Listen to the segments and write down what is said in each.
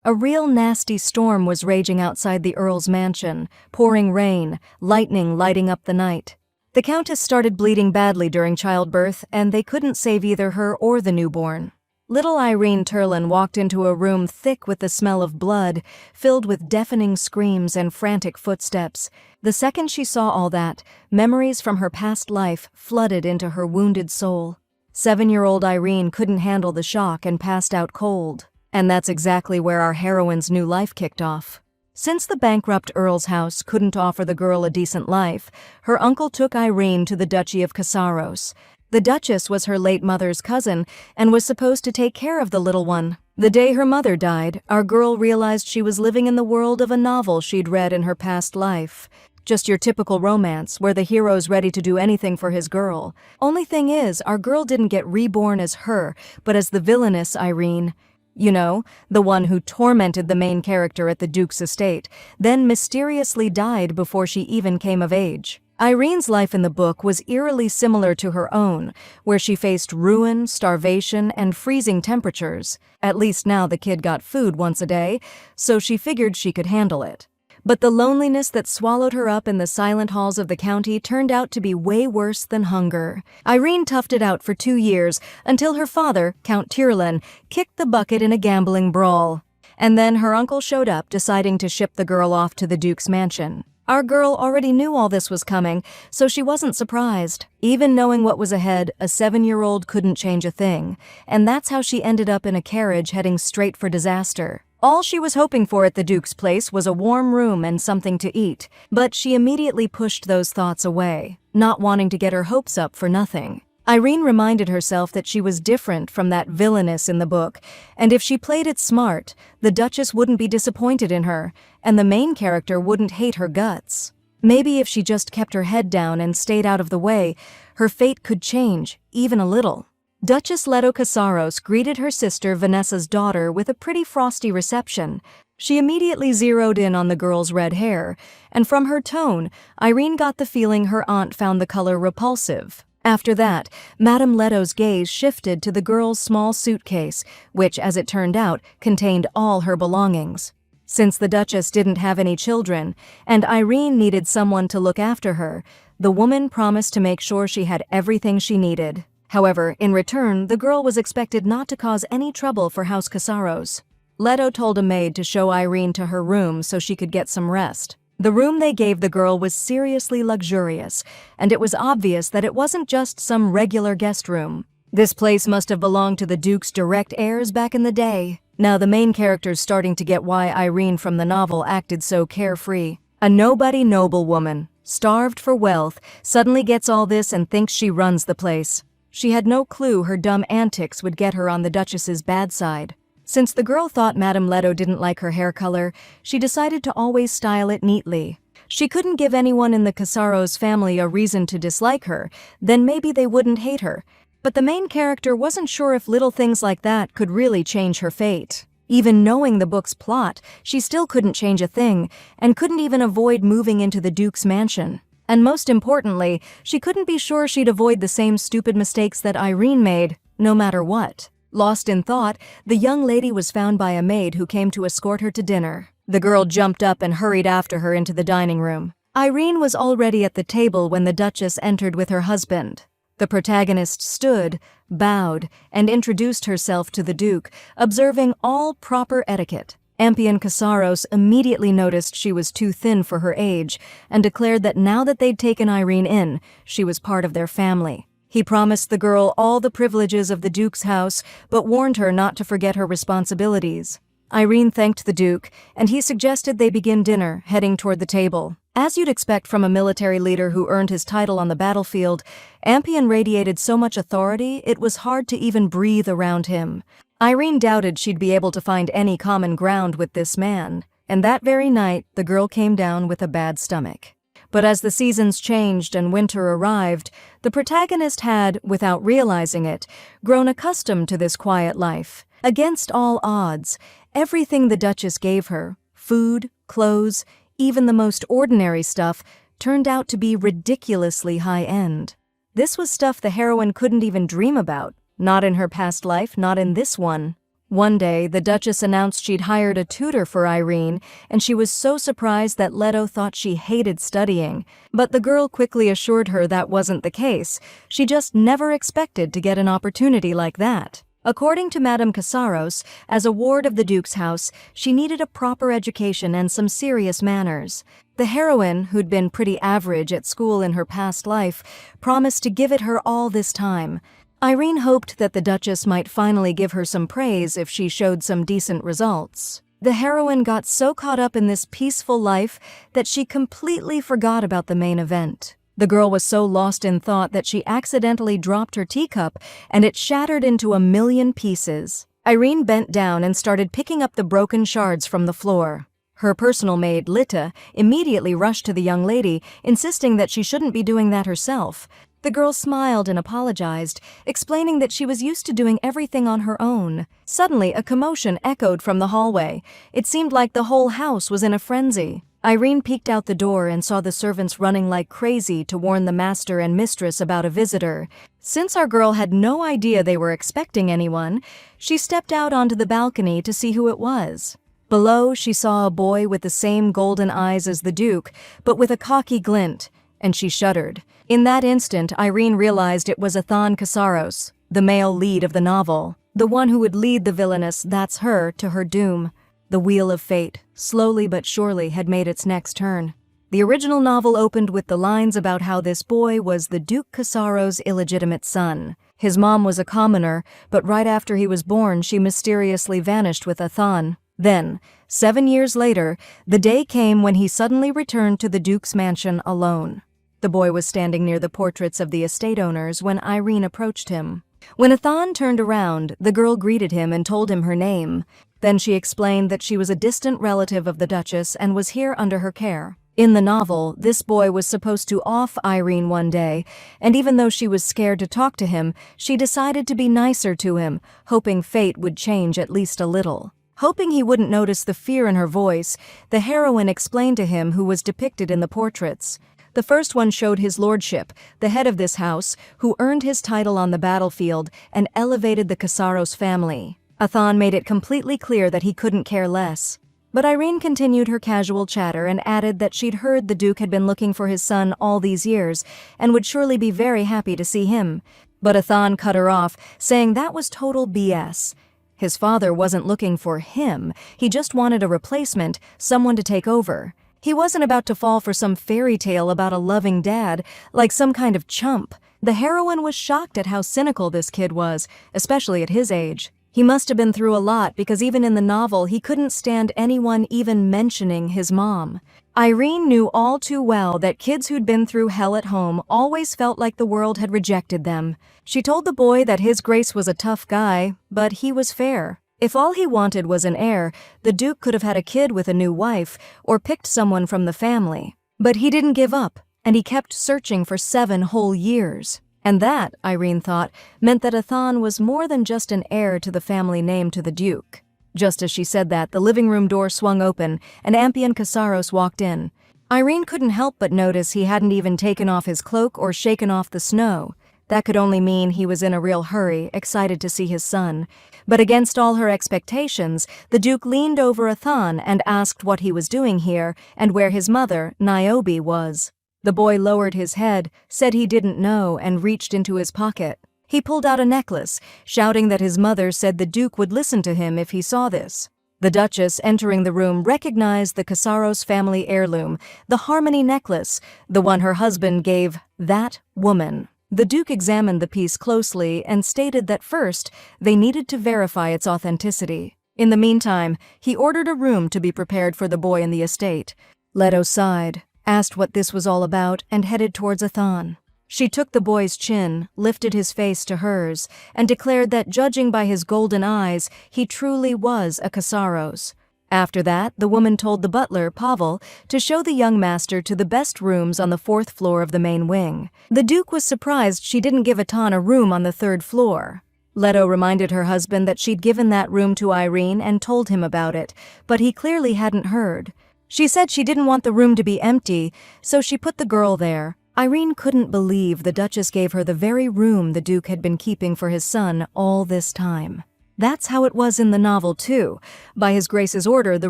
A real nasty storm was raging outside the Earl's mansion, pouring rain, lightning lighting up the night. The Countess started bleeding badly during childbirth, and they couldn't save either her or the newborn. Little Irene Turlin walked into a room thick with the smell of blood, filled with deafening screams and frantic footsteps. The second she saw all that, memories from her past life flooded into her wounded soul. 7-year-old Irene couldn't handle the shock and passed out cold. And that's exactly where our heroine's new life kicked off. Since the bankrupt Earl's house couldn't offer the girl a decent life, her uncle took Irene to the Duchy of Casaros. The Duchess was her late mother's cousin and was supposed to take care of the little one. The day her mother died, our girl realized she was living in the world of a novel she'd read in her past life. Just your typical romance, where the hero's ready to do anything for his girl. Only thing is, our girl didn't get reborn as her, but as the villainous Irene. You know, the one who tormented the main character at the Duke's estate, then mysteriously died before she even came of age. Irene's life in the book was eerily similar to her own, where she faced ruin, starvation, and freezing temperatures. At least now the kid got food once a day, so she figured she could handle it. But the loneliness that swallowed her up in the silent halls of the county turned out to be way worse than hunger. Irene toughed it out for 2 years until her father, Count Tyrlin, kicked the bucket in a gambling brawl. And then her uncle showed up, deciding to ship the girl off to the Duke's mansion. Our girl already knew all this was coming, so she wasn't surprised. Even knowing what was ahead, a 7-year-old couldn't change a thing. And that's how she ended up in a carriage heading straight for disaster. All she was hoping for at the Duke's place was a warm room and something to eat, but she immediately pushed those thoughts away, not wanting to get her hopes up for nothing. Irene reminded herself that she was different from that villainess in the book, and if she played it smart, the Duchess wouldn't be disappointed in her, and the main character wouldn't hate her guts. Maybe if she just kept her head down and stayed out of the way, her fate could change, even a little. Duchess Leto Casaros greeted her sister Vanessa's daughter with a pretty frosty reception. She immediately zeroed in on the girl's red hair, and from her tone, Irene got the feeling her aunt found the color repulsive. After that, Madame Leto's gaze shifted to the girl's small suitcase, which, as it turned out, contained all her belongings. Since the Duchess didn't have any children, and Irene needed someone to look after her, the woman promised to make sure she had everything she needed. However, in return, the girl was expected not to cause any trouble for House Casaros. Leto told a maid to show Irene to her room so she could get some rest. The room they gave the girl was seriously luxurious, and it was obvious that it wasn't just some regular guest room. This place must have belonged to the Duke's direct heirs back in the day. Now the main character's starting to get why Irene from the novel acted so carefree. A nobody noblewoman, starved for wealth, suddenly gets all this and thinks she runs the place. She had no clue her dumb antics would get her on the Duchess's bad side. Since the girl thought Madame Leto didn't like her hair color, she decided to always style it neatly. She couldn't give anyone in the Casaros family a reason to dislike her, then maybe they wouldn't hate her. But the main character wasn't sure if little things like that could really change her fate. Even knowing the book's plot, she still couldn't change a thing, and couldn't even avoid moving into the Duke's mansion. And most importantly, she couldn't be sure she'd avoid the same stupid mistakes that Irene made, no matter what. Lost in thought, the young lady was found by a maid who came to escort her to dinner. The girl jumped up and hurried after her into the dining room. Irene was already at the table when the Duchess entered with her husband. The protagonist stood, bowed, and introduced herself to the Duke, observing all proper etiquette. Ampion Casaros immediately noticed she was too thin for her age and declared that now that they'd taken Irene in, she was part of their family. He promised the girl all the privileges of the Duke's house, but warned her not to forget her responsibilities. Irene thanked the Duke, and he suggested they begin dinner, heading toward the table. As you'd expect from a military leader who earned his title on the battlefield, Ampion radiated so much authority it was hard to even breathe around him. Irene doubted she'd be able to find any common ground with this man, and that very night the girl came down with a bad stomach. But as the seasons changed and winter arrived, the protagonist had, without realizing it, grown accustomed to this quiet life. Against all odds, everything the Duchess gave her, food, clothes, even the most ordinary stuff, turned out to be ridiculously high-end. This was stuff the heroine couldn't even dream about. Not in her past life, not in this one. One day, the Duchess announced she'd hired a tutor for Irene, and she was so surprised that Leto thought she hated studying. But the girl quickly assured her that wasn't the case. She just never expected to get an opportunity like that. According to Madame Casaros, as a ward of the Duke's house, she needed a proper education and some serious manners. The heroine, who'd been pretty average at school in her past life, promised to give it her all this time. Irene hoped that the Duchess might finally give her some praise if she showed some decent results. The heroine got so caught up in this peaceful life that she completely forgot about the main event. The girl was so lost in thought that she accidentally dropped her teacup and it shattered into 1,000,000 pieces. Irene bent down and started picking up the broken shards from the floor. Her personal maid, Lita, immediately rushed to the young lady, insisting that she shouldn't be doing that herself. The girl smiled and apologized, explaining that she was used to doing everything on her own. Suddenly, a commotion echoed from the hallway. It seemed like the whole house was in a frenzy. Irene peeked out the door and saw the servants running like crazy to warn the master and mistress about a visitor. Since our girl had no idea they were expecting anyone, she stepped out onto the balcony to see who it was. Below, she saw a boy with the same golden eyes as the Duke, but with a cocky glint, and she shuddered. In that instant, Irene realized it was Athan Casaros, the male lead of the novel, the one who would lead the villainous "That's Her" to her doom. The wheel of fate, slowly but surely, had made its next turn. The original novel opened with the lines about how this boy was the Duke Casaros' illegitimate son. His mom was a commoner, but right after he was born, she mysteriously vanished with Athan. Then, 7 years later, the day came when he suddenly returned to the Duke's mansion alone. The boy was standing near the portraits of the estate owners when Irene approached him. When Athan turned around, the girl greeted him and told him her name. Then she explained that she was a distant relative of the Duchess and was here under her care. In the novel, this boy was supposed to off Irene one day, and even though she was scared to talk to him, she decided to be nicer to him, hoping fate would change at least a little. Hoping he wouldn't notice the fear in her voice, the heroine explained to him who was depicted in the portraits. The first one showed his lordship, the head of this house, who earned his title on the battlefield and elevated the Casaros family. Athan made it completely clear that he couldn't care less. But Irene continued her casual chatter and added that she'd heard the Duke had been looking for his son all these years and would surely be very happy to see him. But Athan cut her off, saying that was total BS. His father wasn't looking for him, he just wanted a replacement, someone to take over. He wasn't about to fall for some fairy tale about a loving dad, like some kind of chump. The heroine was shocked at how cynical this kid was, especially at his age. He must have been through a lot because even in the novel he couldn't stand anyone even mentioning his mom. Irene knew all too well that kids who'd been through hell at home always felt like the world had rejected them. She told the boy that his Grace was a tough guy, but he was fair. If all he wanted was an heir, the Duke could have had a kid with a new wife or picked someone from the family. But he didn't give up, and he kept searching for 7 whole years. And that, Irene thought, meant that Athan was more than just an heir to the family name to the Duke. Just as she said that, the living room door swung open, and Ampion Casaros walked in. Irene couldn't help but notice he hadn't even taken off his cloak or shaken off the snow. That could only mean he was in a real hurry, excited to see his son. But against all her expectations, the Duke leaned over Athan and asked what he was doing here and where his mother, Niobe, was. The boy lowered his head, said he didn't know, and reached into his pocket. He pulled out a necklace, shouting that his mother said the Duke would listen to him if he saw this. The Duchess, entering the room, recognized the Casaros family heirloom, the Harmony necklace, the one her husband gave that woman. The Duke examined the piece closely and stated that first, they needed to verify its authenticity. In the meantime, he ordered a room to be prepared for the boy in the estate. Leto sighed, asked what this was all about, and headed towards Athan. She took the boy's chin, lifted his face to hers, and declared that judging by his golden eyes, he truly was a Casaros. After that, the woman told the butler, Pavel, to show the young master to the best rooms on the 4th floor of the main wing. The Duke was surprised she didn't give Athan a room on the 3rd floor. Leto reminded her husband that she'd given that room to Irene and told him about it, but he clearly hadn't heard. She said she didn't want the room to be empty, so she put the girl there. Irene couldn't believe the Duchess gave her the very room the Duke had been keeping for his son all this time. That's how it was in the novel too. By His Grace's order, the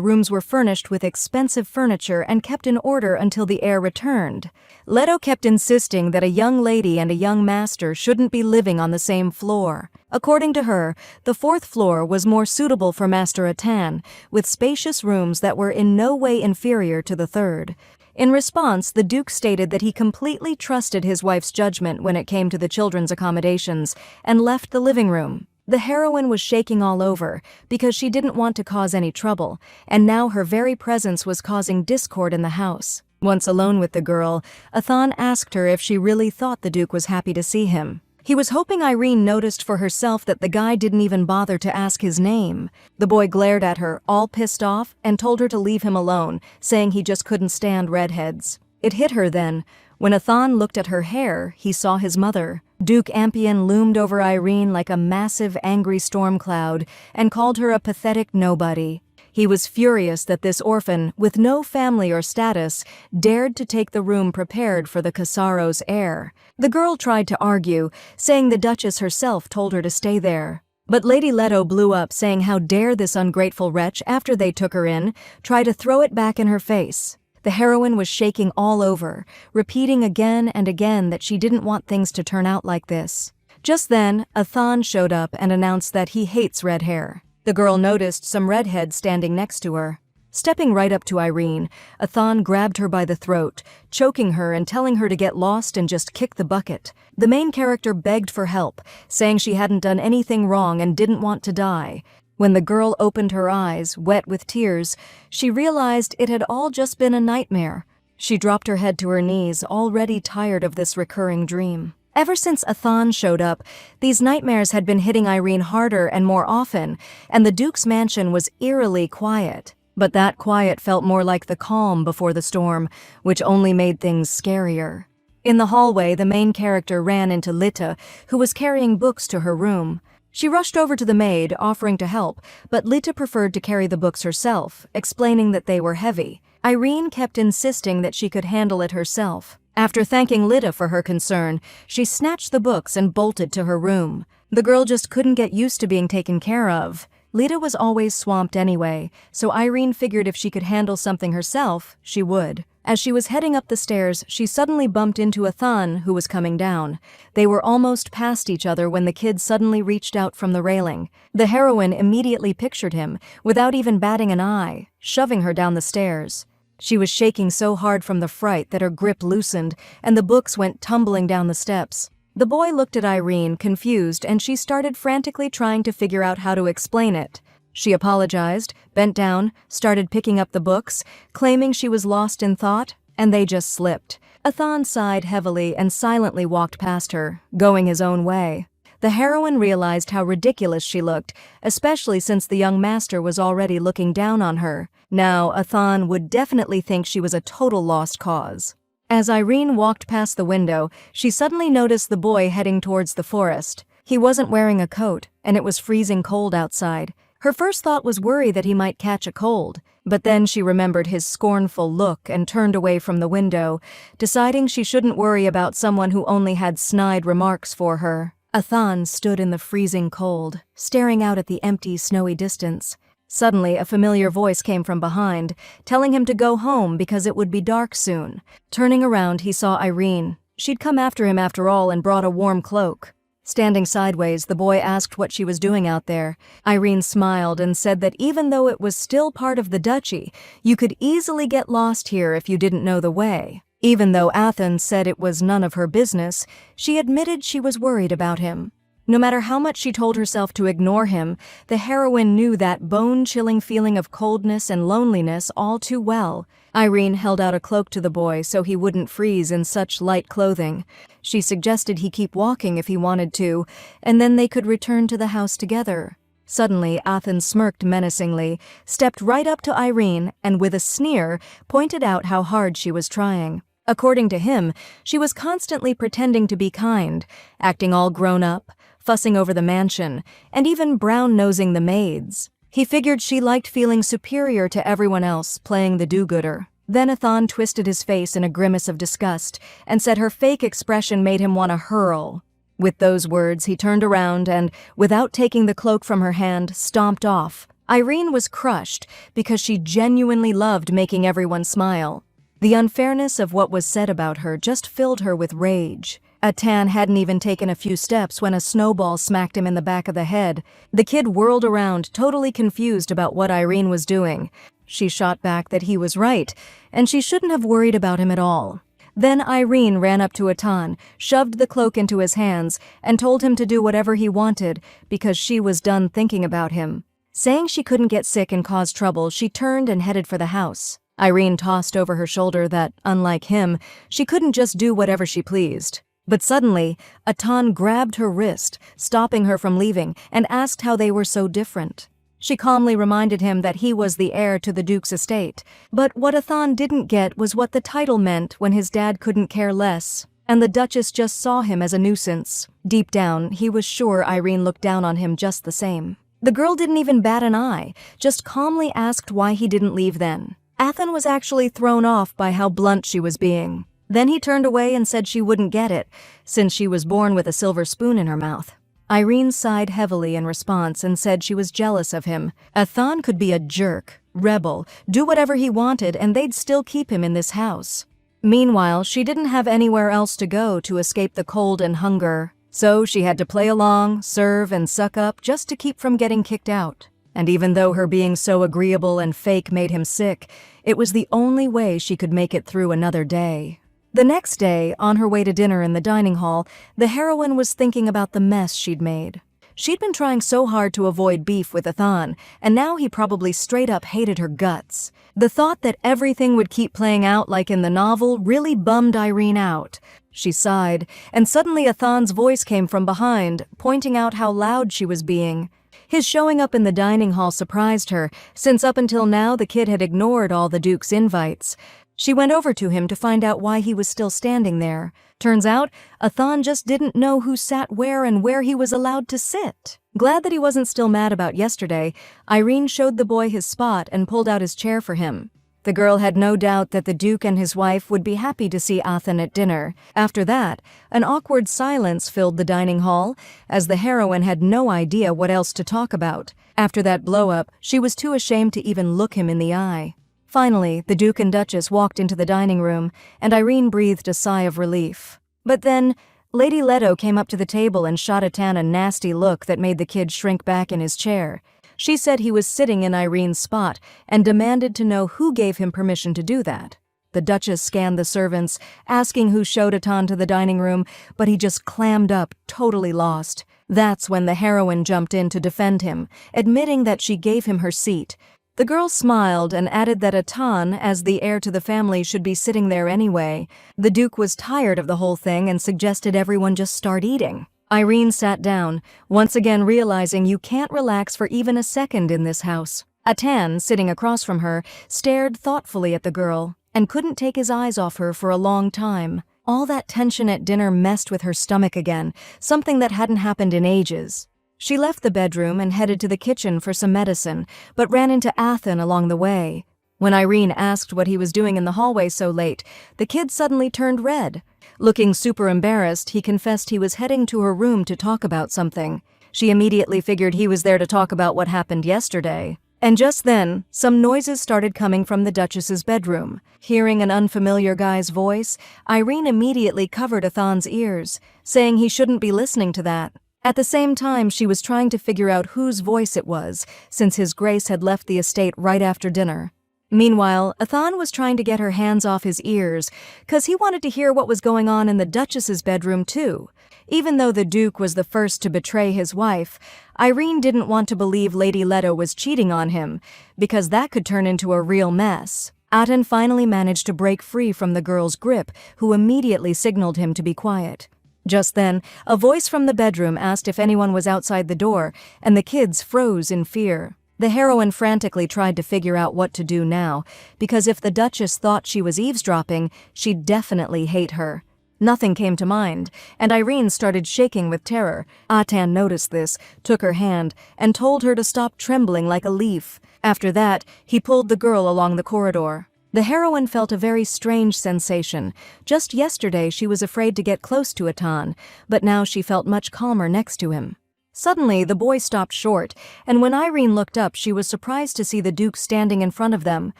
rooms were furnished with expensive furniture and kept in order until the heir returned. Leto kept insisting that a young lady and a young master shouldn't be living on the same floor. According to her, the fourth floor was more suitable for Master Atan, with spacious rooms that were in no way inferior to the third. In response, the Duke stated that he completely trusted his wife's judgment when it came to the children's accommodations and left the living room. The heroine was shaking all over because she didn't want to cause any trouble, and now her very presence was causing discord in the house. Once alone with the girl, Athan asked her if she really thought the Duke was happy to see him. He was hoping Irene noticed for herself that the guy didn't even bother to ask his name. The boy glared at her, all pissed off, and told her to leave him alone, saying he just couldn't stand redheads. It hit her then. When Athan looked at her hair, he saw his mother. Duke Ampion loomed over Irene like a massive, angry storm cloud and called her a pathetic nobody. He was furious that this orphan, with no family or status, dared to take the room prepared for the Casaro's heir. The girl tried to argue, saying the Duchess herself told her to stay there. But Lady Leto blew up, saying how dare this ungrateful wretch, after they took her in, try to throw it back in her face. The heroine was shaking all over, repeating again and again that she didn't want things to turn out like this. Just then, Athan showed up and announced that he hates red hair. The girl noticed some redheads standing next to her. Stepping right up to Irene, Athan grabbed her by the throat, choking her and telling her to get lost and just kick the bucket. The main character begged for help, saying she hadn't done anything wrong and didn't want to die. When the girl opened her eyes, wet with tears, she realized it had all just been a nightmare. She dropped her head to her knees, already tired of this recurring dream. Ever since Athan showed up, these nightmares had been hitting Irene harder and more often, and the Duke's mansion was eerily quiet. But that quiet felt more like the calm before the storm, which only made things scarier. In the hallway, the main character ran into Lita, who was carrying books to her room. She rushed over to the maid, offering to help, but Lita preferred to carry the books herself, explaining that they were heavy. Irene kept insisting that she could handle it herself. After thanking Lita for her concern, she snatched the books and bolted to her room. The girl just couldn't get used to being taken care of. Lita was always swamped anyway, so Irene figured if she could handle something herself, she would. As she was heading up the stairs, she suddenly bumped into Athan, who was coming down. They were almost past each other when the kid suddenly reached out from the railing. The heroine immediately pictured him, without even batting an eye, shoving her down the stairs. She was shaking so hard from the fright that her grip loosened, and the books went tumbling down the steps. The boy looked at Irene, confused, and she started frantically trying to figure out how to explain it. She apologized, bent down, started picking up the books, claiming she was lost in thought, and they just slipped. Athan sighed heavily and silently walked past her, going his own way. The heroine realized how ridiculous she looked, especially since the young master was already looking down on her. Now, Athan would definitely think she was a total lost cause. As Irene walked past the window, she suddenly noticed the boy heading towards the forest. He wasn't wearing a coat, and it was freezing cold outside. Her first thought was worry that he might catch a cold, but then she remembered his scornful look and turned away from the window, deciding she shouldn't worry about someone who only had snide remarks for her. Athan stood in the freezing cold, staring out at the empty, snowy distance. Suddenly, a familiar voice came from behind, telling him to go home because it would be dark soon. Turning around, he saw Irene. She'd come after him after all and brought a warm cloak. Standing sideways, the boy asked what she was doing out there. Irene smiled and said that even though it was still part of the duchy, you could easily get lost here if you didn't know the way. Even though Athan said it was none of her business, she admitted she was worried about him. No matter how much she told herself to ignore him, the heroine knew that bone-chilling feeling of coldness and loneliness all too well. Irene held out a cloak to the boy so he wouldn't freeze in such light clothing. She suggested he keep walking if he wanted to, and then they could return to the house together. Suddenly, Athan smirked menacingly, stepped right up to Irene, and with a sneer, pointed out how hard she was trying. According to him, she was constantly pretending to be kind, acting all grown up, fussing over the mansion, and even brown-nosing the maids. He figured she liked feeling superior to everyone else, playing the do-gooder. Then Athan twisted his face in a grimace of disgust and said her fake expression made him want to hurl. With those words, he turned around and, without taking the cloak from her hand, stomped off. Irene was crushed because she genuinely loved making everyone smile. The unfairness of what was said about her just filled her with rage. Atan hadn't even taken a few steps when a snowball smacked him in the back of the head. The kid whirled around, totally confused about what Irene was doing. She shot back that he was right, and she shouldn't have worried about him at all. Then Irene ran up to Atan, shoved the cloak into his hands, and told him to do whatever he wanted because she was done thinking about him. Saying she couldn't get sick and cause trouble, she turned and headed for the house. Irene tossed over her shoulder that, unlike him, she couldn't just do whatever she pleased. But suddenly, Atan grabbed her wrist, stopping her from leaving, and asked how they were so different. She calmly reminded him that he was the heir to the Duke's estate. But what Atan didn't get was what the title meant when his dad couldn't care less, and the Duchess just saw him as a nuisance. Deep down, he was sure Irene looked down on him just the same. The girl didn't even bat an eye, just calmly asked why he didn't leave then. Atan was actually thrown off by how blunt she was being. Then he turned away and said she wouldn't get it, since she was born with a silver spoon in her mouth. Irene sighed heavily in response and said she was jealous of him. Atan could be a jerk, rebel, do whatever he wanted, and they'd still keep him in this house. Meanwhile, she didn't have anywhere else to go to escape the cold and hunger, so she had to play along, serve, and suck up just to keep from getting kicked out. And even though her being so agreeable and fake made him sick, it was the only way she could make it through another day. The next day, on her way to dinner in the dining hall, the heroine was thinking about the mess she'd made. She'd been trying so hard to avoid beef with Atan, and now he probably straight up hated her guts. The thought that everything would keep playing out like in the novel really bummed Irene out. She sighed, and suddenly Athan's voice came from behind, pointing out how loud she was being. His showing up in the dining hall surprised her, since up until now the kid had ignored all the Duke's invites. She went over to him to find out why he was still standing there. Turns out, Atan just didn't know who sat where and where he was allowed to sit. Glad that he wasn't still mad about yesterday, Irene showed the boy his spot and pulled out his chair for him. The girl had no doubt that the Duke and his wife would be happy to see Atan at dinner. After that, an awkward silence filled the dining hall, as the heroine had no idea what else to talk about. After that blow-up, she was too ashamed to even look him in the eye. Finally, the Duke and Duchess walked into the dining room, and Irene breathed a sigh of relief. But then, Lady Leto came up to the table and shot Atan a nasty look that made the kid shrink back in his chair. She said he was sitting in Irene's spot and demanded to know who gave him permission to do that. The Duchess scanned the servants, asking who showed Atan to the dining room, but he just clammed up, totally lost. That's when the heroine jumped in to defend him, admitting that she gave him her seat. The girl smiled and added that Atan, as the heir to the family, should be sitting there anyway. The Duke was tired of the whole thing and suggested everyone just start eating. Irene sat down, once again realizing you can't relax for even a second in this house. Atan, sitting across from her, stared thoughtfully at the girl and couldn't take his eyes off her for a long time. All that tension at dinner messed with her stomach again, something that hadn't happened in ages. She left the bedroom and headed to the kitchen for some medicine, but ran into Atan along the way. When Irene asked what he was doing in the hallway so late, the kid suddenly turned red. Looking super embarrassed, he confessed he was heading to her room to talk about something. She immediately figured he was there to talk about what happened yesterday. And just then, some noises started coming from the Duchess's bedroom. Hearing an unfamiliar guy's voice, Irene immediately covered Athan's ears, saying he shouldn't be listening to that. At the same time, she was trying to figure out whose voice it was, since His Grace had left the estate right after dinner. Meanwhile, Atan was trying to get her hands off his ears, 'cause he wanted to hear what was going on in the Duchess's bedroom too. Even though the Duke was the first to betray his wife, Irene didn't want to believe Lady Leto was cheating on him, because that could turn into a real mess. Atan finally managed to break free from the girl's grip, who immediately signaled him to be quiet. Just then, a voice from the bedroom asked if anyone was outside the door, and the kids froze in fear. The heroine frantically tried to figure out what to do now, because if the Duchess thought she was eavesdropping, she'd definitely hate her. Nothing came to mind, and Irene started shaking with terror. Atan noticed this, took her hand, and told her to stop trembling like a leaf. After that, he pulled the girl along the corridor. The heroine felt a very strange sensation. Just yesterday she was afraid to get close to Atan, but now she felt much calmer next to him. Suddenly, the boy stopped short, and when Irene looked up, she was surprised to see the Duke standing in front of them.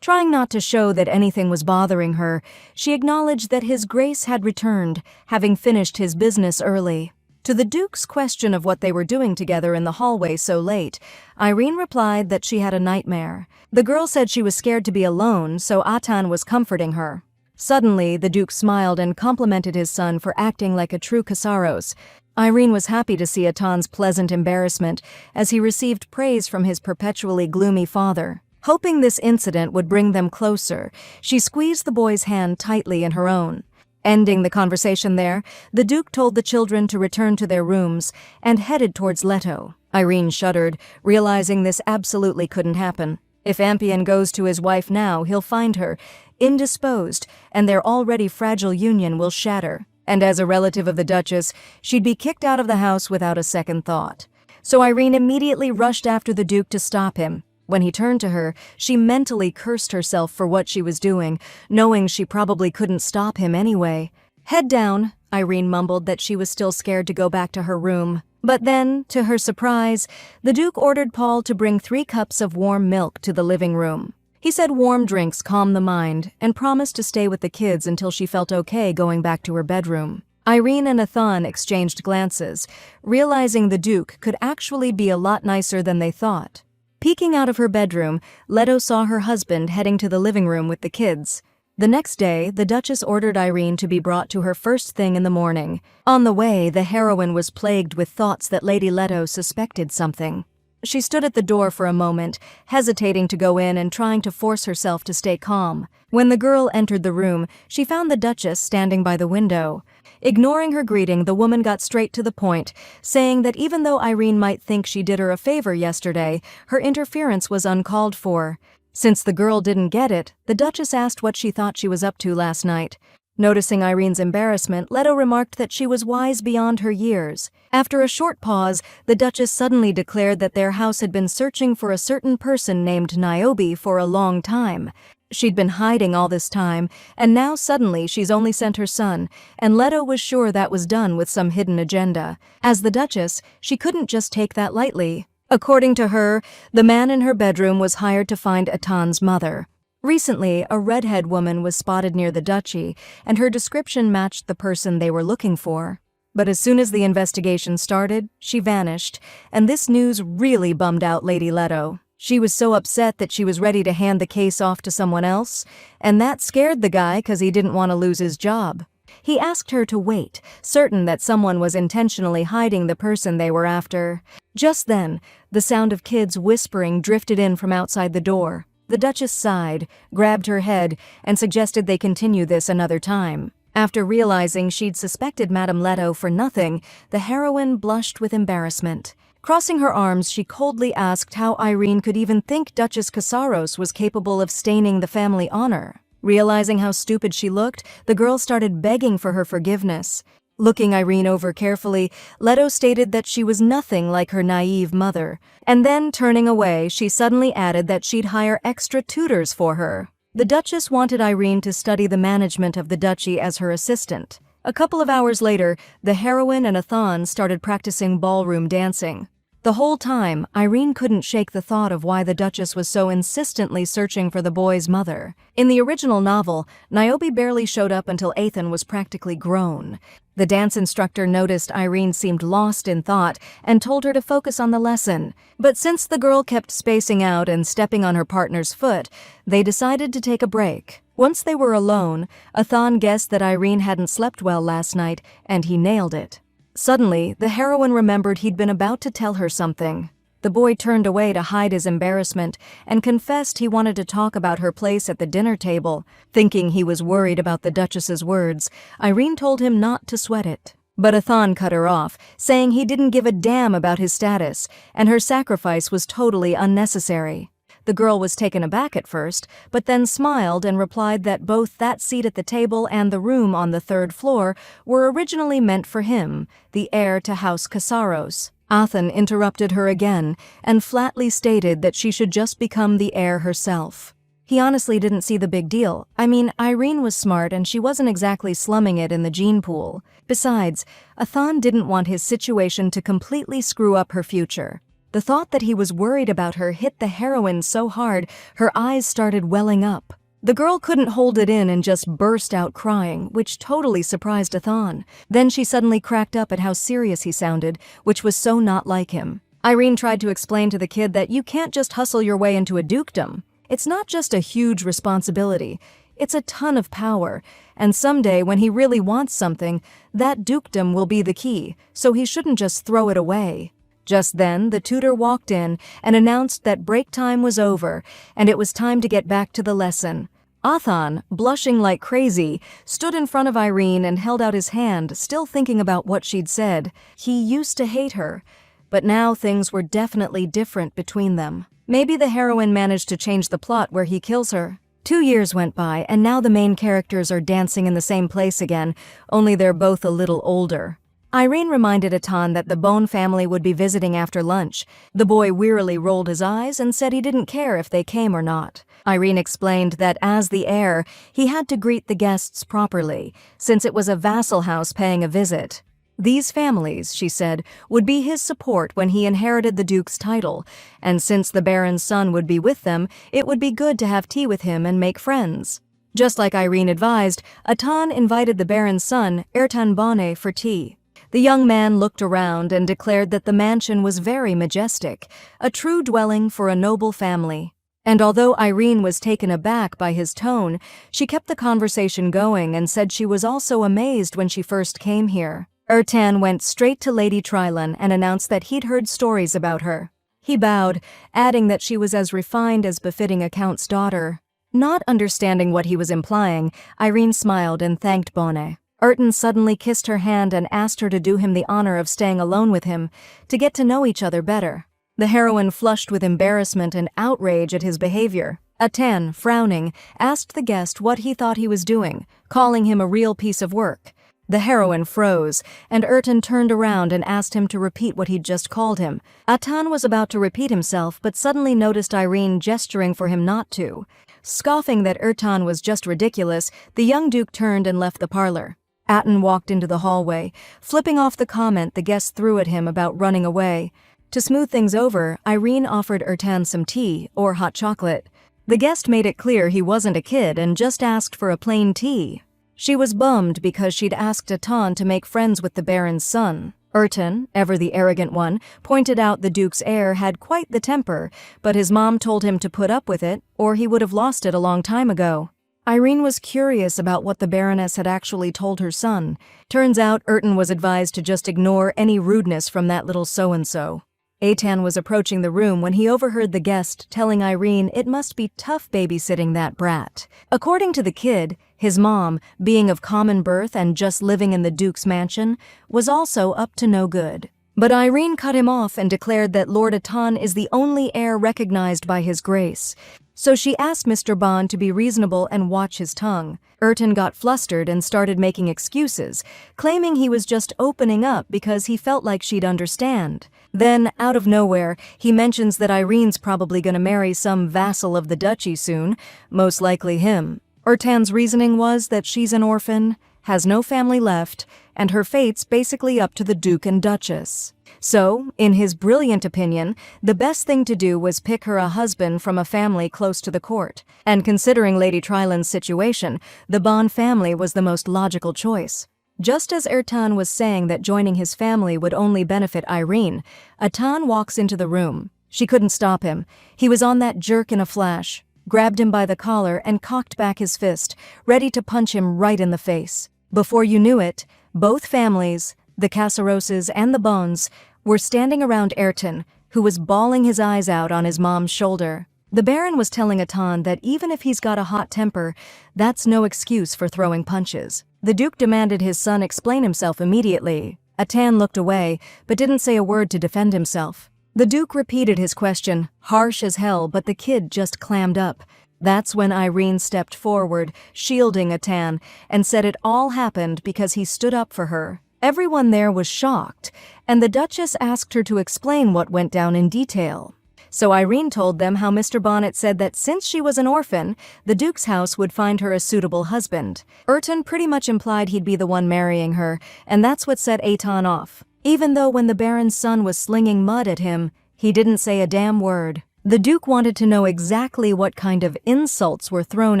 Trying not to show that anything was bothering her, she acknowledged that His Grace had returned, having finished his business early. To the Duke's question of what they were doing together in the hallway so late, Irene replied that she had a nightmare. The girl said she was scared to be alone, so Atan was comforting her. Suddenly, the Duke smiled and complimented his son for acting like a true Casaros. Irene was happy to see Atan's pleasant embarrassment as he received praise from his perpetually gloomy father. Hoping this incident would bring them closer, she squeezed the boy's hand tightly in her own. Ending the conversation there, the Duke told the children to return to their rooms and headed towards Leto. Irene shuddered, realizing this absolutely couldn't happen. If Amphion goes to his wife now, he'll find her indisposed, and their already fragile union will shatter. And as a relative of the Duchess, she'd be kicked out of the house without a second thought. So Irene immediately rushed after the Duke to stop him. When he turned to her, she mentally cursed herself for what she was doing, knowing she probably couldn't stop him anyway. Head down, Irene mumbled that she was still scared to go back to her room. But then, to her surprise, the Duke ordered Paul to bring 3 cups of warm milk to the living room. He said warm drinks calm the mind and promised to stay with the kids until she felt okay going back to her bedroom. Irene and Athan exchanged glances, realizing the Duke could actually be a lot nicer than they thought. Peeking out of her bedroom, Leto saw her husband heading to the living room with the kids. The next day, the Duchess ordered Irene to be brought to her first thing in the morning. On the way, the heroine was plagued with thoughts that Lady Leto suspected something. She stood at the door for a moment, hesitating to go in and trying to force herself to stay calm. When the girl entered the room, she found the Duchess standing by the window. Ignoring her greeting, the woman got straight to the point, saying that even though Irene might think she did her a favor yesterday, her interference was uncalled for. Since the girl didn't get it, the Duchess asked what she thought she was up to last night. Noticing Irene's embarrassment, Leto remarked that she was wise beyond her years. After a short pause, the Duchess suddenly declared that their house had been searching for a certain person named Niobe for a long time. She'd been hiding all this time, and now suddenly she's only sent her son, and Leto was sure that was done with some hidden agenda. As the Duchess, she couldn't just take that lightly. According to her, the man in her bedroom was hired to find Atan's mother. Recently, a redhead woman was spotted near the duchy, and her description matched the person they were looking for. But as soon as the investigation started, she vanished, and this news really bummed out Lady Leto. She was so upset that she was ready to hand the case off to someone else, and that scared the guy because he didn't want to lose his job. He asked her to wait, certain that someone was intentionally hiding the person they were after. Just then, the sound of kids whispering drifted in from outside the door. The Duchess sighed, grabbed her head, and suggested they continue this another time. After realizing she'd suspected Madame Leto for nothing, the heroine blushed with embarrassment. Crossing her arms, she coldly asked how Irene could even think Duchess Casaros was capable of staining the family honor. Realizing how stupid she looked, the girl started begging for her forgiveness. Looking Irene over carefully, Leto stated that she was nothing like her naive mother. And then, turning away, she suddenly added that she'd hire extra tutors for her. The Duchess wanted Irene to study the management of the duchy as her assistant. A couple of hours later, the heroine and Athan started practicing ballroom dancing. The whole time, Irene couldn't shake the thought of why the Duchess was so insistently searching for the boy's mother. In the original novel, Niobe barely showed up until Athan was practically grown. The dance instructor noticed Irene seemed lost in thought and told her to focus on the lesson. But since the girl kept spacing out and stepping on her partner's foot, they decided to take a break. Once they were alone, Athan guessed that Irene hadn't slept well last night, and he nailed it. Suddenly, the heroine remembered he'd been about to tell her something. The boy turned away to hide his embarrassment and confessed he wanted to talk about her place at the dinner table. Thinking he was worried about the Duchess's words, Irene told him not to sweat it. But Athan cut her off, saying he didn't give a damn about his status, and her sacrifice was totally unnecessary. The girl was taken aback at first, but then smiled and replied that both that seat at the table and the room on the 3rd floor were originally meant for him, the heir to House Casaros. Athan interrupted her again and flatly stated that she should just become the heir herself. He honestly didn't see the big deal. I mean, Irene was smart and she wasn't exactly slumming it in the gene pool. Besides, Athan didn't want his situation to completely screw up her future. The thought that he was worried about her hit the heroine so hard, her eyes started welling up. The girl couldn't hold it in and just burst out crying, which totally surprised Athan. Then she suddenly cracked up at how serious he sounded, which was so not like him. Irene tried to explain to the kid that you can't just hustle your way into a dukedom. It's not just a huge responsibility, it's a ton of power, and someday when he really wants something, that dukedom will be the key, so he shouldn't just throw it away. Just then, the tutor walked in and announced that break time was over, and it was time to get back to the lesson. Athan, blushing like crazy, stood in front of Irene and held out his hand, still thinking about what she'd said. He used to hate her, but now things were definitely different between them. Maybe the heroine managed to change the plot where he kills her. 2 years went by, and now the main characters are dancing in the same place again, only they're both a little older. Irene reminded Athan that the Bone family would be visiting after lunch. The boy wearily rolled his eyes and said he didn't care if they came or not. Irene explained that as the heir, he had to greet the guests properly, since it was a vassal house paying a visit. These families, she said, would be his support when he inherited the duke's title, and since the baron's son would be with them, it would be good to have tea with him and make friends. Just like Irene advised, Athan invited the baron's son, Ertan Bane, for tea. The young man looked around and declared that the mansion was very majestic, a true dwelling for a noble family. And although Irene was taken aback by his tone, she kept the conversation going and said she was also amazed when she first came here. Ertan went straight to Lady Trilon and announced that he'd heard stories about her. He bowed, adding that she was as refined as befitting a count's daughter. Not understanding what he was implying, Irene smiled and thanked Bone. Ertan suddenly kissed her hand and asked her to do him the honor of staying alone with him, to get to know each other better. The heroine flushed with embarrassment and outrage at his behavior. Athan, frowning, asked the guest what he thought he was doing, calling him a real piece of work. The heroine froze, and Ertan turned around and asked him to repeat what he'd just called him. Athan was about to repeat himself, but suddenly noticed Irene gesturing for him not to. Scoffing that Ertan was just ridiculous, the young duke turned and left the parlor. Athan walked into the hallway, flipping off the comment the guest threw at him about running away. To smooth things over, Irene offered Ertan some tea, or hot chocolate. The guest made it clear he wasn't a kid and just asked for a plain tea. She was bummed because she'd asked Athan to make friends with the baron's son. Ertan, ever the arrogant one, pointed out the duke's heir had quite the temper, but his mom told him to put up with it, or he would have lost it a long time ago. Irene was curious about what the Baroness had actually told her son. Turns out Ertan was advised to just ignore any rudeness from that little so-and-so. Athan was approaching the room when he overheard the guest telling Irene it must be tough babysitting that brat. According to the kid, his mom, being of common birth and just living in the Duke's mansion, was also up to no good. But Irene cut him off and declared that Lord Athan is the only heir recognized by his grace. So she asked Mr. Bond to be reasonable and watch his tongue. Ertan got flustered and started making excuses, claiming he was just opening up because he felt like she'd understand. Then, out of nowhere, he mentions that Irene's probably gonna marry some vassal of the duchy soon, most likely him. Ertan's reasoning was that she's an orphan, has no family left, and her fate's basically up to the Duke and Duchess. So, in his brilliant opinion, the best thing to do was pick her a husband from a family close to the court. And considering Lady Trilon's situation, the Bond family was the most logical choice. Just as Ertan was saying that joining his family would only benefit Irene, Athan walks into the room. She couldn't stop him. He was on that jerk in a flash, grabbed him by the collar and cocked back his fist, ready to punch him right in the face. Before you knew it, both families, the Casaroses and the Bonds, were standing around Ertan, who was bawling his eyes out on his mom's shoulder. The Baron was telling Athan that even if he's got a hot temper, that's no excuse for throwing punches. The Duke demanded his son explain himself immediately. Athan looked away, but didn't say a word to defend himself. The Duke repeated his question, harsh as hell, but the kid just clammed up. That's when Irene stepped forward, shielding Athan, and said it all happened because he stood up for her. Everyone there was shocked, and the Duchess asked her to explain what went down in detail. So Irene told them how Mr. Bonnet said that since she was an orphan, the Duke's house would find her a suitable husband. Erton pretty much implied he'd be the one marrying her, and that's what set Aton off. Even though when the Baron's son was slinging mud at him, he didn't say a damn word. The Duke wanted to know exactly what kind of insults were thrown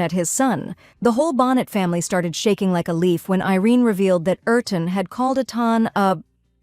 at his son. The whole Bonnet family started shaking like a leaf when Irene revealed that Erton had called Aton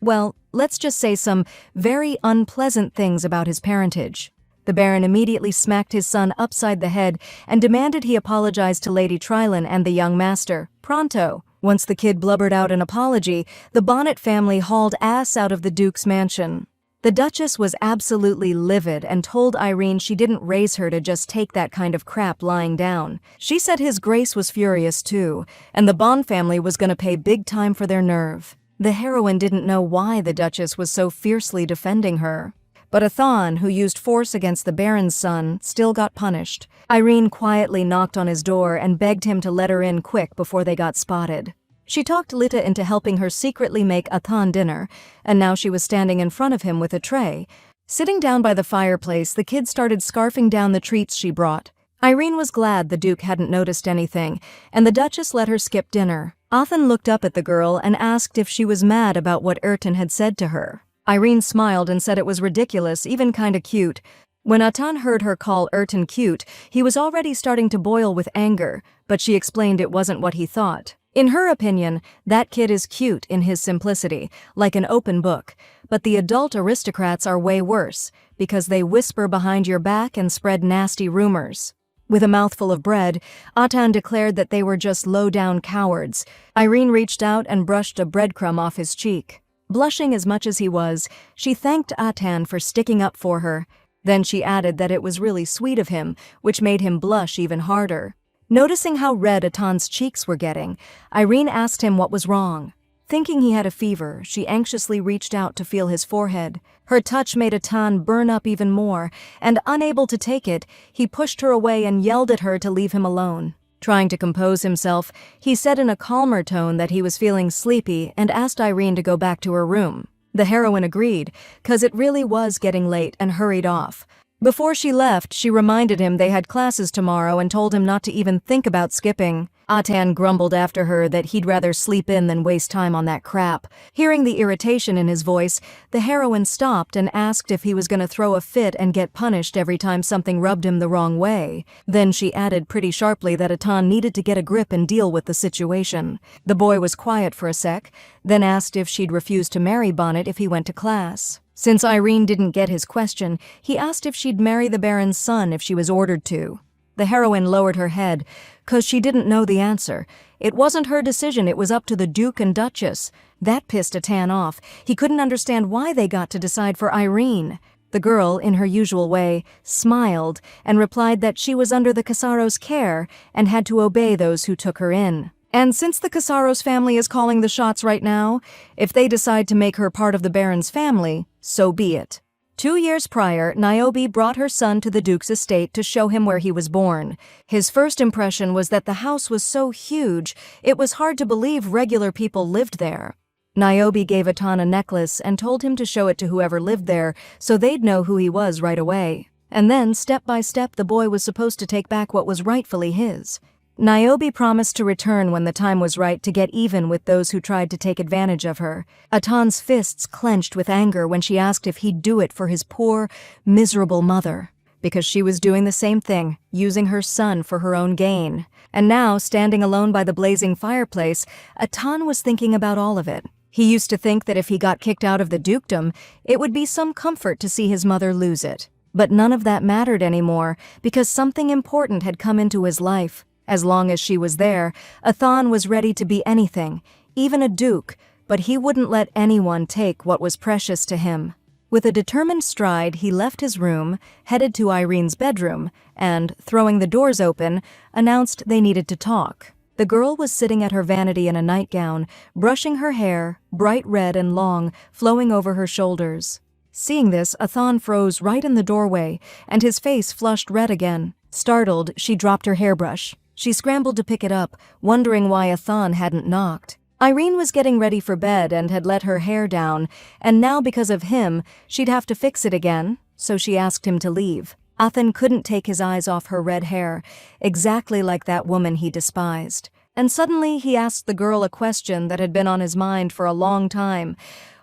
well, let's just say some very unpleasant things about his parentage. The Baron immediately smacked his son upside the head and demanded he apologize to Lady Trilon and the young master, pronto. Once the kid blubbered out an apology, the Bonnet family hauled ass out of the Duke's mansion. The Duchess was absolutely livid and told Irene she didn't raise her to just take that kind of crap lying down. She said His Grace was furious too, and the Bond family was gonna pay big time for their nerve. The heroine didn't know why the Duchess was so fiercely defending her. But Athon, who used force against the Baron's son, still got punished. Irene quietly knocked on his door and begged him to let her in quick before they got spotted. She talked Lita into helping her secretly make Athon dinner, and now she was standing in front of him with a tray. Sitting down by the fireplace, the kid started scarfing down the treats she brought. Irene was glad the Duke hadn't noticed anything, and the Duchess let her skip dinner. Athon looked up at the girl and asked if she was mad about what Erton had said to her. Irene smiled and said it was ridiculous, even kinda cute. When Athon heard her call Erton cute, he was already starting to boil with anger, but she explained it wasn't what he thought. In her opinion, that kid is cute in his simplicity, like an open book, but the adult aristocrats are way worse, because they whisper behind your back and spread nasty rumors. With a mouthful of bread, Athon declared that they were just low-down cowards. Irene reached out and brushed a breadcrumb off his cheek. Blushing as much as he was, she thanked Athon for sticking up for her. Then she added that it was really sweet of him, which made him blush even harder. Noticing how red Aton's cheeks were getting, Irene asked him what was wrong. Thinking he had a fever, she anxiously reached out to feel his forehead. Her touch made Aton burn up even more, and unable to take it, he pushed her away and yelled at her to leave him alone. Trying to compose himself, he said in a calmer tone that he was feeling sleepy and asked Irene to go back to her room. The heroine agreed, 'cause it really was getting late, and hurried off. Before she left, she reminded him they had classes tomorrow and told him not to even think about skipping. Athon grumbled after her that he'd rather sleep in than waste time on that crap. Hearing the irritation in his voice, the heroine stopped and asked if he was gonna throw a fit and get punished every time something rubbed him the wrong way. Then she added pretty sharply that Athon needed to get a grip and deal with the situation. The boy was quiet for a sec, then asked if she'd refuse to marry Bonnet if he went to class. Since Irene didn't get his question, he asked if she'd marry the Baron's son if she was ordered to. The heroine lowered her head, 'cause she didn't know the answer. It wasn't her decision, it was up to the Duke and Duchess. That pissed Athon off. He couldn't understand why they got to decide for Irene. The girl, in her usual way, smiled and replied that she was under the Casaros' care and had to obey those who took her in. And since the Casaros family is calling the shots right now, if they decide to make her part of the Baron's family, so be it. 2 years prior, Niobe brought her son to the Duke's estate to show him where he was born. His first impression was that the house was so huge, it was hard to believe regular people lived there. Niobe gave Aton a necklace and told him to show it to whoever lived there so they'd know who he was right away. And then, step by step, the boy was supposed to take back what was rightfully his. Niobe promised to return when the time was right to get even with those who tried to take advantage of her. Aton's fists clenched with anger when she asked if he'd do it for his poor, miserable mother. Because she was doing the same thing, using her son for her own gain. And now, standing alone by the blazing fireplace, Aton was thinking about all of it. He used to think that if he got kicked out of the dukedom, it would be some comfort to see his mother lose it. But none of that mattered anymore, because something important had come into his life. As long as she was there, Athon was ready to be anything, even a duke, but he wouldn't let anyone take what was precious to him. With a determined stride, he left his room, headed to Irene's bedroom, and, throwing the doors open, announced they needed to talk. The girl was sitting at her vanity in a nightgown, brushing her hair, bright red and long, flowing over her shoulders. Seeing this, Athon froze right in the doorway, and his face flushed red again. Startled, she dropped her hairbrush. She scrambled to pick it up, wondering why Athon hadn't knocked. Irene was getting ready for bed and had let her hair down, and now because of him, she'd have to fix it again. so she asked him to leave. Athan couldn't take his eyes off her red hair, exactly like that woman he despised. And suddenly he asked the girl a question that had been on his mind for a long time.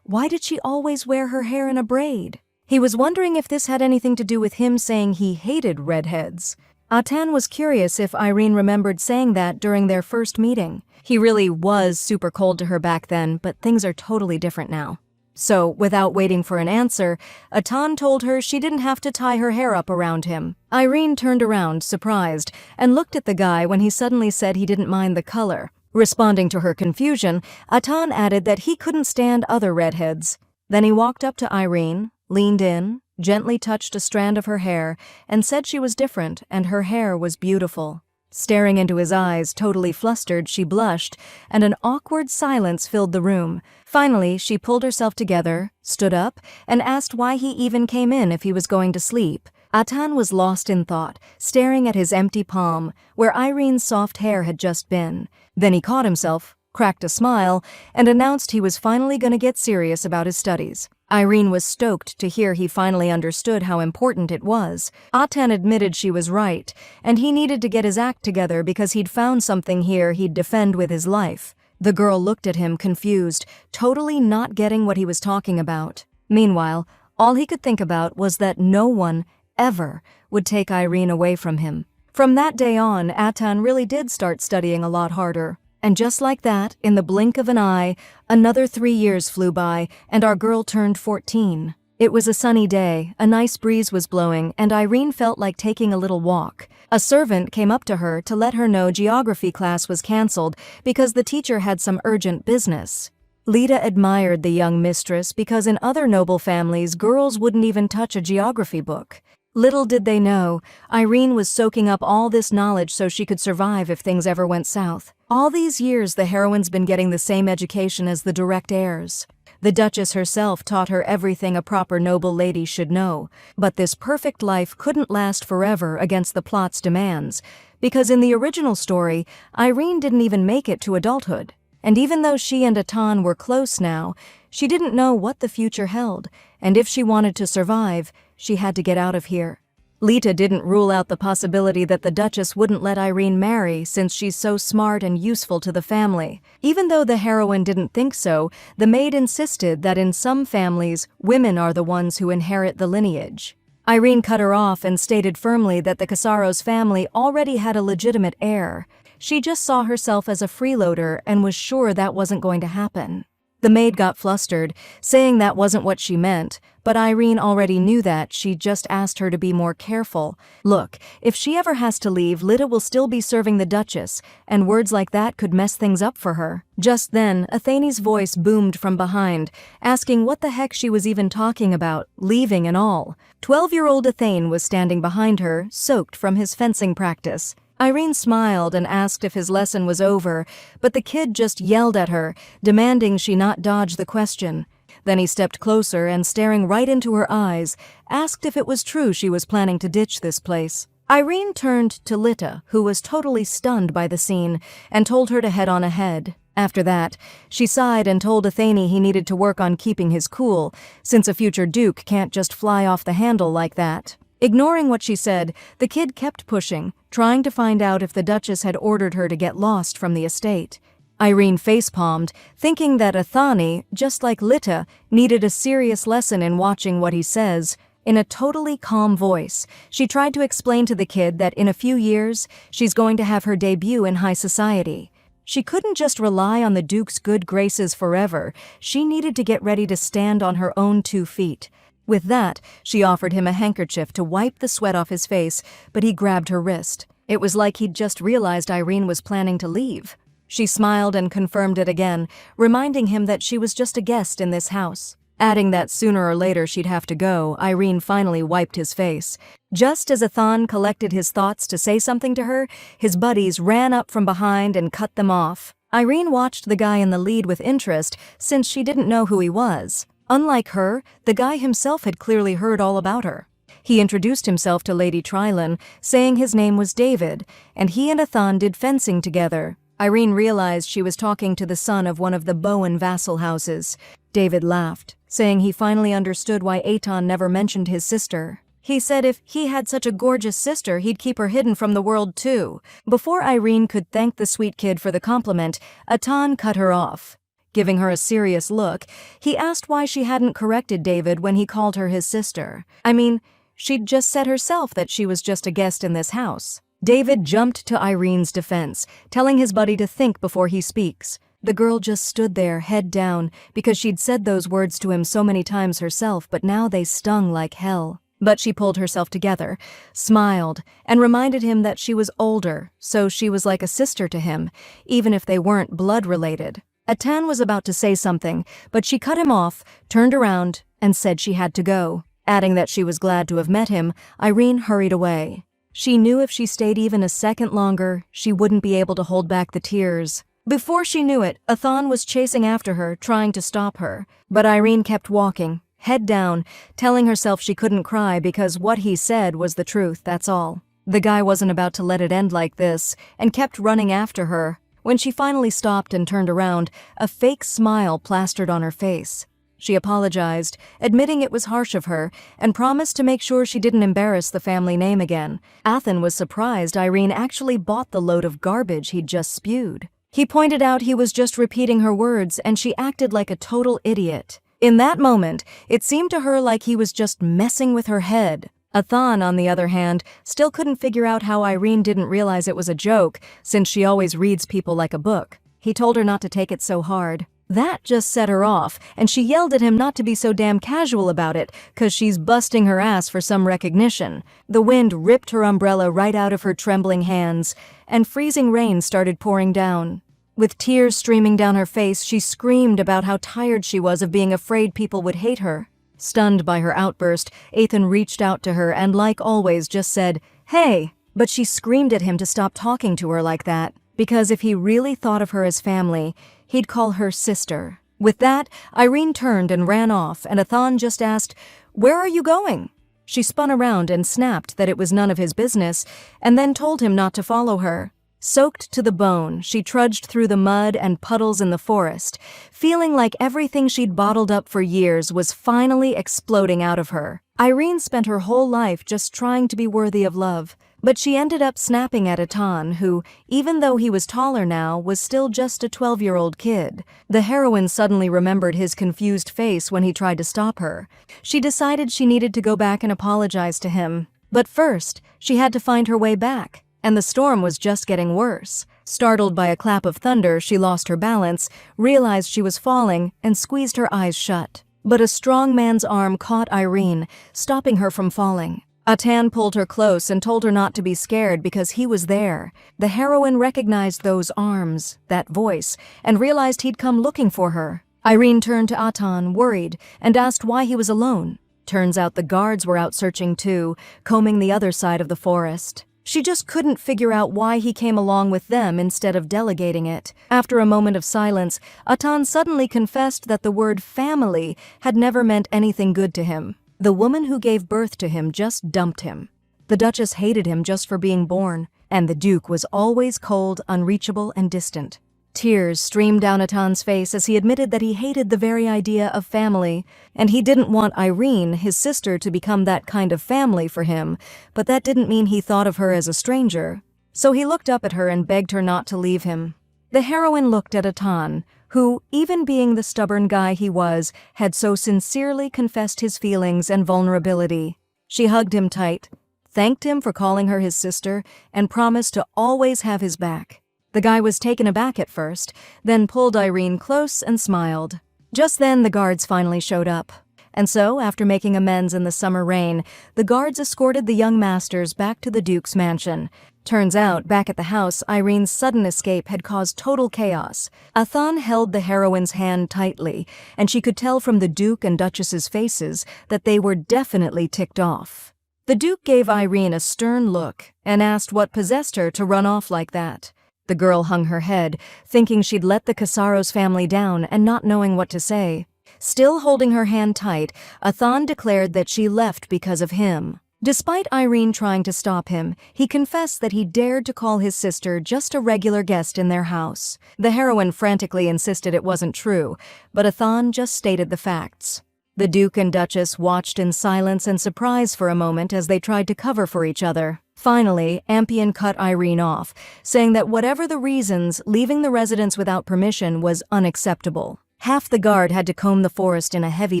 Why did she always wear her hair in a braid? He was wondering if this had anything to do with him saying he hated redheads. Atan was curious if Irene remembered saying that during their first meeting. He really was super cold to her back then, but things are totally different now. So, without waiting for an answer, Atan told her she didn't have to tie her hair up around him. Irene turned around, surprised, and looked at the guy when he suddenly said he didn't mind the color. Responding to her confusion, Atan added that he couldn't stand other redheads. Then he walked up to Irene, leaned in, gently touched a strand of her hair, and said she was different and her hair was beautiful. Staring into his eyes, totally flustered, she blushed, and an awkward silence filled the room. Finally, she pulled herself together, stood up, and asked why he even came in if he was going to sleep. Atan was lost in thought, staring at his empty palm, where Irene's soft hair had just been. Then he caught himself, cracked a smile, and announced he was finally going to get serious about his studies. Irene was stoked to hear he finally understood how important it was. Atan admitted she was right, and he needed to get his act together because he'd found something here he'd defend with his life. The girl looked at him confused, totally not getting what he was talking about. Meanwhile, all he could think about was that no one, ever, would take Irene away from him. From that day on, Atan really did start studying a lot harder. And just like that, in the blink of an eye, another 3 years flew by, and our girl turned 14. It was a sunny day, a nice breeze was blowing, and Irene felt like taking a little walk. A servant came up to her to let her know geography class was cancelled because the teacher had some urgent business. Lita admired the young mistress because in other noble families, girls wouldn't even touch a geography book. Little did they know, Irene was soaking up all this knowledge so she could survive if things ever went south. All these years, the heroine's been getting the same education as the direct heirs. The Duchess herself taught her everything a proper noble lady should know. But this perfect life couldn't last forever against the plot's demands, because in the original story, Irene didn't even make it to adulthood. And even though she and Atan were close now, she didn't know what the future held, and if she wanted to survive, she had to get out of here. Lita didn't rule out the possibility that the Duchess wouldn't let Irene marry since she's so smart and useful to the family. Even though the heroine didn't think so, the maid insisted that in some families, women are the ones who inherit the lineage. Irene cut her off and stated firmly that the Casaros family already had a legitimate heir. She just saw herself as a freeloader and was sure that wasn't going to happen. The maid got flustered, saying that wasn't what she meant, but Irene already knew that. She just asked her to be more careful. Look, if she ever has to leave, Lita will still be serving the Duchess, and words like that could mess things up for her. Just then, Athene's voice boomed from behind, asking what the heck she was even talking about, leaving and all. 12-year-old Athene was standing behind her, soaked from his fencing practice. Irene smiled and asked if his lesson was over, but the kid just yelled at her, demanding she not dodge the question. Then he stepped closer and, staring right into her eyes, asked if it was true she was planning to ditch this place. Irene turned to Lita, who was totally stunned by the scene, and told her to head on ahead. After that, she sighed and told Athene he needed to work on keeping his cool, since a future duke can't just fly off the handle like that. Ignoring what she said, the kid kept pushing, trying to find out if the Duchess had ordered her to get lost from the estate. Irene facepalmed, thinking that Athene, just like Lita, needed a serious lesson in watching what he says. In a totally calm voice, she tried to explain to the kid that in a few years, she's going to have her debut in high society. She couldn't just rely on the Duke's good graces forever. She needed to get ready to stand on her own 2 feet. With that, she offered him a handkerchief to wipe the sweat off his face, but he grabbed her wrist. It was like he'd just realized Irene was planning to leave. She smiled and confirmed it again, reminding him that she was just a guest in this house. Adding that sooner or later she'd have to go, Irene finally wiped his face. Just as Athan collected his thoughts to say something to her, his buddies ran up from behind and cut them off. Irene watched the guy in the lead with interest, since she didn't know who he was. Unlike her, the guy himself had clearly heard all about her. He introduced himself to Lady Trilon, saying his name was David, and he and Athan did fencing together. Irene realized she was talking to the son of one of the Bowen vassal houses. David laughed, saying he finally understood why Aton never mentioned his sister. He said if he had such a gorgeous sister, he'd keep her hidden from the world too. Before Irene could thank the sweet kid for the compliment, Aton cut her off. Giving her a serious look, he asked why she hadn't corrected David when he called her his sister. I mean, she'd just said herself that she was just a guest in this house. David jumped to Irene's defense, telling his buddy to think before he speaks. The girl just stood there, head down, because she'd said those words to him so many times herself, but now they stung like hell. But she pulled herself together, smiled, and reminded him that she was older, so she was like a sister to him, even if they weren't blood-related. Atan was about to say something, but she cut him off, turned around, and said she had to go. Adding that she was glad to have met him, Irene hurried away. She knew if she stayed even a second longer, she wouldn't be able to hold back the tears. Before she knew it, Athan was chasing after her, trying to stop her. But Irene kept walking, head down, telling herself she couldn't cry because what he said was the truth, that's all. The guy wasn't about to let it end like this, and kept running after her. When she finally stopped and turned around, a fake smile plastered on her face. She apologized, admitting it was harsh of her, and promised to make sure she didn't embarrass the family name again. Athan was surprised Irene actually bought the load of garbage he'd just spewed. He pointed out he was just repeating her words, and she acted like a total idiot. In that moment, it seemed to her like he was just messing with her head. Athan, on the other hand, still couldn't figure out how Irene didn't realize it was a joke, since she always reads people like a book. He told her not to take it so hard. That just set her off, and she yelled at him not to be so damn casual about it, 'cause she's busting her ass for some recognition. The wind ripped her umbrella right out of her trembling hands, and freezing rain started pouring down. With tears streaming down her face, she screamed about how tired she was of being afraid people would hate her. Stunned by her outburst, Athan reached out to her and, like always, just said, "Hey!" But she screamed at him to stop talking to her like that, because if he really thought of her as family, he'd call her sister. With that, Irene turned and ran off, and Athan just asked, "Where are you going?" She spun around and snapped that it was none of his business, and then told him not to follow her. Soaked to the bone, she trudged through the mud and puddles in the forest, feeling like everything she'd bottled up for years was finally exploding out of her. Irene spent her whole life just trying to be worthy of love, but she ended up snapping at Atan, who, even though he was taller now, was still just a 12-year-old kid. The heroine suddenly remembered his confused face when he tried to stop her. She decided she needed to go back and apologize to him. But first, she had to find her way back. And the storm was just getting worse. Startled by a clap of thunder, she lost her balance, realized she was falling, and squeezed her eyes shut. But a strong man's arm caught Irene, stopping her from falling. Atan pulled her close and told her not to be scared because he was there. The heroine recognized those arms, that voice, and realized he'd come looking for her. Irene turned to Atan, worried, and asked why he was alone. Turns out the guards were out searching too, combing the other side of the forest. She just couldn't figure out why he came along with them instead of delegating it. After a moment of silence, Atan suddenly confessed that the word family had never meant anything good to him. The woman who gave birth to him just dumped him. The Duchess hated him just for being born, and the Duke was always cold, unreachable, and distant. Tears streamed down Atan's face as he admitted that he hated the very idea of family, and he didn't want Irene, his sister, to become that kind of family for him, but that didn't mean he thought of her as a stranger. So he looked up at her and begged her not to leave him. The heroine looked at Atan, who, even being the stubborn guy he was, had so sincerely confessed his feelings and vulnerability. She hugged him tight, thanked him for calling her his sister, and promised to always have his back. The guy was taken aback at first, then pulled Irene close and smiled. Just then the guards finally showed up. And so, after making amends in the summer rain, the guards escorted the young masters back to the Duke's mansion. Turns out, back at the house, Irene's sudden escape had caused total chaos. Athan held the heroine's hand tightly, and she could tell from the Duke and Duchess's faces that they were definitely ticked off. The Duke gave Irene a stern look and asked what possessed her to run off like that. The girl hung her head, thinking she'd let the Casaros family down and not knowing what to say. Still holding her hand tight, Athan declared that she left because of him. Despite Irene trying to stop him, he confessed that he dared to call his sister just a regular guest in their house. The heroine frantically insisted it wasn't true, but Athan just stated the facts. The Duke and Duchess watched in silence and surprise for a moment as they tried to cover for each other. Finally, Ampion cut Irene off, saying that whatever the reasons, leaving the residence without permission was unacceptable. Half the guard had to comb the forest in a heavy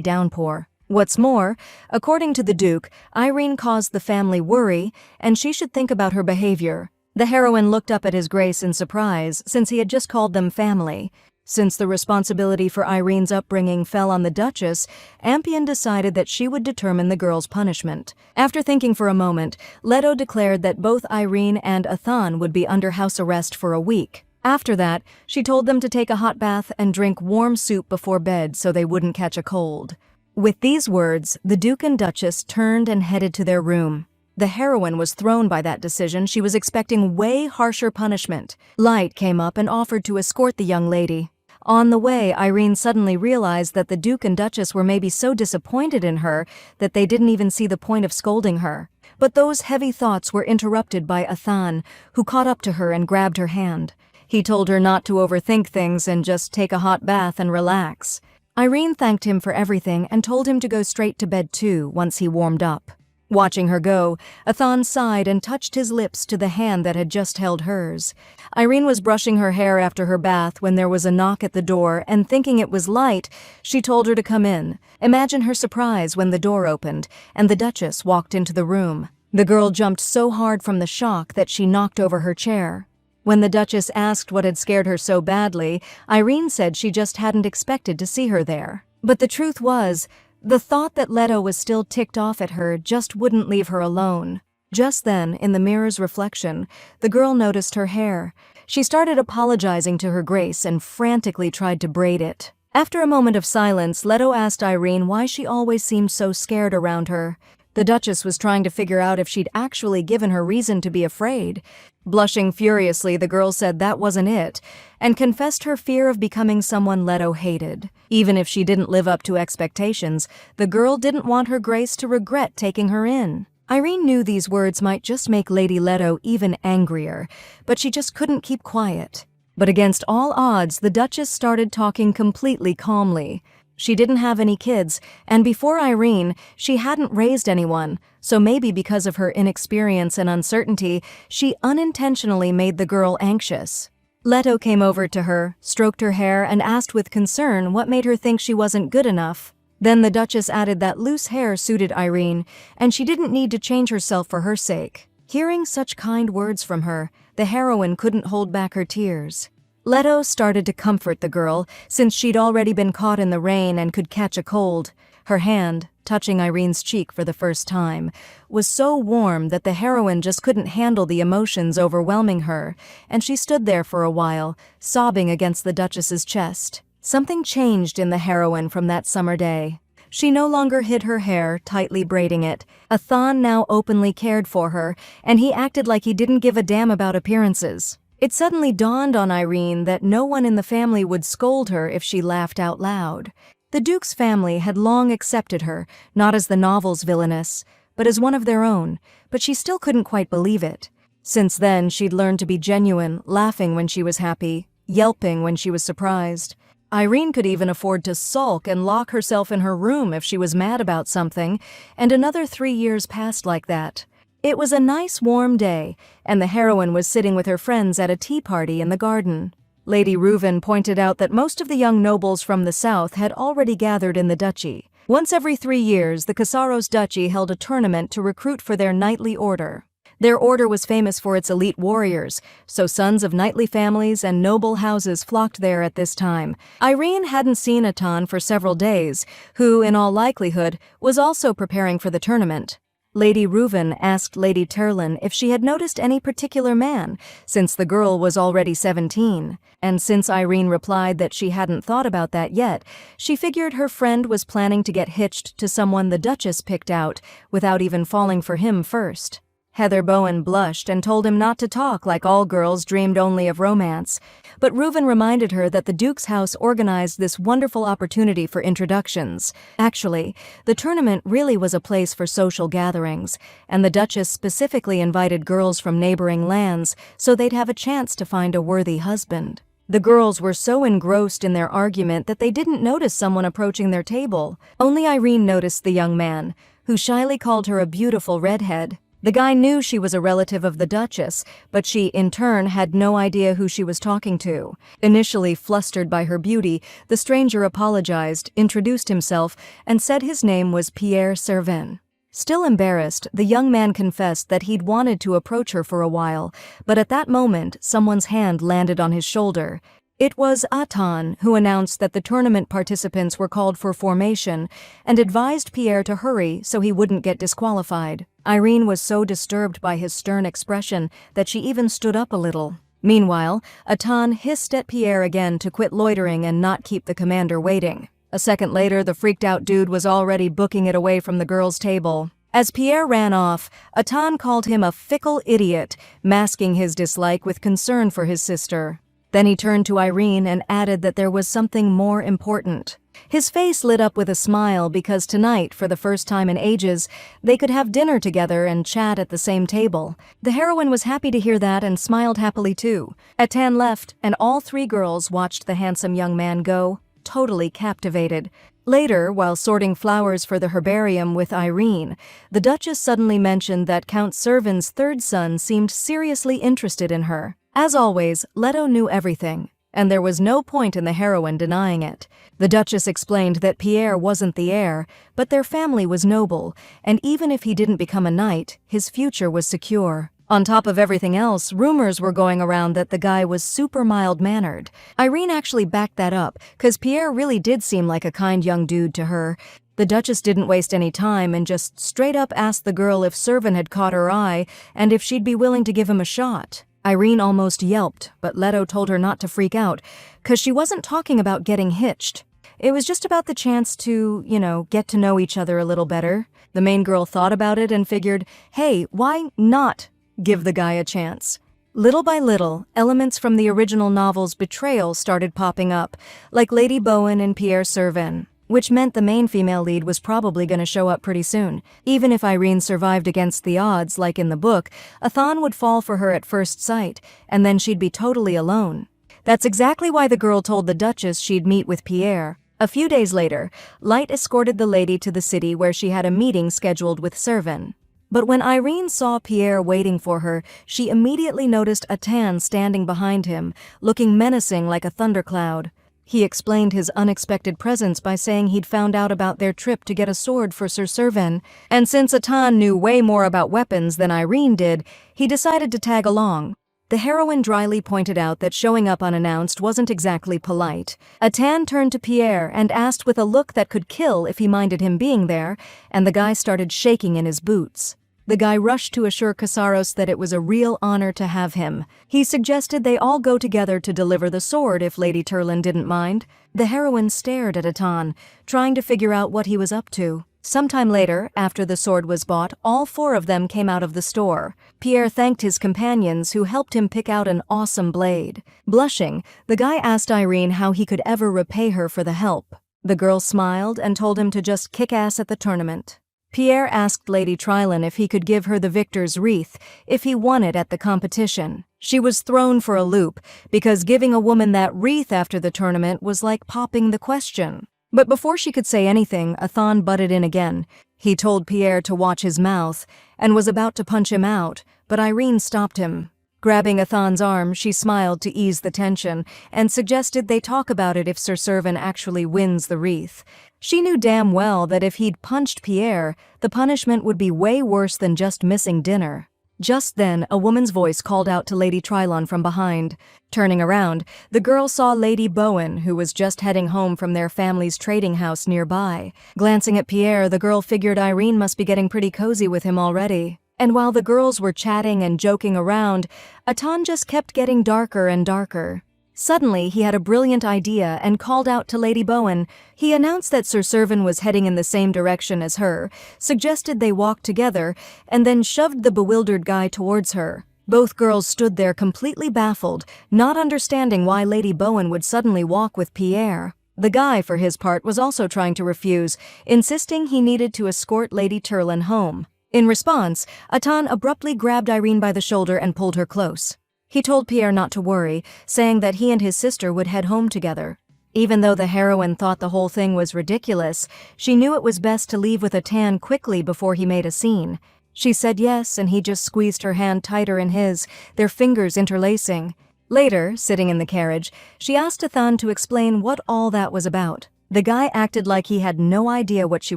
downpour. What's more, according to the Duke, Irene caused the family worry, and she should think about her behavior. The heroine looked up at His Grace in surprise, since he had just called them family. Since the responsibility for Irene's upbringing fell on the Duchess, Ampion decided that she would determine the girl's punishment. After thinking for a moment, Leto declared that both Irene and Athan would be under house arrest for a week. After that, she told them to take a hot bath and drink warm soup before bed so they wouldn't catch a cold. With these words, the Duke and Duchess turned and headed to their room. The heroine was thrown by that decision. She was expecting way harsher punishment. Light came up and offered to escort the young lady. On the way, Irene suddenly realized that the Duke and Duchess were maybe so disappointed in her that they didn't even see the point of scolding her. But those heavy thoughts were interrupted by Athan, who caught up to her and grabbed her hand. He told her not to overthink things and just take a hot bath and relax. Irene thanked him for everything and told him to go straight to bed too once he warmed up. Watching her go, Athan sighed and touched his lips to the hand that had just held hers. Irene was brushing her hair after her bath when there was a knock at the door, and thinking it was Light, she told her to come in. Imagine her surprise when the door opened and the Duchess walked into the room. The girl jumped so hard from the shock that she knocked over her chair. When the Duchess asked what had scared her so badly, Irene said she just hadn't expected to see her there. But the truth was, the thought that Leto was still ticked off at her just wouldn't leave her alone. Just then, in the mirror's reflection, the girl noticed her hair. She started apologizing to her Grace and frantically tried to braid it. After a moment of silence, Leto asked Irene why she always seemed so scared around her. The Duchess was trying to figure out if she'd actually given her reason to be afraid. Blushing furiously, the girl said that wasn't it, and confessed her fear of becoming someone Leto hated. Even if she didn't live up to expectations, the girl didn't want her Grace to regret taking her in. Irene knew these words might just make Lady Leto even angrier, but she just couldn't keep quiet. But against all odds, the Duchess started talking completely calmly. She didn't have any kids, and before Irene, she hadn't raised anyone, so maybe because of her inexperience and uncertainty, she unintentionally made the girl anxious. Leto came over to her, stroked her hair, and asked with concern what made her think she wasn't good enough. Then the Duchess added that loose hair suited Irene, and she didn't need to change herself for her sake. Hearing such kind words from her, the heroine couldn't hold back her tears. Leto started to comfort the girl, since she'd already been caught in the rain and could catch a cold. Her hand, touching Irene's cheek for the first time, was so warm that the heroine just couldn't handle the emotions overwhelming her, and she stood there for a while, sobbing against the Duchess's chest. Something changed in the heroine from that summer day. She no longer hid her hair, tightly braiding it. Athan now openly cared for her, and he acted like he didn't give a damn about appearances. It suddenly dawned on Irene that no one in the family would scold her if she laughed out loud. The Duke's family had long accepted her, not as the novel's villainess, but as one of their own, but she still couldn't quite believe it. Since then, she'd learned to be genuine, laughing when she was happy, yelping when she was surprised. Irene could even afford to sulk and lock herself in her room if she was mad about something, and another 3 years passed like that. It was a nice warm day, and the heroine was sitting with her friends at a tea party in the garden. Lady Reuven pointed out that most of the young nobles from the south had already gathered in the duchy. Once every 3 years, the Casaros Duchy held a tournament to recruit for their knightly order. Their order was famous for its elite warriors, so sons of knightly families and noble houses flocked there at this time. Irene hadn't seen Athan for several days, who, in all likelihood, was also preparing for the tournament. Lady Reuven asked Lady Turlin if she had noticed any particular man, since the girl was already 17, and since Irene replied that she hadn't thought about that yet, she figured her friend was planning to get hitched to someone the Duchess picked out without even falling for him first. Heather Bowen blushed and told him not to talk like all girls dreamed only of romance. But Reuven reminded her that the Duke's house organized this wonderful opportunity for introductions. Actually, the tournament really was a place for social gatherings, and the Duchess specifically invited girls from neighboring lands so they'd have a chance to find a worthy husband. The girls were so engrossed in their argument that they didn't notice someone approaching their table. Only Irene noticed the young man, who shyly called her a beautiful redhead. The guy knew she was a relative of the Duchess, but she, in turn, had no idea who she was talking to. Initially flustered by her beauty, the stranger apologized, introduced himself, and said his name was Pierre Servin. Still embarrassed, the young man confessed that he'd wanted to approach her for a while, but at that moment, someone's hand landed on his shoulder. It was Atan, who announced that the tournament participants were called for formation and advised Pierre to hurry so he wouldn't get disqualified. Irene was so disturbed by his stern expression that she even stood up a little. Meanwhile, Atan hissed at Pierre again to quit loitering and not keep the commander waiting. A second later, the freaked-out dude was already booking it away from the girls' table. As Pierre ran off, Atan called him a fickle idiot, masking his dislike with concern for his sister. Then he turned to Irene and added that there was something more important. His face lit up with a smile because tonight, for the first time in ages, they could have dinner together and chat at the same table. The heroine was happy to hear that and smiled happily too. Atan left, and all three girls watched the handsome young man go, totally captivated. Later, while sorting flowers for the herbarium with Irene, the Duchess suddenly mentioned that Count Servin's third son seemed seriously interested in her. As always, Leto knew everything, and there was no point in the heroine denying it. The Duchess explained that Pierre wasn't the heir, but their family was noble, and even if he didn't become a knight, his future was secure. On top of everything else, rumors were going around that the guy was super mild-mannered. Irene actually backed that up, 'cause Pierre really did seem like a kind young dude to her. The Duchess didn't waste any time and just straight up asked the girl if Servin had caught her eye and if she'd be willing to give him a shot. Irene almost yelped, but Leto told her not to freak out, 'cause she wasn't talking about getting hitched. It was just about the chance to, get to know each other a little better. The main girl thought about it and figured, hey, why not give the guy a chance? Little by little, elements from the original novel's betrayal started popping up, like Lady Bowen and Pierre Servin, which meant the main female lead was probably going to show up pretty soon. Even if Irene survived against the odds, like in the book, Athan would fall for her at first sight, and then she'd be totally alone. That's exactly why the girl told the Duchess she'd meet with Pierre. A few days later, Light escorted the lady to the city where she had a meeting scheduled with Servin. But when Irene saw Pierre waiting for her, she immediately noticed Atan standing behind him, looking menacing like a thundercloud. He explained his unexpected presence by saying he'd found out about their trip to get a sword for Sir Servin, and since Atan knew way more about weapons than Irene did, he decided to tag along. The heroine dryly pointed out that showing up unannounced wasn't exactly polite. Atan turned to Pierre and asked with a look that could kill if he minded him being there, and the guy started shaking in his boots. The guy rushed to assure Casaros that it was a real honor to have him. He suggested they all go together to deliver the sword if Lady Turlin didn't mind. The heroine stared at Atan, trying to figure out what he was up to. Sometime later, after the sword was bought, all four of them came out of the store. Pierre thanked his companions who helped him pick out an awesome blade. Blushing, the guy asked Irene how he could ever repay her for the help. The girl smiled and told him to just kick ass at the tournament. Pierre asked Lady Trylin if he could give her the victor's wreath if he won it at the competition. She was thrown for a loop, because giving a woman that wreath after the tournament was like popping the question. But before she could say anything, Athan butted in again. He told Pierre to watch his mouth, and was about to punch him out, but Irene stopped him. Grabbing Athan's arm, she smiled to ease the tension, and suggested they talk about it if Sir Servin actually wins the wreath. She knew damn well that if he'd punched Pierre, the punishment would be way worse than just missing dinner. Just then, a woman's voice called out to Lady Trylon from behind. Turning around, the girl saw Lady Bowen, who was just heading home from their family's trading house nearby. Glancing at Pierre, the girl figured Irene must be getting pretty cozy with him already. And while the girls were chatting and joking around, Atan just kept getting darker and darker. Suddenly, he had a brilliant idea and called out to Lady Bowen. He announced that Sir Servan was heading in the same direction as her, suggested they walk together, and then shoved the bewildered guy towards her. Both girls stood there completely baffled, not understanding why Lady Bowen would suddenly walk with Pierre. The guy, for his part, was also trying to refuse, insisting he needed to escort Lady Turlin home. In response, Atan abruptly grabbed Irene by the shoulder and pulled her close. He told Pierre not to worry, saying that he and his sister would head home together. Even though the heroine thought the whole thing was ridiculous, she knew it was best to leave with Atan quickly before he made a scene. She said yes, and he just squeezed her hand tighter in his, their fingers interlacing. Later, sitting in the carriage, she asked Atan to explain what all that was about. The guy acted like he had no idea what she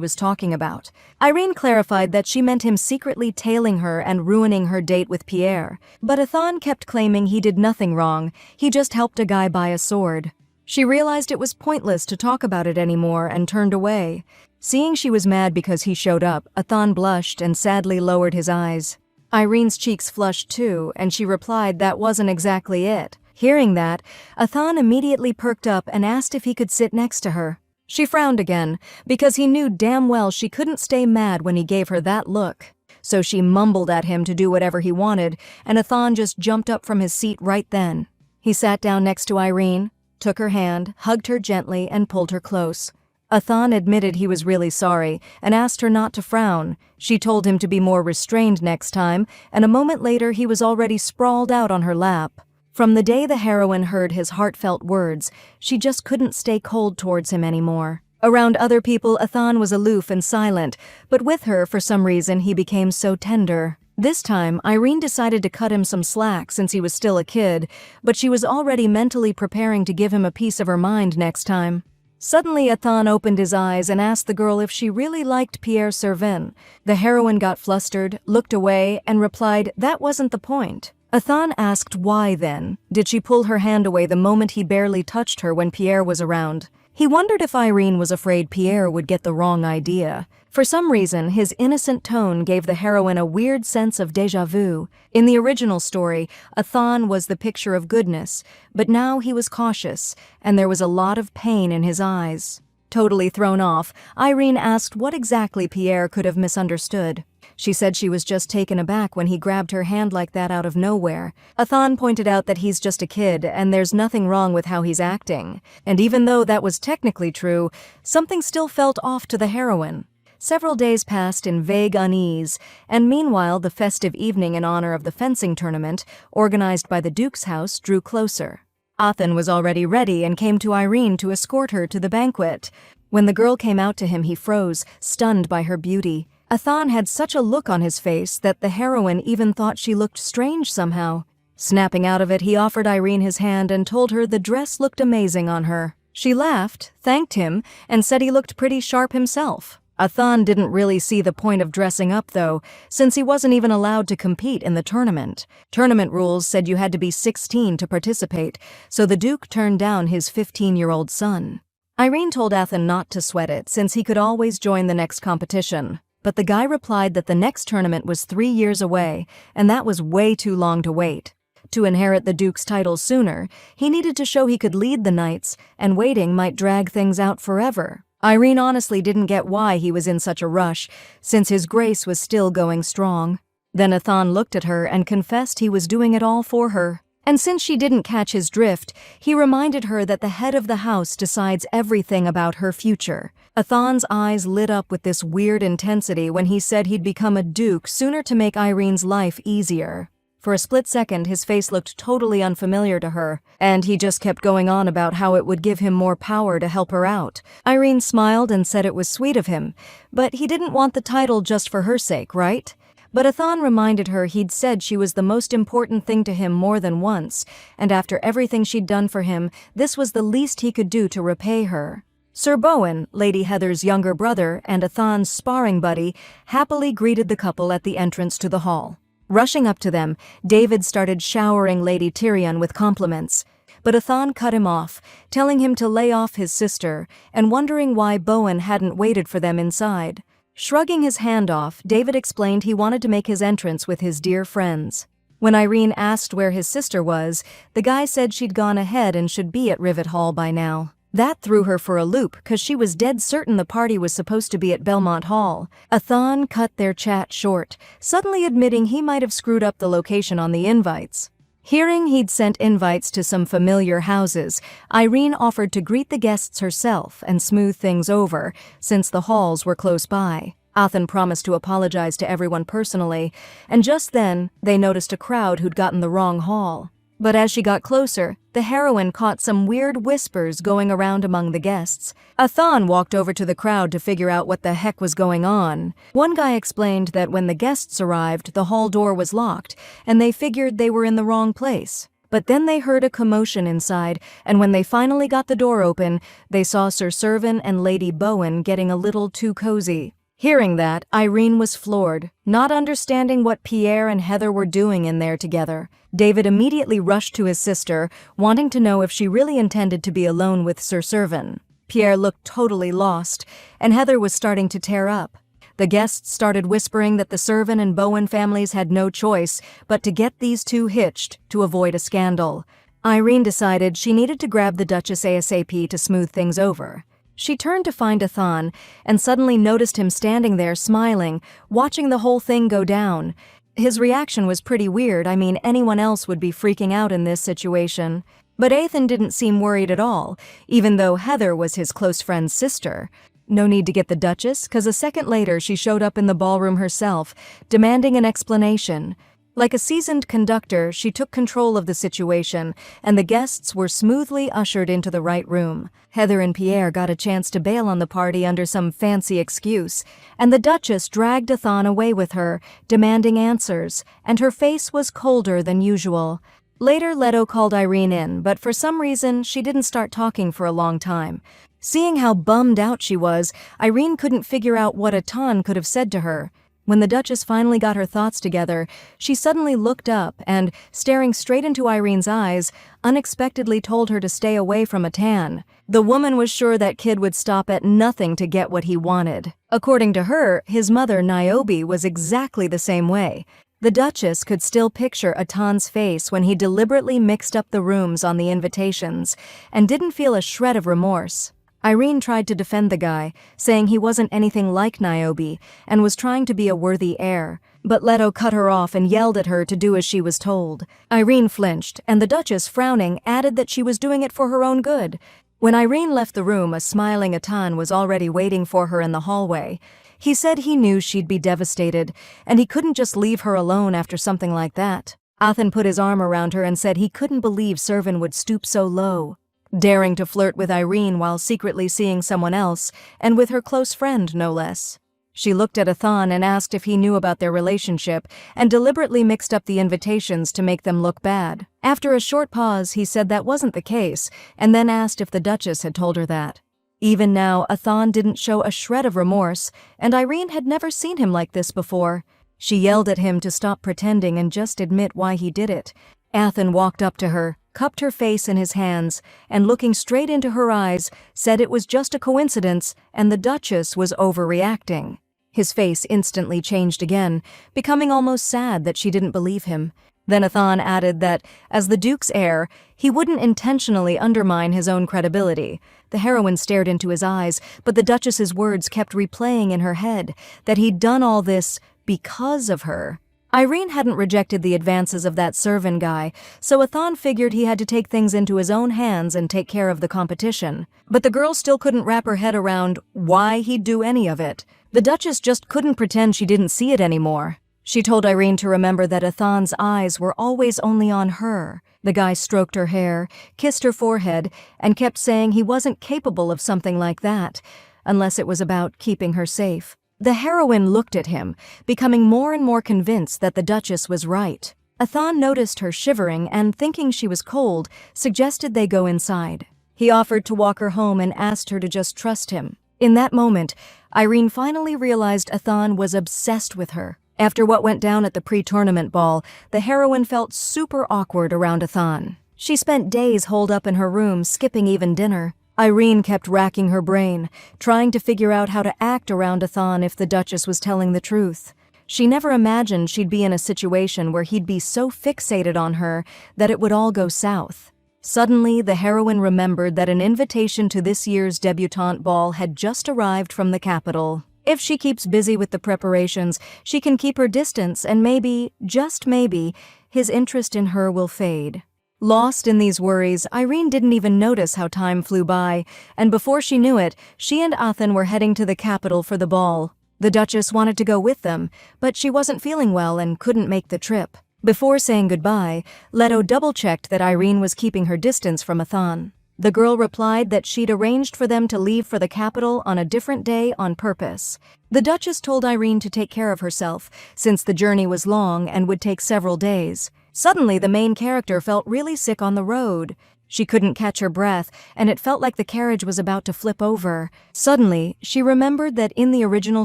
was talking about. Irene clarified that she meant him secretly tailing her and ruining her date with Pierre. But Atan kept claiming he did nothing wrong, he just helped a guy buy a sword. She realized it was pointless to talk about it anymore and turned away. Seeing she was mad because he showed up, Atan blushed and sadly lowered his eyes. Irene's cheeks flushed too, and she replied that wasn't exactly it. Hearing that, Atan immediately perked up and asked if he could sit next to her. She frowned again, because he knew damn well she couldn't stay mad when he gave her that look. So she mumbled at him to do whatever he wanted, and Atan just jumped up from his seat right then. He sat down next to Irene, took her hand, hugged her gently, and pulled her close. Atan admitted he was really sorry, and asked her not to frown. She told him to be more restrained next time, and a moment later he was already sprawled out on her lap. From the day the heroine heard his heartfelt words, she just couldn't stay cold towards him anymore. Around other people, Atan was aloof and silent, but with her, for some reason, he became so tender. This time, Irene decided to cut him some slack since he was still a kid, but she was already mentally preparing to give him a piece of her mind next time. Suddenly, Atan opened his eyes and asked the girl if she really liked Pierre Servan. The heroine got flustered, looked away, and replied that wasn't the point. Atan asked why then. Did she pull her hand away the moment he barely touched her when Pierre was around? He wondered if Irene was afraid Pierre would get the wrong idea. For some reason, his innocent tone gave the heroine a weird sense of déjà vu. In the original story, Atan was the picture of goodness, but now he was cautious, and there was a lot of pain in his eyes. Totally thrown off, Irene asked what exactly Pierre could have misunderstood. She said she was just taken aback when he grabbed her hand like that out of nowhere. Atan pointed out that he's just a kid and there's nothing wrong with how he's acting. And even though that was technically true, something still felt off to the heroine. Several days passed in vague unease, and meanwhile the festive evening in honor of the fencing tournament, organized by the Duke's house, drew closer. Atan was already ready and came to Irene to escort her to the banquet. When the girl came out to him, he froze, stunned by her beauty. Atan had such a look on his face that the heroine even thought she looked strange somehow. Snapping out of it, he offered Irene his hand and told her the dress looked amazing on her. She laughed, thanked him, and said he looked pretty sharp himself. Atan didn't really see the point of dressing up, though, since he wasn't even allowed to compete in the tournament. Tournament rules said you had to be 16 to participate, so the Duke turned down his 15-year-old son. Irene told Atan not to sweat it, since he could always join the next competition. But the guy replied that the next tournament was 3 years away, and that was way too long to wait. To inherit the Duke's title sooner, he needed to show he could lead the knights, and waiting might drag things out forever. Irene honestly didn't get why he was in such a rush, since his grace was still going strong. Then Atan looked at her and confessed he was doing it all for her. And since she didn't catch his drift, he reminded her that the head of the house decides everything about her future. Athan's eyes lit up with this weird intensity when he said he'd become a duke sooner to make Irene's life easier. For a split second, his face looked totally unfamiliar to her, and he just kept going on about how it would give him more power to help her out. Irene smiled and said it was sweet of him, but he didn't want the title just for her sake, right? But Atan reminded her he'd said she was the most important thing to him more than once, and after everything she'd done for him, this was the least he could do to repay her. Sir Bowen, Lady Heather's younger brother and Athan's sparring buddy, happily greeted the couple at the entrance to the hall. Rushing up to them, David started showering Lady Tyrion with compliments. But Atan cut him off, telling him to lay off his sister, and wondering why Bowen hadn't waited for them inside. Shrugging his hand off, David explained he wanted to make his entrance with his dear friends. When Irene asked where his sister was, the guy said she'd gone ahead and should be at Rivet Hall by now. That threw her for a loop because she was dead certain the party was supposed to be at Belmont Hall. Athan cut their chat short, suddenly admitting he might have screwed up the location on the invites. Hearing he'd sent invites to some familiar houses, Irene offered to greet the guests herself and smooth things over, since the halls were close by. Athan promised to apologize to everyone personally, and just then, they noticed a crowd who'd gotten the wrong hall. But as she got closer, the heroine caught some weird whispers going around among the guests. Athan walked over to the crowd to figure out what the heck was going on. One guy explained that when the guests arrived, the hall door was locked, and they figured they were in the wrong place. But then they heard a commotion inside, and when they finally got the door open, they saw Sir Servan and Lady Bowen getting a little too cozy. Hearing that, Irene was floored, not understanding what Pierre and Heather were doing in there together. David immediately rushed to his sister, wanting to know if she really intended to be alone with Sir Servan. Pierre looked totally lost, and Heather was starting to tear up. The guests started whispering that the Servan and Bowen families had no choice but to get these two hitched to avoid a scandal. Irene decided she needed to grab the Duchess ASAP to smooth things over. She turned to find Athan and suddenly noticed him standing there smiling, watching the whole thing go down. His reaction was pretty weird. I mean, anyone else would be freaking out in this situation. But Athan didn't seem worried at all, even though Heather was his close friend's sister. No need to get the Duchess, because a second later she showed up in the ballroom herself, demanding an explanation. Like a seasoned conductor, she took control of the situation, and the guests were smoothly ushered into the right room. Heather and Pierre got a chance to bail on the party under some fancy excuse, and the Duchess dragged Athan away with her, demanding answers, and her face was colder than usual. Later, Leto called Irene in, but for some reason, she didn't start talking for a long time. Seeing how bummed out she was, Irene couldn't figure out what Athan could have said to her. When the Duchess finally got her thoughts together, she suddenly looked up and, staring straight into Irene's eyes, unexpectedly told her to stay away from Athan. The woman was sure that kid would stop at nothing to get what he wanted. According to her, his mother, Niobe, was exactly the same way. The Duchess could still picture Athan's face when he deliberately mixed up the rooms on the invitations, and didn't feel a shred of remorse. Irene tried to defend the guy, saying he wasn't anything like Niobe and was trying to be a worthy heir, but Leto cut her off and yelled at her to do as she was told. Irene flinched, and the Duchess, frowning, added that she was doing it for her own good. When Irene left the room, a smiling Athan was already waiting for her in the hallway. He said he knew she'd be devastated, and he couldn't just leave her alone after something like that. Athan put his arm around her and said he couldn't believe Servan would stoop so low, daring to flirt with Irene while secretly seeing someone else, and with her close friend, no less. She looked at Athan and asked if he knew about their relationship, and deliberately mixed up the invitations to make them look bad. After a short pause, he said that wasn't the case, and then asked if the Duchess had told her that. Even now, Athan didn't show a shred of remorse, and Irene had never seen him like this before. She yelled at him to stop pretending and just admit why he did it. Athan walked up to her, cupped her face in his hands, and looking straight into her eyes, said it was just a coincidence and the Duchess was overreacting. His face instantly changed again, becoming almost sad that she didn't believe him. Then Athan added that, as the Duke's heir, he wouldn't intentionally undermine his own credibility. The heroine stared into his eyes, but the Duchess's words kept replaying in her head, that he'd done all this because of her. Irene hadn't rejected the advances of that Servan guy, so Athan figured he had to take things into his own hands and take care of the competition. But the girl still couldn't wrap her head around why he'd do any of it. The Duchess just couldn't pretend she didn't see it anymore. She told Irene to remember that Athan's eyes were always only on her. The guy stroked her hair, kissed her forehead, and kept saying he wasn't capable of something like that, unless it was about keeping her safe. The heroine looked at him, becoming more and more convinced that the Duchess was right. Athan noticed her shivering and, thinking she was cold, suggested they go inside. He offered to walk her home and asked her to just trust him. In that moment, Irene finally realized Athan was obsessed with her. After what went down at the pre-tournament ball, the heroine felt super awkward around Athan. She spent days holed up in her room, skipping even dinner. Irene kept racking her brain, trying to figure out how to act around Athan if the Duchess was telling the truth. She never imagined she'd be in a situation where he'd be so fixated on her that it would all go south. Suddenly, the heroine remembered that an invitation to this year's debutante ball had just arrived from the capital. If she keeps busy with the preparations, she can keep her distance and maybe, just maybe, his interest in her will fade. Lost in these worries, Irene didn't even notice how time flew by, and before she knew it, she and Athen were heading to the capital for the ball. The Duchess wanted to go with them, but she wasn't feeling well and couldn't make the trip. Before saying goodbye, Leto double-checked that Irene was keeping her distance from Athen. The girl replied that she'd arranged for them to leave for the capital on a different day on purpose. The Duchess told Irene to take care of herself, since the journey was long and would take several days. Suddenly, the main character felt really sick on the road. She couldn't catch her breath, and it felt like the carriage was about to flip over. Suddenly, she remembered that in the original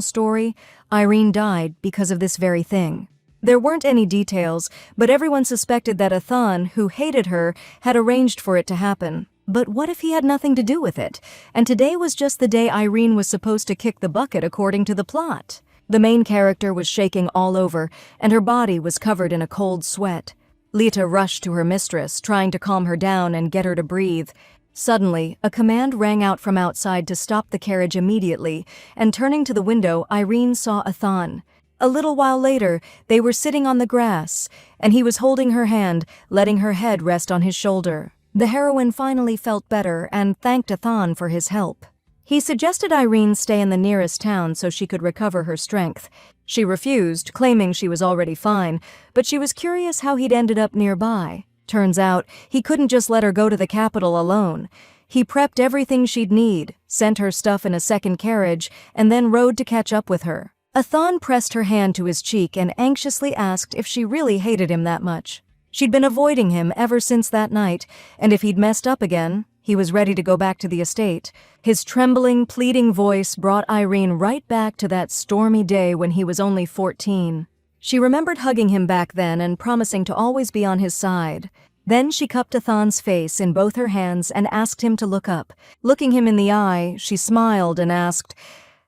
story, Irene died because of this very thing. There weren't any details, but everyone suspected that Athen, who hated her, had arranged for it to happen. But what if he had nothing to do with it? And today was just the day Irene was supposed to kick the bucket according to the plot. The main character was shaking all over, and her body was covered in a cold sweat. Lita rushed to her mistress, trying to calm her down and get her to breathe. Suddenly, a command rang out from outside to stop the carriage immediately, and turning to the window, Irene saw Athen. A little while later, they were sitting on the grass, and he was holding her hand, letting her head rest on his shoulder. The heroine finally felt better and thanked Athen for his help. He suggested Irene stay in the nearest town so she could recover her strength. She refused, claiming she was already fine, but she was curious how he'd ended up nearby. Turns out, he couldn't just let her go to the capital alone. He prepped everything she'd need, sent her stuff in a second carriage, and then rode to catch up with her. Athen pressed her hand to his cheek and anxiously asked if she really hated him that much. She'd been avoiding him ever since that night, and if he'd messed up again, he was ready to go back to the estate. His trembling, pleading voice brought Irene right back to that stormy day when he was only 14. She remembered hugging him back then and promising to always be on his side. Then she cupped Athen's face in both her hands and asked him to look up. Looking him in the eye, she smiled and asked,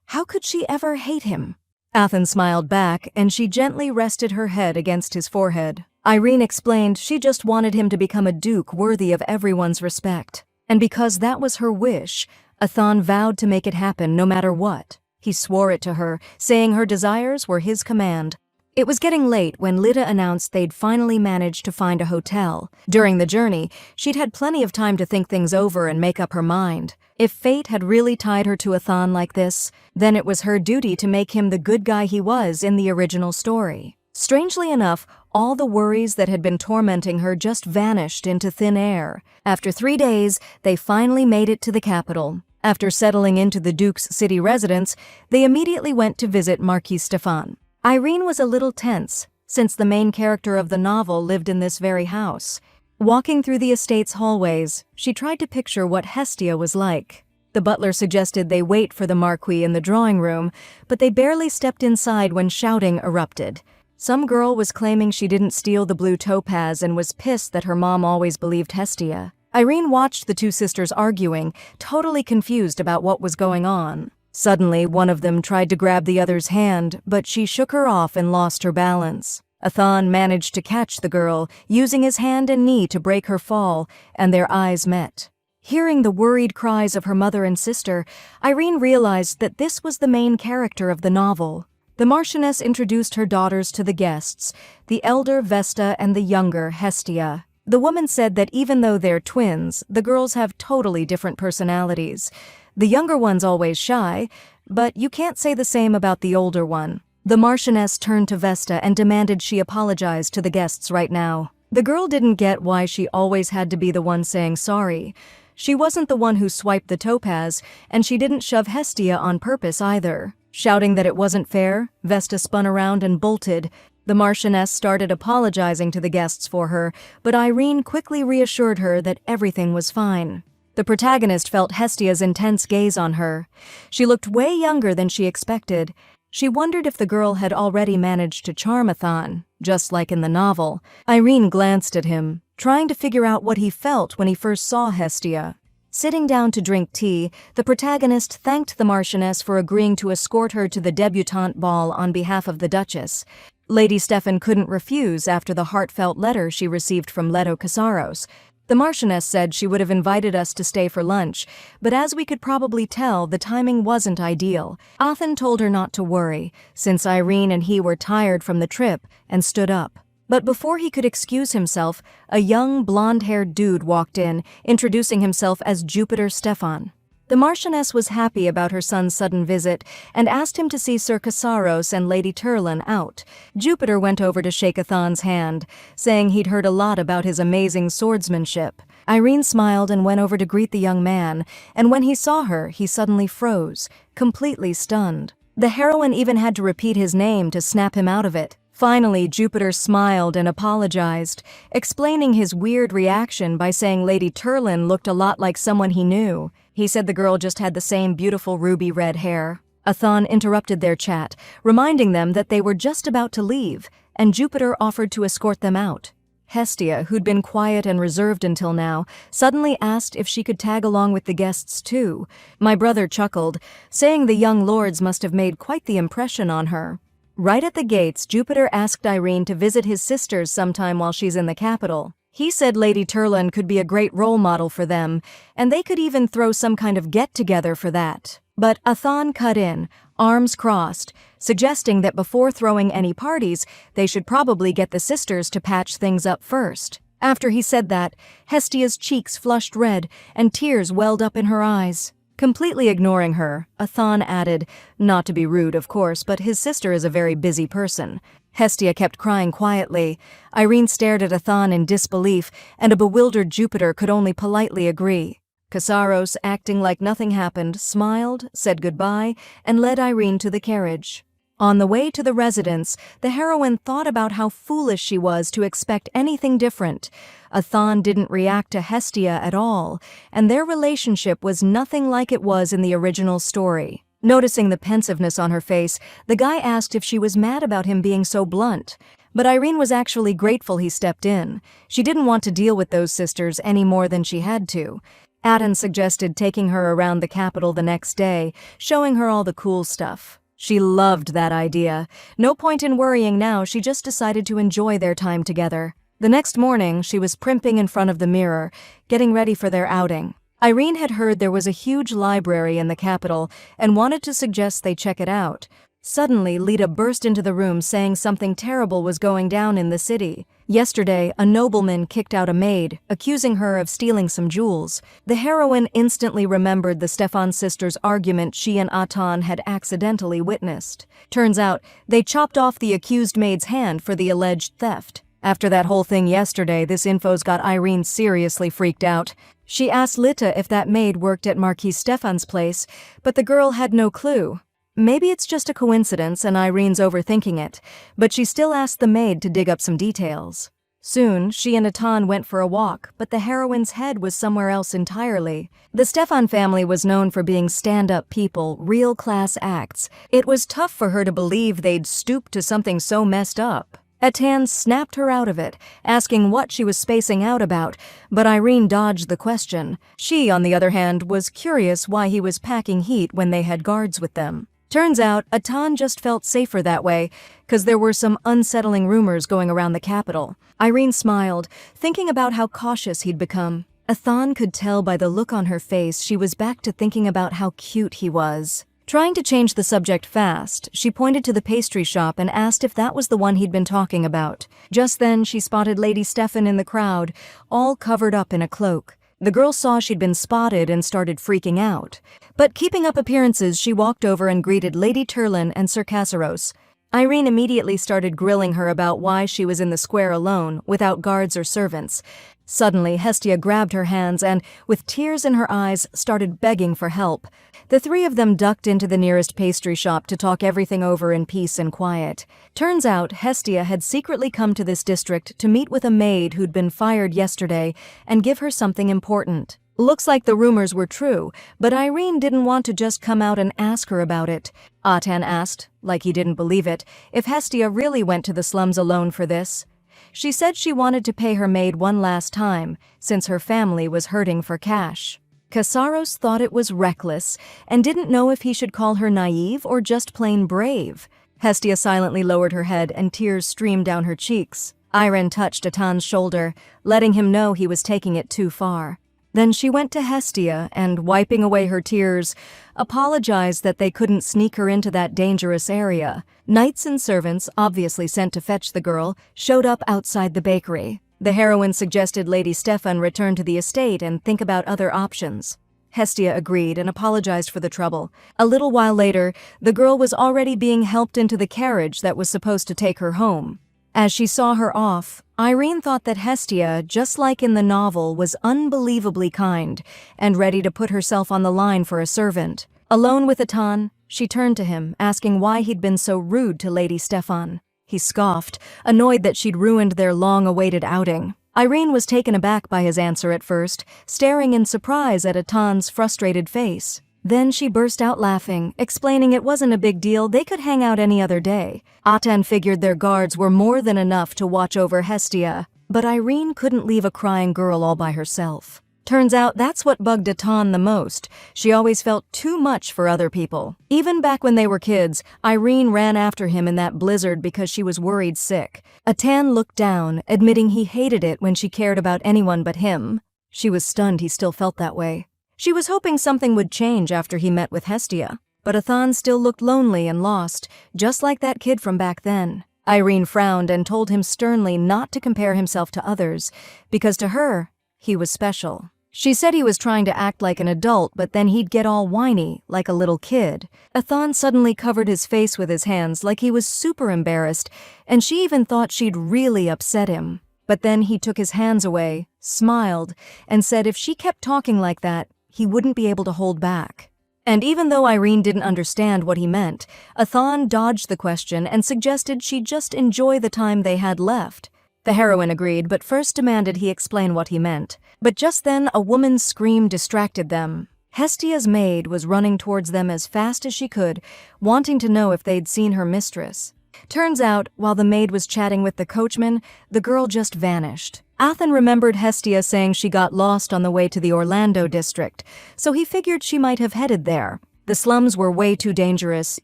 "How could she ever hate him?" Athen smiled back, and she gently rested her head against his forehead. Irene explained she just wanted him to become a duke worthy of everyone's respect. And because that was her wish, Athen vowed to make it happen no matter what. He swore it to her, saying her desires were his command. It was getting late when Lita announced they'd finally managed to find a hotel. During the journey, she'd had plenty of time to think things over and make up her mind. If fate had really tied her to Athen like this, then it was her duty to make him the good guy he was in the original story. Strangely enough, all the worries that had been tormenting her just vanished into thin air. After 3 days, they finally made it to the capital. After settling into the Duke's city residence, they immediately went to visit Marquis Stefan. Irene was a little tense, since the main character of the novel lived in this very house. Walking through the estate's hallways, she tried to picture what Hestia was like. The butler suggested they wait for the Marquis in the drawing room, but they barely stepped inside when shouting erupted. Some girl was claiming she didn't steal the blue topaz and was pissed that her mom always believed Hestia. Irene watched the two sisters arguing, totally confused about what was going on. Suddenly, one of them tried to grab the other's hand, but she shook her off and lost her balance. Athen managed to catch the girl, using his hand and knee to break her fall, and their eyes met. Hearing the worried cries of her mother and sister, Irene realized that this was the main character of the novel. The Marchioness introduced her daughters to the guests, the elder Vesta and the younger Hestia. The woman said that even though they're twins, the girls have totally different personalities. The younger one's always shy, but you can't say the same about the older one. The Marchioness turned to Vesta and demanded she apologize to the guests right now. The girl didn't get why she always had to be the one saying sorry. She wasn't the one who swiped the topaz, and she didn't shove Hestia on purpose either. Shouting that it wasn't fair, Vesta spun around and bolted. The Marchioness started apologizing to the guests for her, but Irene quickly reassured her that everything was fine. The protagonist felt Hestia's intense gaze on her. She looked way younger than she expected. She wondered if the girl had already managed to charm Athen, just like in the novel. Irene glanced at him, trying to figure out what he felt when he first saw Hestia. Sitting down to drink tea, the protagonist thanked the Marchioness for agreeing to escort her to the debutante ball on behalf of the Duchess. Lady Stefan couldn't refuse after the heartfelt letter she received from Leto Casaros. The Marchioness said she would have invited us to stay for lunch, but as we could probably tell, the timing wasn't ideal. Athen told her not to worry, since Irene and he were tired from the trip, and stood up. But before he could excuse himself, a young, blonde-haired dude walked in, introducing himself as Jupiter Stefan. The Marchioness was happy about her son's sudden visit and asked him to see Sir Casaros and Lady Turlin out. Jupiter went over to shake Athan's hand, saying he'd heard a lot about his amazing swordsmanship. Irene smiled and went over to greet the young man, and when he saw her, he suddenly froze, completely stunned. The heroine even had to repeat his name to snap him out of it. Finally, Jupiter smiled and apologized, explaining his weird reaction by saying Lady Turlin looked a lot like someone he knew. He said the girl just had the same beautiful ruby red hair. Athan interrupted their chat, reminding them that they were just about to leave, and Jupiter offered to escort them out. Hestia, who'd been quiet and reserved until now, suddenly asked if she could tag along with the guests too. My brother chuckled, saying the young lords must have made quite the impression on her. Right at the gates, Jupiter asked Irene to visit his sisters sometime while she's in the capital. He said Lady Turlin could be a great role model for them, and they could even throw some kind of get-together for that. But Athan cut in, arms crossed, suggesting that before throwing any parties, they should probably get the sisters to patch things up first. After he said that, Hestia's cheeks flushed red, and tears welled up in her eyes. Completely ignoring her, Athan added, not to be rude, of course, but his sister is a very busy person. Hestia kept crying quietly. Irene stared at Athan in disbelief, and a bewildered Jupiter could only politely agree. Casaros, acting like nothing happened, smiled, said goodbye, and led Irene to the carriage. On the way to the residence, the heroine thought about how foolish she was to expect anything different. Athan didn't react to Hestia at all, and their relationship was nothing like it was in the original story. Noticing the pensiveness on her face, the guy asked if she was mad about him being so blunt. But Irene was actually grateful he stepped in. She didn't want to deal with those sisters any more than she had to. Athen suggested taking her around the capital the next day, showing her all the cool stuff. She loved that idea. No point in worrying now, she just decided to enjoy their time together. The next morning, she was primping in front of the mirror, getting ready for their outing. Irene had heard there was a huge library in the capital and wanted to suggest they check it out. Suddenly, Lita burst into the room saying something terrible was going down in the city. Yesterday, a nobleman kicked out a maid, accusing her of stealing some jewels. The heroine instantly remembered the Stefan sisters' argument she and Athan had accidentally witnessed. Turns out, they chopped off the accused maid's hand for the alleged theft. After that whole thing yesterday, this info's got Irene seriously freaked out. She asked Lita if that maid worked at Marquis Stefan's place, but the girl had no clue. Maybe it's just a coincidence and Irene's overthinking it, but she still asked the maid to dig up some details. Soon, she and Athan went for a walk, but the heroine's head was somewhere else entirely. The Stefan family was known for being stand-up people, real class acts. It was tough for her to believe they'd stoop to something so messed up. Athan snapped her out of it, asking what she was spacing out about, but Irene dodged the question. She, on the other hand, was curious why he was packing heat when they had guards with them. Turns out, Athan just felt safer that way, because there were some unsettling rumors going around the capital. Irene smiled, thinking about how cautious he'd become. Athan could tell by the look on her face she was back to thinking about how cute he was. Trying to change the subject fast, she pointed to the pastry shop and asked if that was the one he'd been talking about. Just then, she spotted Lady Stefan in the crowd, all covered up in a cloak. The girl saw she'd been spotted and started freaking out. But keeping up appearances, she walked over and greeted Lady Turlin and Sir Casaros. Irene immediately started grilling her about why she was in the square alone, without guards or servants. Suddenly, Hestia grabbed her hands and, with tears in her eyes, started begging for help. The three of them ducked into the nearest pastry shop to talk everything over in peace and quiet. Turns out, Hestia had secretly come to this district to meet with a maid who'd been fired yesterday and give her something important. Looks like the rumors were true, but Irene didn't want to just come out and ask her about it. Athan asked, like he didn't believe it, if Hestia really went to the slums alone for this. She said she wanted to pay her maid one last time, since her family was hurting for cash. Casaros thought it was reckless and didn't know if he should call her naive or just plain brave. Hestia silently lowered her head and tears streamed down her cheeks. Irene touched Atan's shoulder, letting him know he was taking it too far. Then she went to Hestia and, wiping away her tears, apologized that they couldn't sneak her into that dangerous area. Knights and servants, obviously sent to fetch the girl, showed up outside the bakery. The heroine suggested Lady Stefan return to the estate and think about other options. Hestia agreed and apologized for the trouble. A little while later, the girl was already being helped into the carriage that was supposed to take her home. As she saw her off, Irene thought that Hestia, just like in the novel, was unbelievably kind and ready to put herself on the line for a servant. Alone with Atan, she turned to him, asking why he'd been so rude to Lady Stefan. He scoffed, annoyed that she'd ruined their long-awaited outing. Irene was taken aback by his answer at first, staring in surprise at Atan's frustrated face. Then she burst out laughing, explaining it wasn't a big deal, they could hang out any other day. Atan figured their guards were more than enough to watch over Hestia, but Irene couldn't leave a crying girl all by herself. Turns out that's what bugged Atan the most. She always felt too much for other people. Even back when they were kids, Irene ran after him in that blizzard because she was worried sick. Atan looked down, admitting he hated it when she cared about anyone but him. She was stunned he still felt that way. She was hoping something would change after he met with Hestia, but Atan still looked lonely and lost, just like that kid from back then. Irene frowned and told him sternly not to compare himself to others, because to her, he was special. She said he was trying to act like an adult, but then he'd get all whiny, like a little kid. Atan suddenly covered his face with his hands like he was super embarrassed, and she even thought she'd really upset him. But then he took his hands away, smiled, and said if she kept talking like that, he wouldn't be able to hold back. And even though Irene didn't understand what he meant, Atan dodged the question and suggested she just enjoy the time they had left. The heroine agreed, but first demanded he explain what he meant. But just then, a woman's scream distracted them. Hestia's maid was running towards them as fast as she could, wanting to know if they'd seen her mistress. Turns out, while the maid was chatting with the coachman, the girl just vanished. Athan remembered Hestia saying she got lost on the way to the Orlando district, so he figured she might have headed there. The slums were way too dangerous,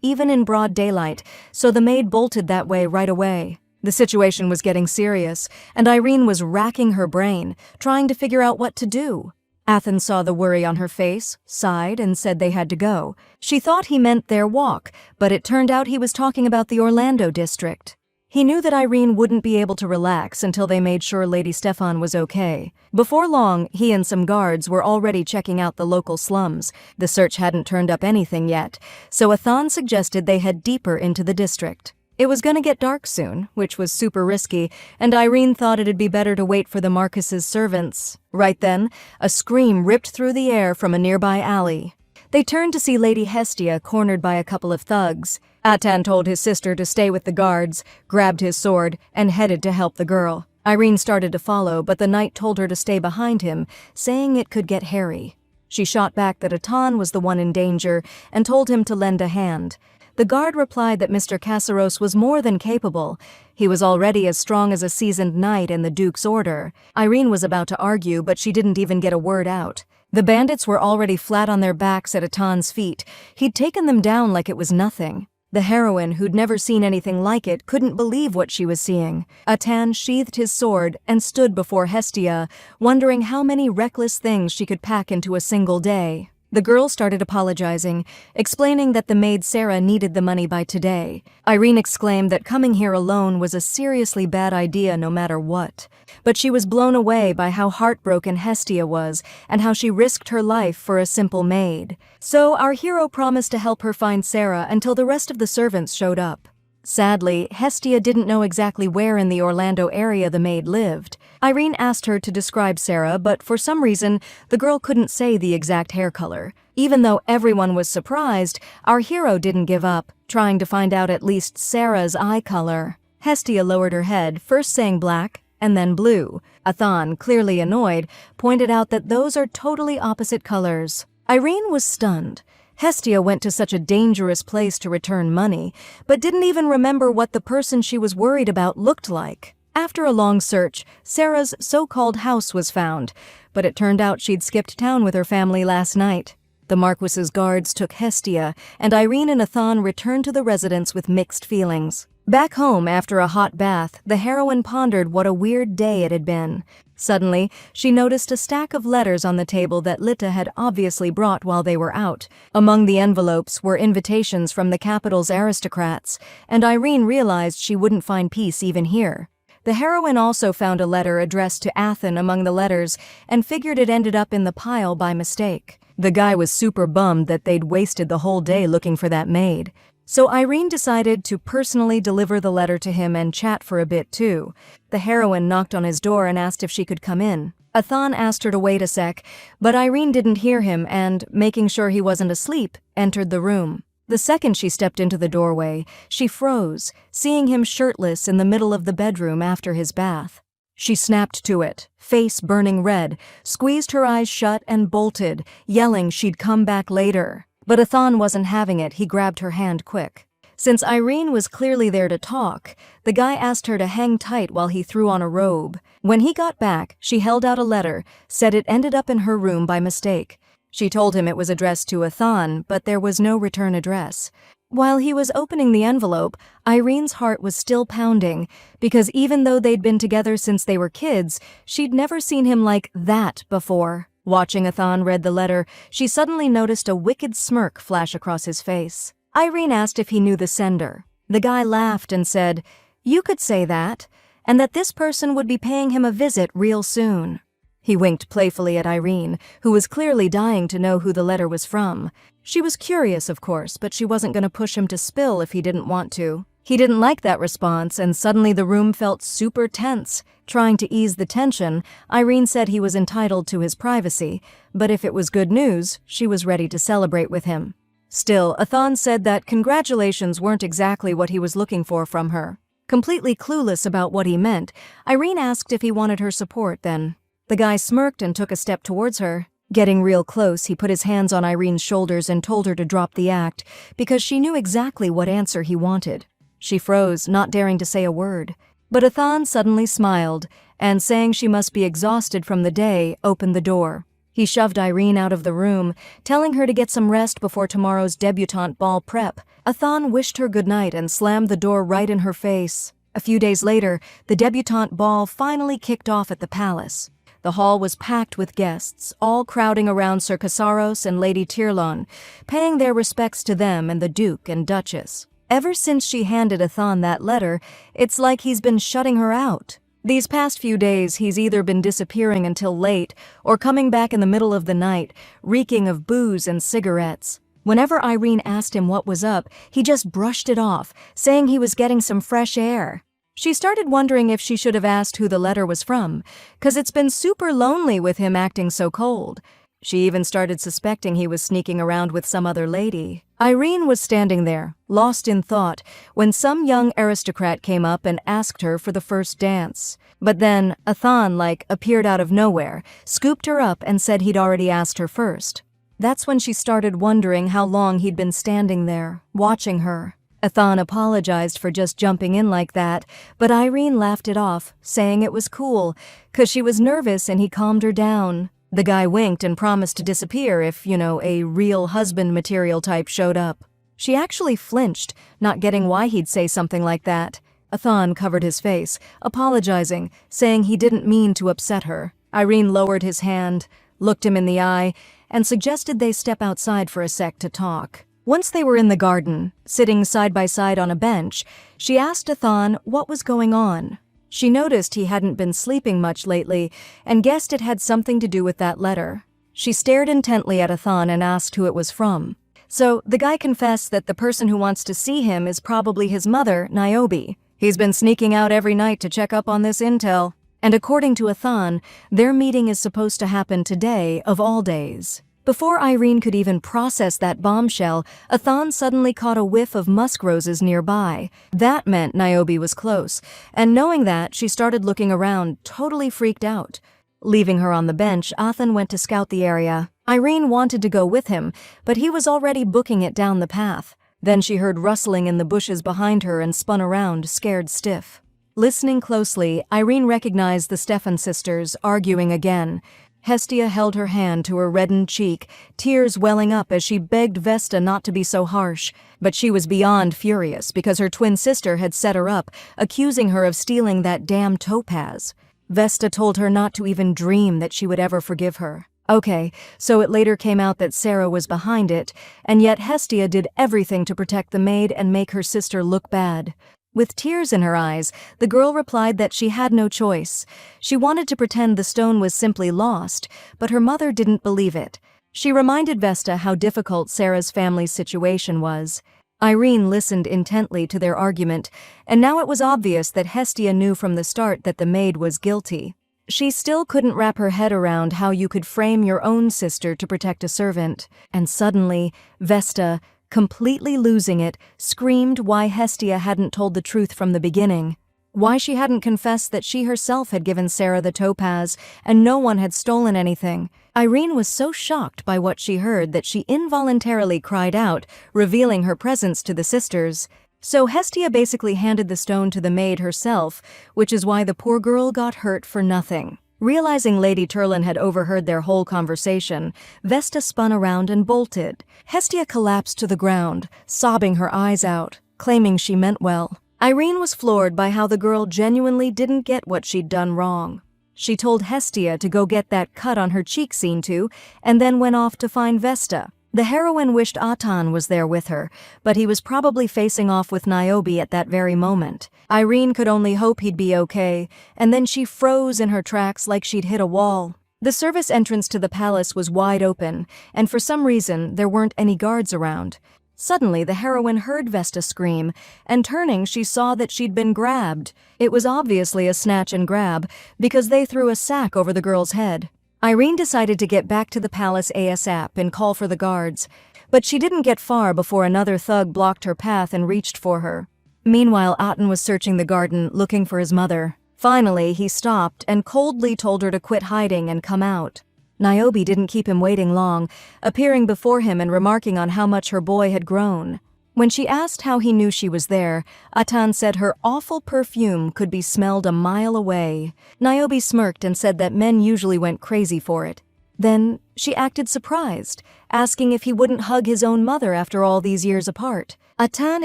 even in broad daylight, so the maid bolted that way right away. The situation was getting serious, and Irene was racking her brain, trying to figure out what to do. Athan saw the worry on her face, sighed, and said they had to go. She thought he meant their walk, but it turned out he was talking about the Orlando district. He knew that Irene wouldn't be able to relax until they made sure Lady Stefan was okay. Before long, he and some guards were already checking out the local slums. The search hadn't turned up anything yet, so Athan suggested they head deeper into the district. It was gonna get dark soon, which was super risky, and Irene thought it'd be better to wait for the Marcus's servants. Right then, a scream ripped through the air from a nearby alley. They turned to see Lady Hestia cornered by a couple of thugs. Atan told his sister to stay with the guards, grabbed his sword, and headed to help the girl. Irene started to follow, but the knight told her to stay behind him, saying it could get hairy. She shot back that Atan was the one in danger and told him to lend a hand. The guard replied that Mr. Casaros was more than capable. He was already as strong as a seasoned knight in the Duke's order. Irene was about to argue, but she didn't even get a word out. The bandits were already flat on their backs at Atan's feet. He'd taken them down like it was nothing. The heroine, who'd never seen anything like it, couldn't believe what she was seeing. Atan sheathed his sword and stood before Hestia, wondering how many reckless things she could pack into a single day. The girl started apologizing, explaining that the maid Sarah needed the money by today. Irene exclaimed that coming here alone was a seriously bad idea no matter what. But she was blown away by how heartbroken Hestia was and how she risked her life for a simple maid. So our hero promised to help her find Sarah until the rest of the servants showed up. Sadly, Hestia didn't know exactly where in the Orlando area the maid lived. Irene asked her to describe Sarah, but for some reason, the girl couldn't say the exact hair color. Even though everyone was surprised, our hero didn't give up, trying to find out at least Sarah's eye color. Hestia lowered her head, first saying black, and then blue. Athan, clearly annoyed, pointed out that those are totally opposite colors. Irene was stunned. Hestia went to such a dangerous place to return money, but didn't even remember what the person she was worried about looked like. After a long search, Sarah's so-called house was found, but it turned out she'd skipped town with her family last night. The Marquis's guards took Hestia, and Irene and Athan returned to the residence with mixed feelings. Back home, after a hot bath, the heroine pondered what a weird day it had been. Suddenly, she noticed a stack of letters on the table that Lita had obviously brought while they were out. Among the envelopes were invitations from the capital's aristocrats, and Irene realized she wouldn't find peace even here. The heroine also found a letter addressed to Athan among the letters and figured it ended up in the pile by mistake. The guy was super bummed that they'd wasted the whole day looking for that maid. So Irene decided to personally deliver the letter to him and chat for a bit too. The heroine knocked on his door and asked if she could come in. Athan asked her to wait a sec, but Irene didn't hear him and, making sure he wasn't asleep, entered the room. The second she stepped into the doorway, she froze, seeing him shirtless in the middle of the bedroom after his bath. She snapped to it, face burning red, squeezed her eyes shut and bolted, yelling she'd come back later. But Athan wasn't having it. He grabbed her hand quick. Since Irene was clearly there to talk, the guy asked her to hang tight while he threw on a robe. When he got back, she held out a letter, said it ended up in her room by mistake. She told him it was addressed to Athan, but there was no return address. While he was opening the envelope, Irene's heart was still pounding, because even though they'd been together since they were kids, she'd never seen him like that before. Watching Athan read the letter, she suddenly noticed a wicked smirk flash across his face. Irene asked if he knew the sender. The guy laughed and said, "You could say that, and that this person would be paying him a visit real soon." He winked playfully at Irene, who was clearly dying to know who the letter was from. She was curious, of course, but she wasn't going to push him to spill if he didn't want to. He didn't like that response, and suddenly the room felt super tense. Trying to ease the tension, Irene said he was entitled to his privacy, but if it was good news, she was ready to celebrate with him. Still, Athan said that congratulations weren't exactly what he was looking for from her. Completely clueless about what he meant, Irene asked if he wanted her support then. The guy smirked and took a step towards her. Getting real close, he put his hands on Irene's shoulders and told her to drop the act, because she knew exactly what answer he wanted. She froze, not daring to say a word. But Athan suddenly smiled, and saying she must be exhausted from the day, opened the door. He shoved Irene out of the room, telling her to get some rest before tomorrow's debutante ball prep. Athan wished her goodnight and slammed the door right in her face. A few days later, the debutante ball finally kicked off at the palace. The hall was packed with guests, all crowding around Sir Casaros and Lady Tirlon, paying their respects to them and the Duke and Duchess. Ever since she handed Athan that letter, it's like he's been shutting her out. These past few days, he's either been disappearing until late or coming back in the middle of the night, reeking of booze and cigarettes. Whenever Irene asked him what was up, he just brushed it off, saying he was getting some fresh air. She started wondering if she should have asked who the letter was from, 'cause it's been super lonely with him acting so cold. She even started suspecting he was sneaking around with some other lady. Irene was standing there, lost in thought, when some young aristocrat came up and asked her for the first dance. But then, Athan, appeared out of nowhere, scooped her up and said he'd already asked her first. That's when she started wondering how long he'd been standing there, watching her. Athan apologized for just jumping in like that, but Irene laughed it off, saying it was cool, 'cause she was nervous and he calmed her down. The guy winked and promised to disappear if, a real husband material type showed up. She actually flinched, not getting why he'd say something like that. Athan covered his face, apologizing, saying he didn't mean to upset her. Irene lowered his hand, looked him in the eye, and suggested they step outside for a sec to talk. Once they were in the garden, sitting side by side on a bench, she asked Athan what was going on. She noticed he hadn't been sleeping much lately and guessed it had something to do with that letter. She stared intently at Athan and asked who it was from. So the guy confessed that the person who wants to see him is probably his mother, Niobe. He's been sneaking out every night to check up on this intel. And according to Athan, their meeting is supposed to happen today, of all days. Before Irene could even process that bombshell, Athan suddenly caught a whiff of musk roses nearby. That meant Niobe was close, and knowing that, she started looking around, totally freaked out. Leaving her on the bench, Athan went to scout the area. Irene wanted to go with him, but he was already booking it down the path. Then she heard rustling in the bushes behind her and spun around, scared stiff. Listening closely, Irene recognized the Stefan sisters, arguing again. Hestia held her hand to her reddened cheek, tears welling up as she begged Vesta not to be so harsh. But she was beyond furious because her twin sister had set her up, accusing her of stealing that damn topaz. Vesta told her not to even dream that she would ever forgive her. Okay, so it later came out that Sarah was behind it, and yet Hestia did everything to protect the maid and make her sister look bad. With tears in her eyes, the girl replied that she had no choice. She wanted to pretend the stone was simply lost, but her mother didn't believe it. She reminded Vesta how difficult Sarah's family's situation was. Irene listened intently to their argument, and now it was obvious that Hestia knew from the start that the maid was guilty. She still couldn't wrap her head around how you could frame your own sister to protect a servant. And suddenly, Vesta, completely losing it, screamed why Hestia hadn't told the truth from the beginning. Why she hadn't confessed that she herself had given Sarah the topaz and no one had stolen anything. Irene was so shocked by what she heard that she involuntarily cried out, revealing her presence to the sisters. So Hestia basically handed the stone to the maid herself, which is why the poor girl got hurt for nothing. Realizing Lady Turlin had overheard their whole conversation, Vesta spun around and bolted. Hestia collapsed to the ground, sobbing her eyes out, claiming she meant well. Irene was floored by how the girl genuinely didn't get what she'd done wrong. She told Hestia to go get that cut on her cheek seen to, and then went off to find Vesta. The heroine wished Atan was there with her, but he was probably facing off with Niobe at that very moment. Irene could only hope he'd be okay, and then she froze in her tracks like she'd hit a wall. The service entrance to the palace was wide open, and for some reason there weren't any guards around. Suddenly the heroine heard Vesta scream, and turning she saw that she'd been grabbed. It was obviously a snatch and grab, because they threw a sack over the girl's head. Irene decided to get back to the palace ASAP and call for the guards, but she didn't get far before another thug blocked her path and reached for her. Meanwhile, Aten was searching the garden, looking for his mother. Finally, he stopped and coldly told her to quit hiding and come out. Niobe didn't keep him waiting long, appearing before him and remarking on how much her boy had grown. When she asked how he knew she was there, Atan said her awful perfume could be smelled a mile away. Niobe smirked and said that men usually went crazy for it. Then she acted surprised, asking if he wouldn't hug his own mother after all these years apart. Atan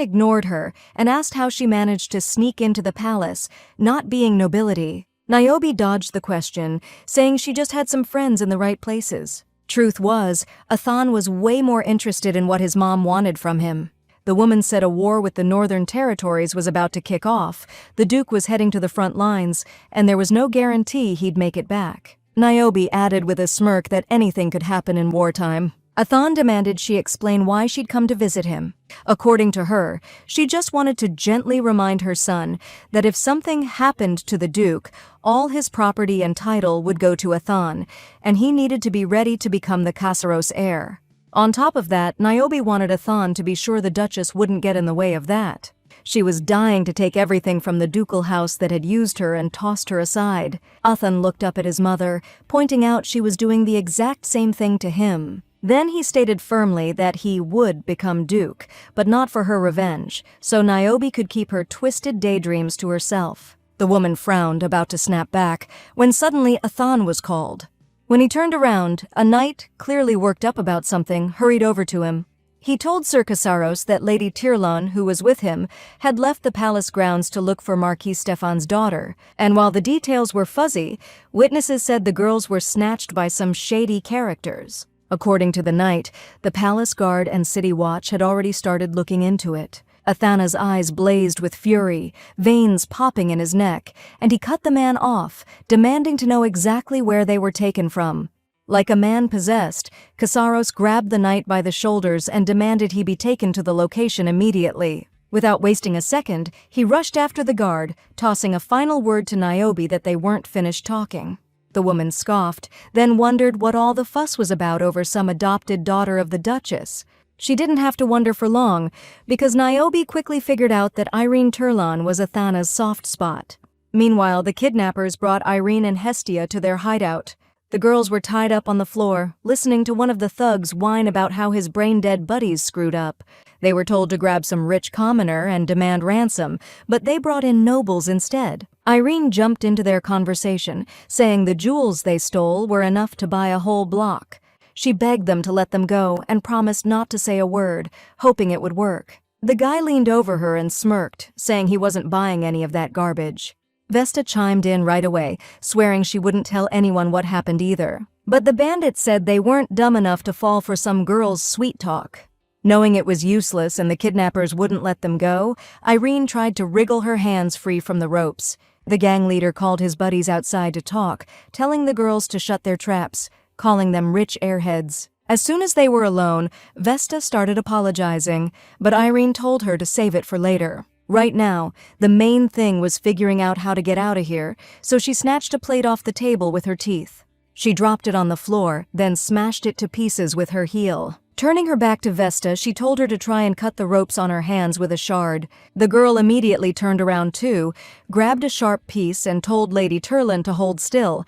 ignored her and asked how she managed to sneak into the palace, not being nobility. Niobe dodged the question, saying she just had some friends in the right places. Truth was, Atan was way more interested in what his mom wanted from him. The woman said a war with the northern territories was about to kick off, the Duke was heading to the front lines, and there was no guarantee he'd make it back. Niobe added with a smirk that anything could happen in wartime. Atan demanded she explain why she'd come to visit him. According to her, she just wanted to gently remind her son that if something happened to the Duke, all his property and title would go to Atan, and he needed to be ready to become the Kassaros heir. On top of that, Niobe wanted Atan to be sure the Duchess wouldn't get in the way of that. She was dying to take everything from the ducal house that had used her and tossed her aside. Atan looked up at his mother, pointing out she was doing the exact same thing to him. Then he stated firmly that he would become Duke, but not for her revenge, so Niobe could keep her twisted daydreams to herself. The woman frowned, about to snap back, when suddenly Atan was called. When he turned around, a knight, clearly worked up about something, hurried over to him. He told Sir Kassaros that Lady Tirlon, who was with him, had left the palace grounds to look for Marquis Stefan's daughter, and while the details were fuzzy, witnesses said the girls were snatched by some shady characters. According to the knight, the palace guard and city watch had already started looking into it. Athana's eyes blazed with fury, veins popping in his neck, and he cut the man off, demanding to know exactly where they were taken from. Like a man possessed, Kassaros grabbed the knight by the shoulders and demanded he be taken to the location immediately. Without wasting a second, he rushed after the guard, tossing a final word to Niobe that they weren't finished talking. The woman scoffed, then wondered what all the fuss was about over some adopted daughter of the Duchess. She didn't have to wonder for long, because Niobe quickly figured out that Irene Turlon was Athana's soft spot. Meanwhile, the kidnappers brought Irene and Hestia to their hideout. The girls were tied up on the floor, listening to one of the thugs whine about how his brain-dead buddies screwed up. They were told to grab some rich commoner and demand ransom, but they brought in nobles instead. Irene jumped into their conversation, saying the jewels they stole were enough to buy a whole block. She begged them to let them go and promised not to say a word, hoping it would work. The guy leaned over her and smirked, saying he wasn't buying any of that garbage. Vesta chimed in right away, swearing she wouldn't tell anyone what happened either. But the bandits said they weren't dumb enough to fall for some girl's sweet talk. Knowing it was useless and the kidnappers wouldn't let them go, Irene tried to wriggle her hands free from the ropes. The gang leader called his buddies outside to talk, telling the girls to shut their traps, calling them rich airheads. As soon as they were alone, Vesta started apologizing, but Irene told her to save it for later. Right now, the main thing was figuring out how to get out of here, so she snatched a plate off the table with her teeth. She dropped it on the floor, then smashed it to pieces with her heel. Turning her back to Vesta, she told her to try and cut the ropes on her hands with a shard. The girl immediately turned around too, grabbed a sharp piece and told Lady Turlin to hold still,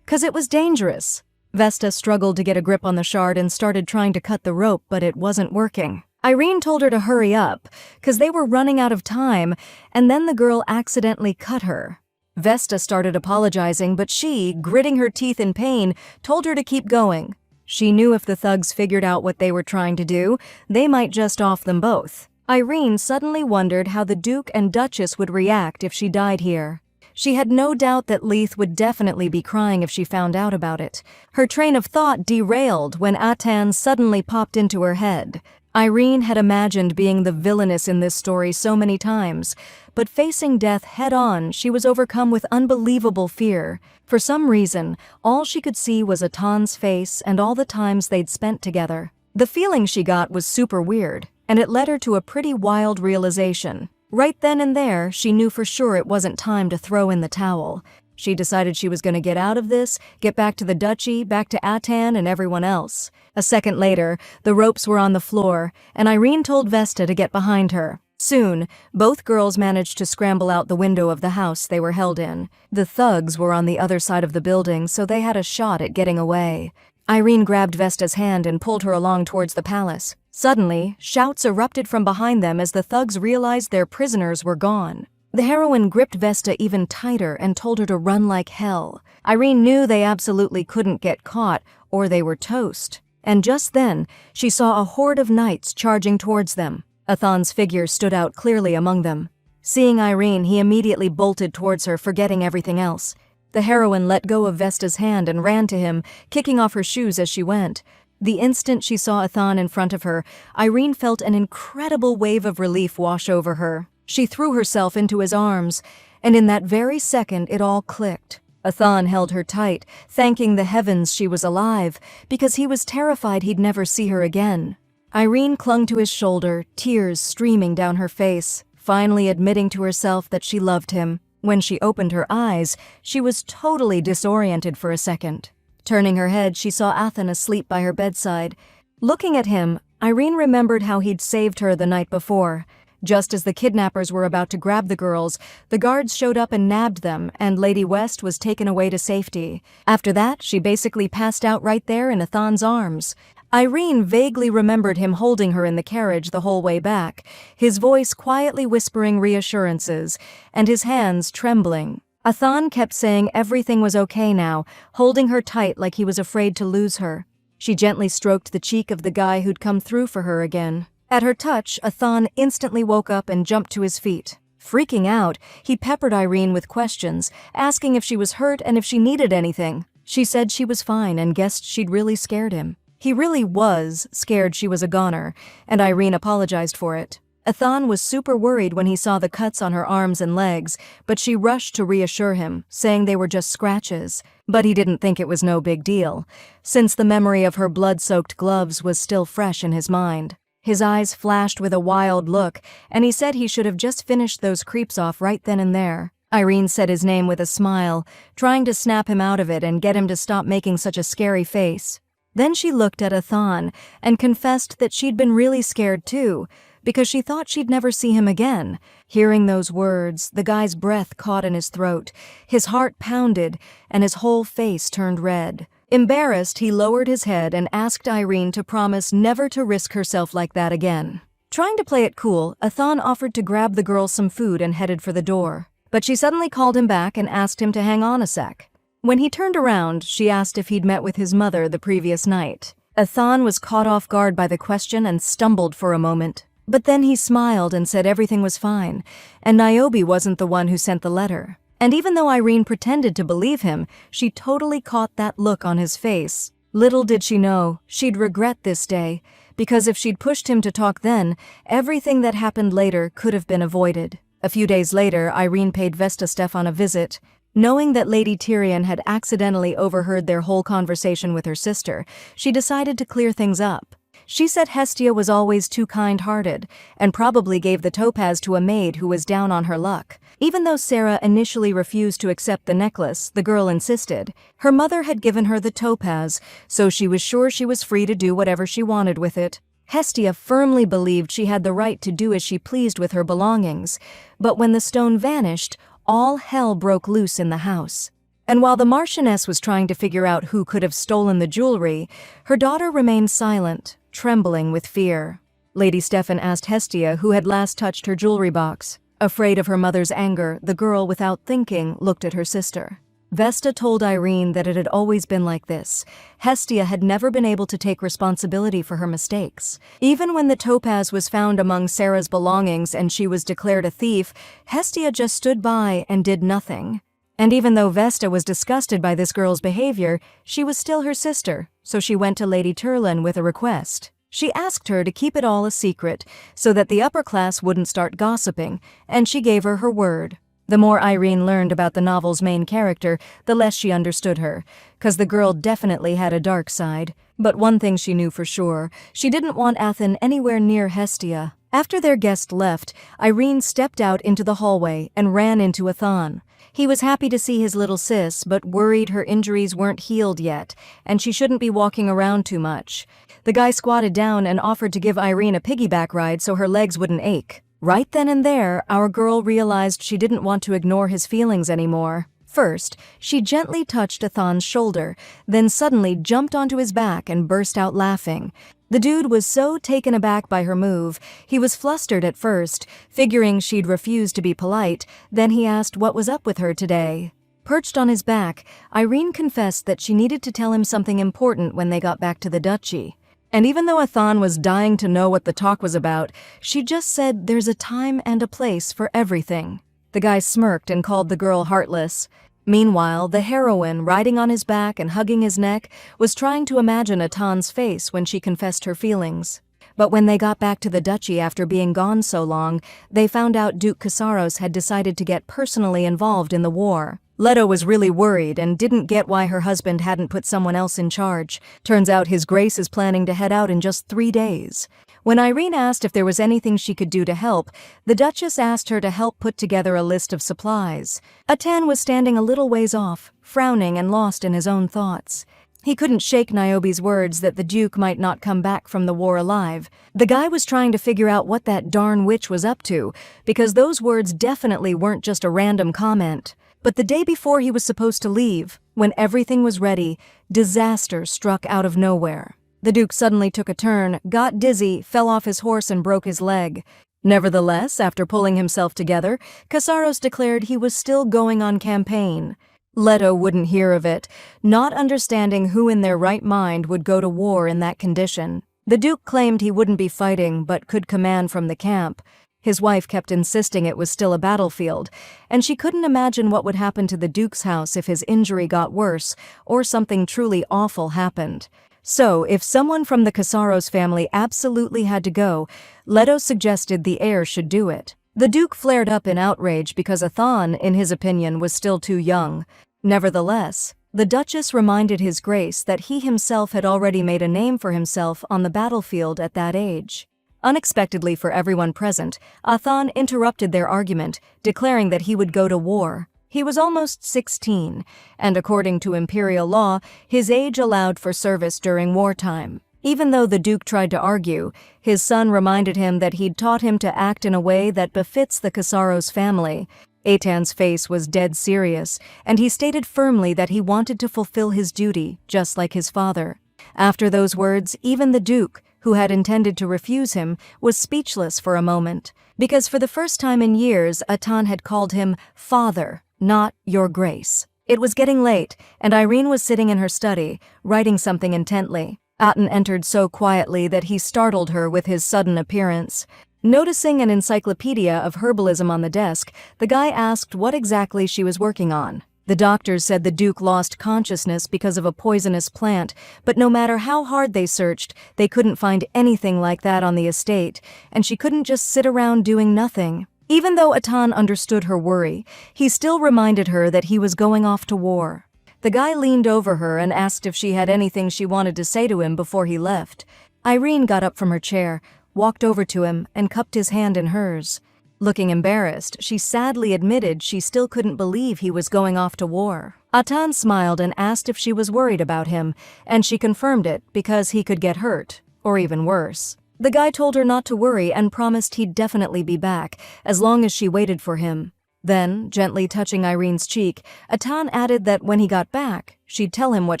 'cause it was dangerous. Vesta struggled to get a grip on the shard and started trying to cut the rope, but it wasn't working. Irene told her to hurry up, 'cause they were running out of time, and then the girl accidentally cut her. Vesta started apologizing, but she, gritting her teeth in pain, told her to keep going. She knew if the thugs figured out what they were trying to do, they might just off them both. Irene suddenly wondered how the Duke and Duchess would react if she died here. She had no doubt that Leith would definitely be crying if she found out about it. Her train of thought derailed when Atan suddenly popped into her head. Irene had imagined being the villainess in this story so many times, but facing death head-on, she was overcome with unbelievable fear. For some reason, all she could see was Atan's face and all the times they'd spent together. The feeling she got was super weird, and it led her to a pretty wild realization. Right then and there, she knew for sure it wasn't time to throw in the towel. She decided she was going to get out of this, get back to the duchy, back to Atan and everyone else. A second later, the ropes were on the floor, and Irene told Vesta to get behind her. Soon, both girls managed to scramble out the window of the house they were held in. The thugs were on the other side of the building, so they had a shot at getting away. Irene grabbed Vesta's hand and pulled her along towards the palace. Suddenly, shouts erupted from behind them as the thugs realized their prisoners were gone. The heroine gripped Vesta even tighter and told her to run like hell. Irene knew they absolutely couldn't get caught, or they were toast. And just then, she saw a horde of knights charging towards them. Athan's figure stood out clearly among them. Seeing Irene, he immediately bolted towards her, forgetting everything else. The heroine let go of Vesta's hand and ran to him, kicking off her shoes as she went. The instant she saw Athan in front of her, Irene felt an incredible wave of relief wash over her. She threw herself into his arms, and in that very second it all clicked. Athan held her tight, thanking the heavens she was alive, because he was terrified he'd never see her again. Irene clung to his shoulder, tears streaming down her face, finally admitting to herself that she loved him. When she opened her eyes, she was totally disoriented for a second. Turning her head, she saw Athan asleep by her bedside. Looking at him, Irene remembered how he'd saved her the night before. Just as the kidnappers were about to grab the girls, the guards showed up and nabbed them, and Lady West was taken away to safety. After that, she basically passed out right there in Athan's arms. Irene vaguely remembered him holding her in the carriage the whole way back, his voice quietly whispering reassurances, and his hands trembling. Athan kept saying everything was okay now, holding her tight like he was afraid to lose her. She gently stroked the cheek of the guy who'd come through for her again. At her touch, Athan instantly woke up and jumped to his feet. Freaking out, he peppered Irene with questions, asking if she was hurt and if she needed anything. She said she was fine and guessed she'd really scared him. He really was scared she was a goner, and Irene apologized for it. Athan was super worried when he saw the cuts on her arms and legs, but she rushed to reassure him, saying they were just scratches. But he didn't think it was no big deal, since the memory of her blood-soaked gloves was still fresh in his mind. His eyes flashed with a wild look, and he said he should have just finished those creeps off right then and there. Irene said his name with a smile, trying to snap him out of it and get him to stop making such a scary face. Then she looked at Athan and confessed that she'd been really scared too, because she thought she'd never see him again. Hearing those words, the guy's breath caught in his throat, his heart pounded, and his whole face turned red. Embarrassed, he lowered his head and asked Irene to promise never to risk herself like that again. Trying to play it cool, Athan offered to grab the girl some food and headed for the door. But she suddenly called him back and asked him to hang on a sec. When he turned around, she asked if he'd met with his mother the previous night. Athan was caught off guard by the question and stumbled for a moment. But then he smiled and said everything was fine, and Niobe wasn't the one who sent the letter. And even though Irene pretended to believe him, she totally caught that look on his face. Little did she know, she'd regret this day, because if she'd pushed him to talk then, everything that happened later could have been avoided. A few days later, Irene paid Vesta Stefan a visit. Knowing that Lady Tyrion had accidentally overheard their whole conversation with her sister, she decided to clear things up. She said Hestia was always too kind-hearted, and probably gave the topaz to a maid who was down on her luck. Even though Sarah initially refused to accept the necklace, the girl insisted. Her mother had given her the topaz, so she was sure she was free to do whatever she wanted with it. Hestia firmly believed she had the right to do as she pleased with her belongings, but when the stone vanished, all hell broke loose in the house. And while the Marchioness was trying to figure out who could have stolen the jewelry, her daughter remained silent, trembling with fear. Lady Stefan asked Hestia who had last touched her jewelry box. Afraid of her mother's anger, the girl, without thinking, looked at her sister. Vesta told Irene that it had always been like this. Hestia had never been able to take responsibility for her mistakes. Even when the topaz was found among Sarah's belongings and she was declared a thief, Hestia just stood by and did nothing. And even though Vesta was disgusted by this girl's behavior, she was still her sister, so she went to Lady Turlin with a request. She asked her to keep it all a secret, so that the upper class wouldn't start gossiping, and she gave her her word. The more Irene learned about the novel's main character, the less she understood her, 'cause the girl definitely had a dark side. But one thing she knew for sure, she didn't want Athen anywhere near Hestia. After their guest left, Irene stepped out into the hallway and ran into Athan. He was happy to see his little sis, but worried her injuries weren't healed yet, and she shouldn't be walking around too much. The guy squatted down and offered to give Irene a piggyback ride so her legs wouldn't ache. Right then and there, our girl realized she didn't want to ignore his feelings anymore. First, she gently touched Athan's shoulder, then suddenly jumped onto his back and burst out laughing. The dude was so taken aback by her move, he was flustered at first, figuring she'd refused to be polite, then he asked what was up with her today. Perched on his back, Irene confessed that she needed to tell him something important when they got back to the duchy. And even though Athan was dying to know what the talk was about, she just said there's a time and a place for everything. The guy smirked and called the girl heartless. Meanwhile, the heroine, riding on his back and hugging his neck, was trying to imagine Atan's face when she confessed her feelings. But when they got back to the duchy after being gone so long, they found out Duke Casaros had decided to get personally involved in the war. Leto was really worried and didn't get why her husband hadn't put someone else in charge. Turns out His Grace is planning to head out in just 3 days. When Irene asked if there was anything she could do to help, the Duchess asked her to help put together a list of supplies. Atan was standing a little ways off, frowning and lost in his own thoughts. He couldn't shake Niobe's words that the Duke might not come back from the war alive. The guy was trying to figure out what that darn witch was up to, because those words definitely weren't just a random comment. But the day before he was supposed to leave, when everything was ready, disaster struck out of nowhere. The Duke suddenly took a turn, got dizzy, fell off his horse and broke his leg. Nevertheless, after pulling himself together, Casaros declared he was still going on campaign. Leto wouldn't hear of it, not understanding who in their right mind would go to war in that condition. The Duke claimed he wouldn't be fighting but could command from the camp. His wife kept insisting it was still a battlefield, and she couldn't imagine what would happen to the Duke's house if his injury got worse or something truly awful happened. So, if someone from the Casaros family absolutely had to go, Leto suggested the heir should do it. The Duke flared up in outrage because Athan, in his opinion, was still too young. Nevertheless, the Duchess reminded His Grace that he himself had already made a name for himself on the battlefield at that age. Unexpectedly for everyone present, Athan interrupted their argument, declaring that he would go to war. He was almost 16, and according to imperial law, his age allowed for service during wartime. Even though the Duke tried to argue, his son reminded him that he'd taught him to act in a way that befits the Casaros family. Atan's face was dead serious, and he stated firmly that he wanted to fulfill his duty, just like his father. After those words, even the Duke, who had intended to refuse him, was speechless for a moment, because for the first time in years, Atan had called him Father, not Your Grace. It was getting late, and Irene was sitting in her study, writing something intently. Atan entered so quietly that he startled her with his sudden appearance. Noticing an encyclopedia of herbalism on the desk, the guy asked what exactly she was working on. The doctors said the Duke lost consciousness because of a poisonous plant, but no matter how hard they searched, they couldn't find anything like that on the estate, and she couldn't just sit around doing nothing. Even though Atan understood her worry, he still reminded her that he was going off to war. The guy leaned over her and asked if she had anything she wanted to say to him before he left. Irene got up from her chair, walked over to him, and cupped his hand in hers. Looking embarrassed, she sadly admitted she still couldn't believe he was going off to war. Atan smiled and asked if she was worried about him, and she confirmed it because he could get hurt, or even worse. The guy told her not to worry and promised he'd definitely be back, as long as she waited for him. Then, gently touching Irene's cheek, Atan added that when he got back, she'd tell him what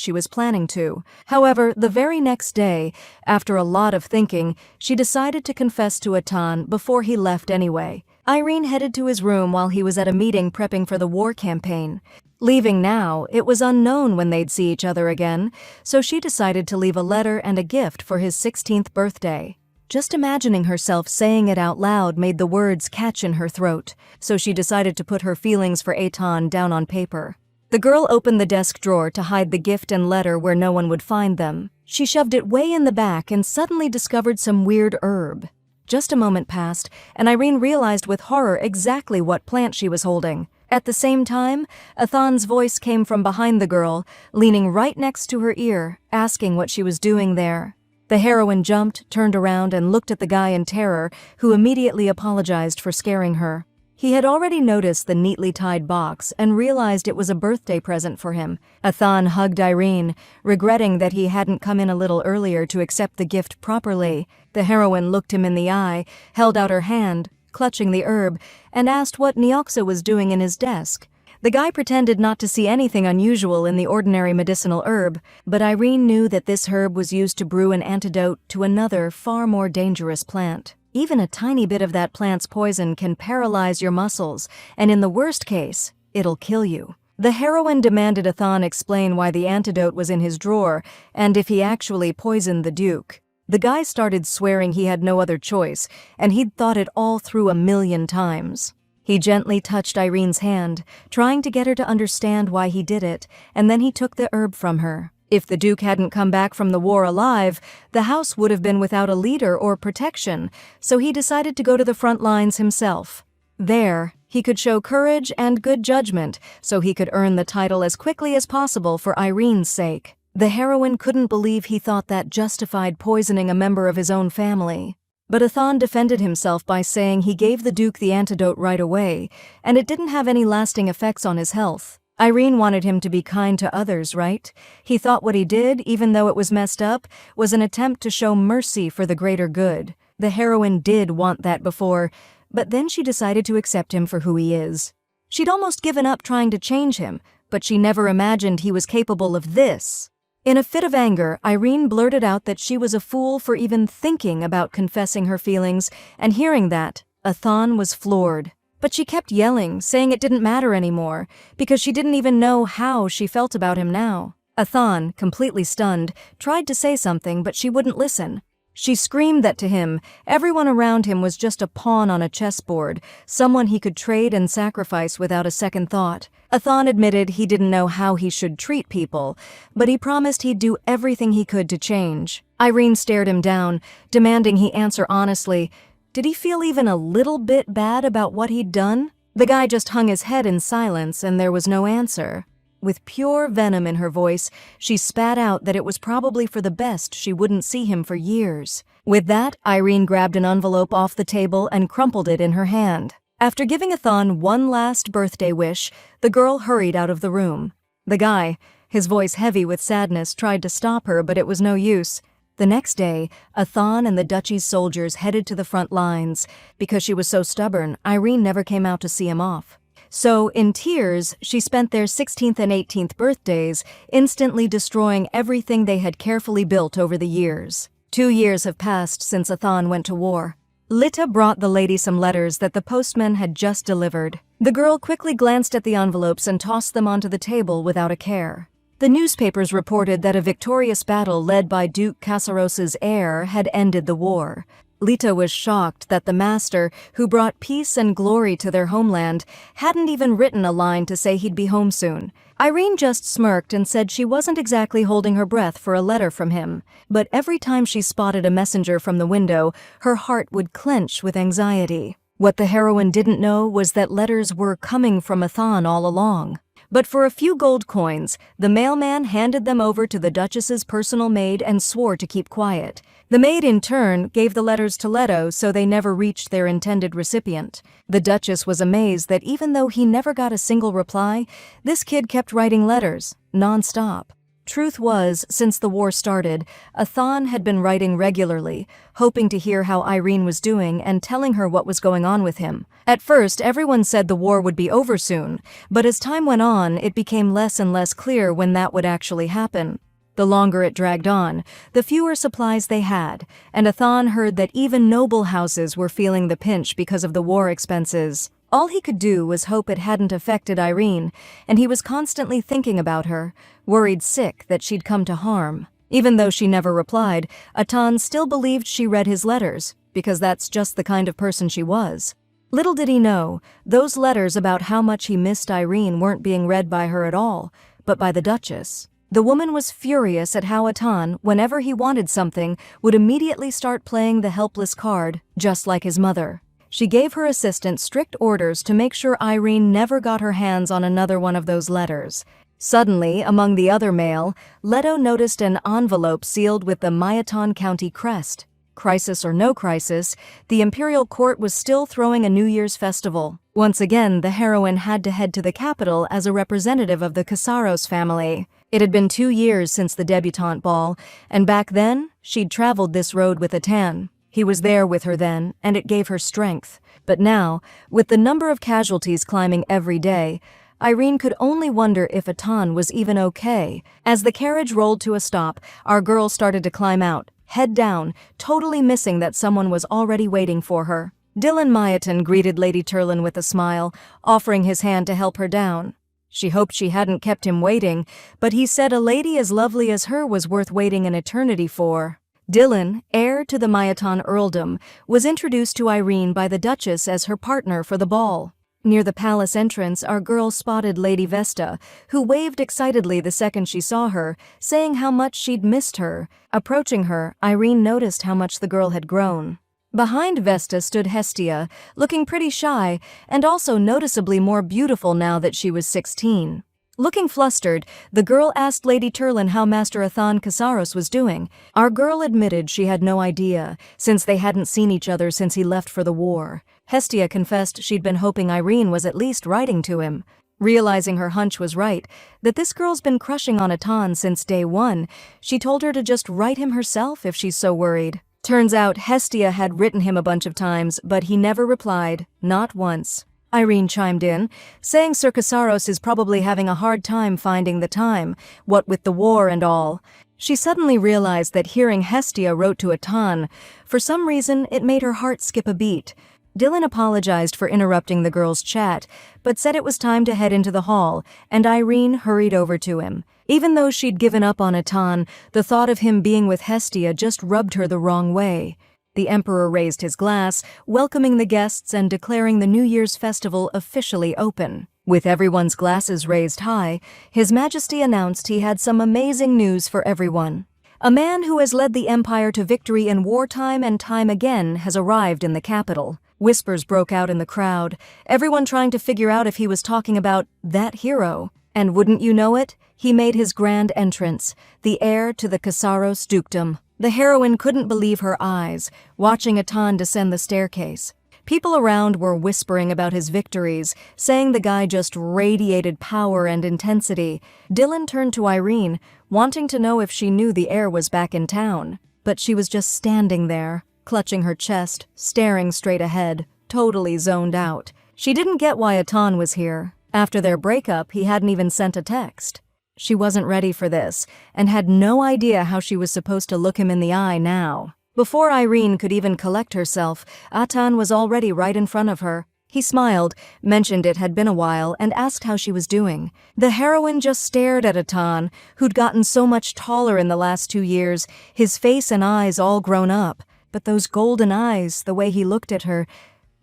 she was planning to. However, the very next day, after a lot of thinking, she decided to confess to Atan before he left anyway. Irene headed to his room while he was at a meeting prepping for the war campaign. Leaving now, it was unknown when they'd see each other again, so she decided to leave a letter and a gift for his 16th birthday. Just imagining herself saying it out loud made the words catch in her throat, so she decided to put her feelings for Atan down on paper. The girl opened the desk drawer to hide the gift and letter where no one would find them. She shoved it way in the back and suddenly discovered some weird herb. Just a moment passed, and Irene realized with horror exactly what plant she was holding. At the same time, Athan's voice came from behind the girl, leaning right next to her ear, asking what she was doing there. The heroine jumped, turned around, and looked at the guy in terror, who immediately apologized for scaring her. He had already noticed the neatly tied box and realized it was a birthday present for him. Athan hugged Irene, regretting that he hadn't come in a little earlier to accept the gift properly. The heroine looked him in the eye, held out her hand, clutching the herb, and asked what Neoxa was doing in his desk. The guy pretended not to see anything unusual in the ordinary medicinal herb, but Irene knew that this herb was used to brew an antidote to another, far more dangerous plant. Even a tiny bit of that plant's poison can paralyze your muscles, and in the worst case, it'll kill you. The heroine demanded Athan explain why the antidote was in his drawer, and if he actually poisoned the Duke. The guy started swearing he had no other choice, and he'd thought it all through 1,000,000 times. He gently touched Irene's hand, trying to get her to understand why he did it, and then he took the herb from her. If the Duke hadn't come back from the war alive, the house would have been without a leader or protection, so he decided to go to the front lines himself. There, he could show courage and good judgment, so he could earn the title as quickly as possible for Irene's sake. The heroine couldn't believe he thought that justified poisoning a member of his own family. But Athan defended himself by saying he gave the Duke the antidote right away, and it didn't have any lasting effects on his health. Irene wanted him to be kind to others, right? He thought what he did, even though it was messed up, was an attempt to show mercy for the greater good. The heroine did want that before, but then she decided to accept him for who he is. She'd almost given up trying to change him, but she never imagined he was capable of this. In a fit of anger, Irene blurted out that she was a fool for even thinking about confessing her feelings, and hearing that, Athan was floored. But she kept yelling, saying it didn't matter anymore, because she didn't even know how she felt about him now. Athan, completely stunned, tried to say something, but she wouldn't listen. She screamed that to him, everyone around him was just a pawn on a chessboard, someone he could trade and sacrifice without a second thought. Athan admitted he didn't know how he should treat people, but he promised he'd do everything he could to change. Irene stared him down, demanding he answer honestly. Did he feel even a little bit bad about what he'd done? The guy just hung his head in silence, and there was no answer. With pure venom in her voice, she spat out that it was probably for the best she wouldn't see him for years. With that, Irene grabbed an envelope off the table and crumpled it in her hand. After giving Athan one last birthday wish, the girl hurried out of the room. The guy, his voice heavy with sadness, tried to stop her, but it was no use. The next day, Athan and the duchy's soldiers headed to the front lines. Because she was so stubborn, Irene never came out to see him off. So, in tears, she spent their 16th and 18th birthdays instantly destroying everything they had carefully built over the years. 2 years have passed since Athan went to war. Lita brought the lady some letters that the postman had just delivered. The girl quickly glanced at the envelopes and tossed them onto the table without a care. The newspapers reported that a victorious battle led by Duke Kasaros's heir had ended the war. Lita was shocked that the master, who brought peace and glory to their homeland, hadn't even written a line to say he'd be home soon. Irene just smirked and said she wasn't exactly holding her breath for a letter from him, but every time she spotted a messenger from the window, her heart would clench with anxiety. What the heroine didn't know was that letters were coming from Athan all along. But for a few gold coins, the mailman handed them over to the Duchess's personal maid and swore to keep quiet. The maid, in turn, gave the letters to Leto so they never reached their intended recipient. The Duchess was amazed that even though he never got a single reply, this kid kept writing letters, non-stop. Truth was, since the war started, Athan had been writing regularly, hoping to hear how Irene was doing and telling her what was going on with him. At first, everyone said the war would be over soon, but as time went on, it became less and less clear when that would actually happen. The longer it dragged on, the fewer supplies they had, and Athan heard that even noble houses were feeling the pinch because of the war expenses. All he could do was hope it hadn't affected Irene, and he was constantly thinking about her, worried sick that she'd come to harm. Even though she never replied, Athan still believed she read his letters, because that's just the kind of person she was. Little did he know, those letters about how much he missed Irene weren't being read by her at all, but by the Duchess. The woman was furious at how Athan, whenever he wanted something, would immediately start playing the helpless card, just like his mother. She gave her assistant strict orders to make sure Irene never got her hands on another one of those letters. Suddenly, among the other mail, Leto noticed an envelope sealed with the Mayaton County crest. Crisis or no crisis, the imperial court was still throwing a New Year's festival. Once again, the heroine had to head to the capital as a representative of the Kasaros family. It had been 2 years since the debutante ball, and back then, she'd traveled this road with Athan. He was there with her then, and it gave her strength. But now, with the number of casualties climbing every day, Irene could only wonder if Athan was even okay. As the carriage rolled to a stop, our girl started to climb out, head down, totally missing that someone was already waiting for her. Dylan Mayaton greeted Lady Turlin with a smile, offering his hand to help her down. She hoped she hadn't kept him waiting, but he said a lady as lovely as her was worth waiting an eternity for. Dylan, heir to the Mayaton earldom, was introduced to Irene by the Duchess as her partner for the ball. Near the palace entrance, our girl spotted Lady Vesta, who waved excitedly the second she saw her, saying how much she'd missed her. Approaching her, Irene noticed how much the girl had grown. Behind Vesta stood Hestia, looking pretty shy, and also noticeably more beautiful now that she was 16. Looking flustered, the girl asked Lady Turlin how Master Athan Kasaros was doing. Our girl admitted she had no idea, since they hadn't seen each other since he left for the war. Hestia confessed she'd been hoping Irene was at least writing to him. Realizing her hunch was right, that this girl's been crushing on Athan since day one, she told her to just write him herself if she's so worried. Turns out Hestia had written him a bunch of times, but he never replied, not once. Irene chimed in, saying Sir Kasaros is probably having a hard time finding the time, what with the war and all. She suddenly realized that hearing Hestia wrote to Athan, for some reason it made her heart skip a beat. Dylan apologized for interrupting the girls' chat, but said it was time to head into the hall, and Irene hurried over to him. Even though she'd given up on Athan, the thought of him being with Hestia just rubbed her the wrong way. The Emperor raised his glass, welcoming the guests and declaring the New Year's festival officially open. With everyone's glasses raised high, His Majesty announced he had some amazing news for everyone. A man who has led the Empire to victory in wartime and time again has arrived in the capital. Whispers broke out in the crowd, everyone trying to figure out if he was talking about that hero. And wouldn't you know it, he made his grand entrance, the heir to the Kasaros dukedom. The heroine couldn't believe her eyes, watching Athan descend the staircase. People around were whispering about his victories, saying the guy just radiated power and intensity. Dylan turned to Irene, wanting to know if she knew the heir was back in town. But she was just standing there, clutching her chest, staring straight ahead, totally zoned out. She didn't get why Athan was here. After their breakup, he hadn't even sent a text. She wasn't ready for this, and had no idea how she was supposed to look him in the eye now. Before Irene could even collect herself, Atan was already right in front of her. He smiled, mentioned it had been a while, and asked how she was doing. The heroine just stared at Atan, who'd gotten so much taller in the last 2 years, his face and eyes all grown up. But those golden eyes, the way he looked at her,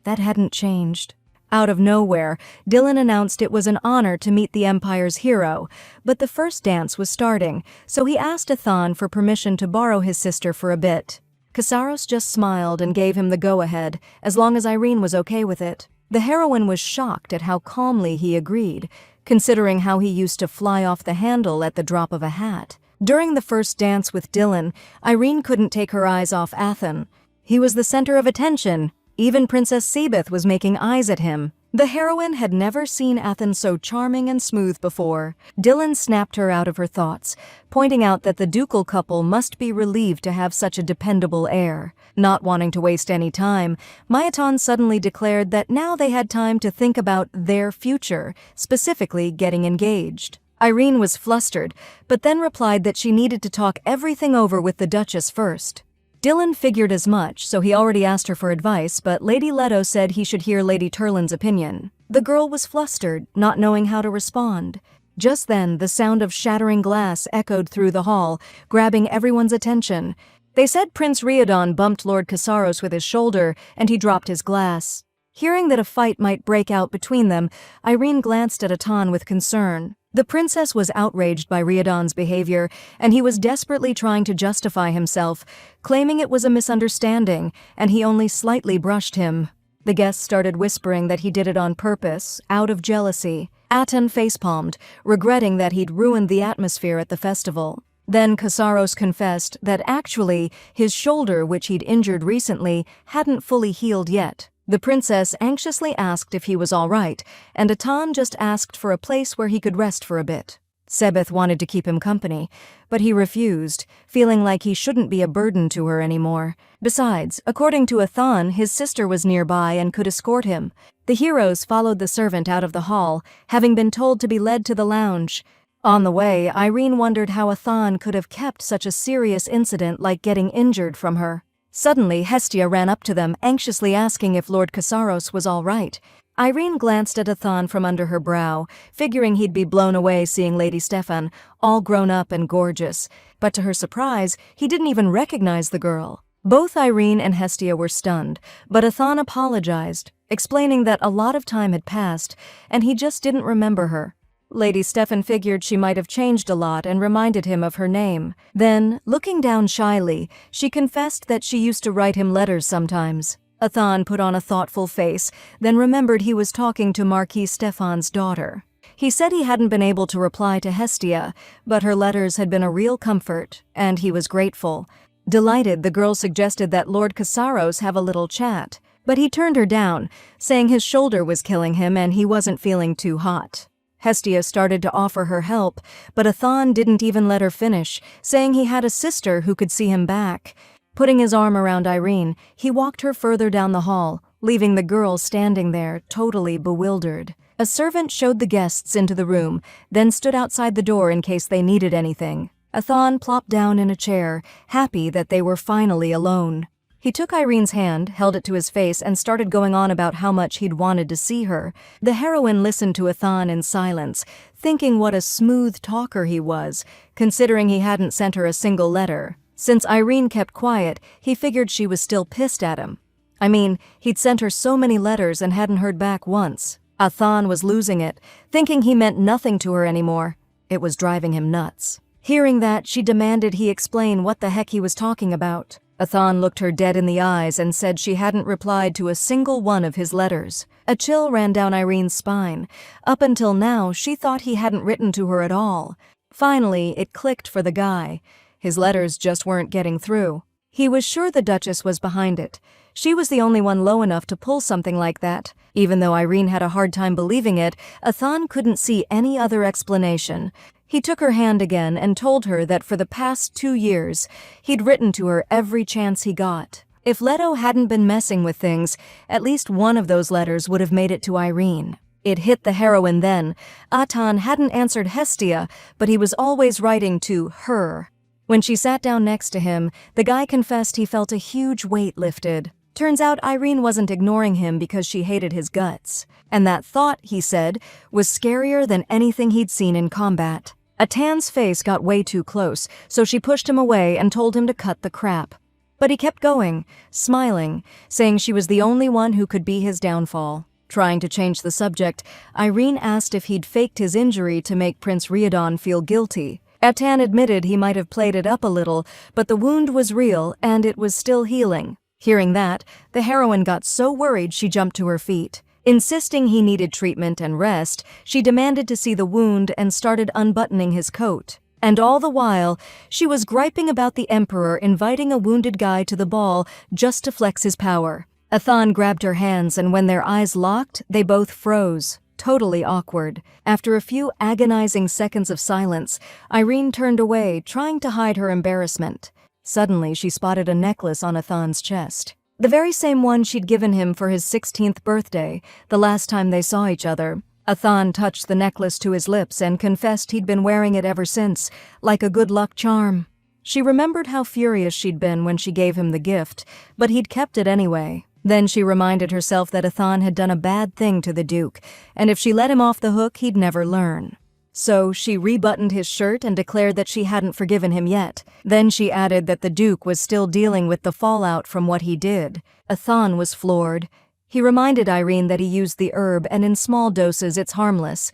that hadn't changed. Out of nowhere, Dylan announced it was an honor to meet the Empire's hero, but the first dance was starting, so he asked Athan for permission to borrow his sister for a bit. Casaros just smiled and gave him the go-ahead, as long as Irene was okay with it. The heroine was shocked at how calmly he agreed, considering how he used to fly off the handle at the drop of a hat. During the first dance with Dylan, Irene couldn't take her eyes off Athan. He was the center of attention. Even Princess Sebeth was making eyes at him. The heroine had never seen Athan so charming and smooth before. Dylan snapped her out of her thoughts, pointing out that the ducal couple must be relieved to have such a dependable heir. Not wanting to waste any time, Mayatan suddenly declared that now they had time to think about their future, specifically getting engaged. Irene was flustered, but then replied that she needed to talk everything over with the Duchess first. Dylan figured as much, so he already asked her for advice, but Lady Leto said he should hear Lady Turlin's opinion. The girl was flustered, not knowing how to respond. Just then, the sound of shattering glass echoed through the hall, grabbing everyone's attention. They said Prince Riadon bumped Lord Casaros with his shoulder, and he dropped his glass. Hearing that a fight might break out between them, Irene glanced at Atan with concern. The princess was outraged by Riadon's behavior, and he was desperately trying to justify himself, claiming it was a misunderstanding, and he only slightly brushed him. The guests started whispering that he did it on purpose, out of jealousy. Atan facepalmed, regretting that he'd ruined the atmosphere at the festival. Then Casaros confessed that actually his shoulder, which he'd injured recently, hadn't fully healed yet. The princess anxiously asked if he was all right, and Atan just asked for a place where he could rest for a bit. Sebeth wanted to keep him company, but he refused, feeling like he shouldn't be a burden to her anymore. Besides, according to Athan, his sister was nearby and could escort him. The heroes followed the servant out of the hall, having been told to be led to the lounge. On the way, Irene wondered how Athan could have kept such a serious incident like getting injured from her. Suddenly, Hestia ran up to them, anxiously asking if Lord Casaros was all right. Irene glanced at Athan from under her brow, figuring he'd be blown away seeing Lady Stefan, all grown up and gorgeous. But to her surprise, he didn't even recognize the girl. Both Irene and Hestia were stunned, but Athan apologized, explaining that a lot of time had passed, and he just didn't remember her. Lady Stefan figured she might have changed a lot and reminded him of her name. Then, looking down shyly, she confessed that she used to write him letters sometimes. Athan put on a thoughtful face, then remembered he was talking to Marquis Stefan's daughter. He said he hadn't been able to reply to Hestia, but her letters had been a real comfort, and he was grateful. Delighted, the girl suggested that Lord Casaros have a little chat, but he turned her down, saying his shoulder was killing him and he wasn't feeling too hot. Hestia started to offer her help, but Athan didn't even let her finish, saying he had a sister who could see him back. Putting his arm around Irene, he walked her further down the hall, leaving the girl standing there, totally bewildered. A servant showed the guests into the room, then stood outside the door in case they needed anything. Athan plopped down in a chair, happy that they were finally alone. He took Irene's hand, held it to his face, and started going on about how much he'd wanted to see her. The heroine listened to Athan in silence, thinking what a smooth talker he was, considering he hadn't sent her a single letter. Since Irene kept quiet, he figured she was still pissed at him. I mean, he'd sent her so many letters and hadn't heard back once. Athan was losing it, thinking he meant nothing to her anymore. It was driving him nuts. Hearing that, she demanded he explain what the heck he was talking about. Athan looked her dead in the eyes and said she hadn't replied to a single one of his letters. A chill ran down Irene's spine. Up until now, she thought he hadn't written to her at all. Finally, it clicked for the guy. His letters just weren't getting through. He was sure the Duchess was behind it. She was the only one low enough to pull something like that. Even though Irene had a hard time believing it, Athan couldn't see any other explanation. He took her hand again and told her that for the past 2 years, he'd written to her every chance he got. If Leto hadn't been messing with things, at least one of those letters would have made it to Irene. It hit the heroine then. Atan hadn't answered Hestia, but he was always writing to her. When she sat down next to him, the guy confessed he felt a huge weight lifted. Turns out Irene wasn't ignoring him because she hated his guts. And that thought, he said, was scarier than anything he'd seen in combat. Atan's face got way too close, so she pushed him away and told him to cut the crap. But he kept going, smiling, saying she was the only one who could be his downfall. Trying to change the subject, Irene asked if he'd faked his injury to make Prince Riadon feel guilty. Atan admitted he might have played it up a little, but the wound was real and it was still healing. Hearing that, the heroine got so worried she jumped to her feet. Insisting he needed treatment and rest, she demanded to see the wound and started unbuttoning his coat. And all the while, she was griping about the Emperor inviting a wounded guy to the ball just to flex his power. Athan grabbed her hands, and when their eyes locked, they both froze. Totally awkward. After a few agonizing seconds of silence, Irene turned away, trying to hide her embarrassment. Suddenly, she spotted a necklace on Athan's chest. The very same one she'd given him for his 16th birthday, the last time they saw each other. Athan touched the necklace to his lips and confessed he'd been wearing it ever since, like a good luck charm. She remembered how furious she'd been when she gave him the gift, but he'd kept it anyway. Then she reminded herself that Athan had done a bad thing to the Duke, and if she let him off the hook, he'd never learn. So she rebuttoned his shirt and declared that she hadn't forgiven him yet. Then she added that the Duke was still dealing with the fallout from what he did. Athan was floored. He reminded Irene that he used the herb, and in small doses it's harmless.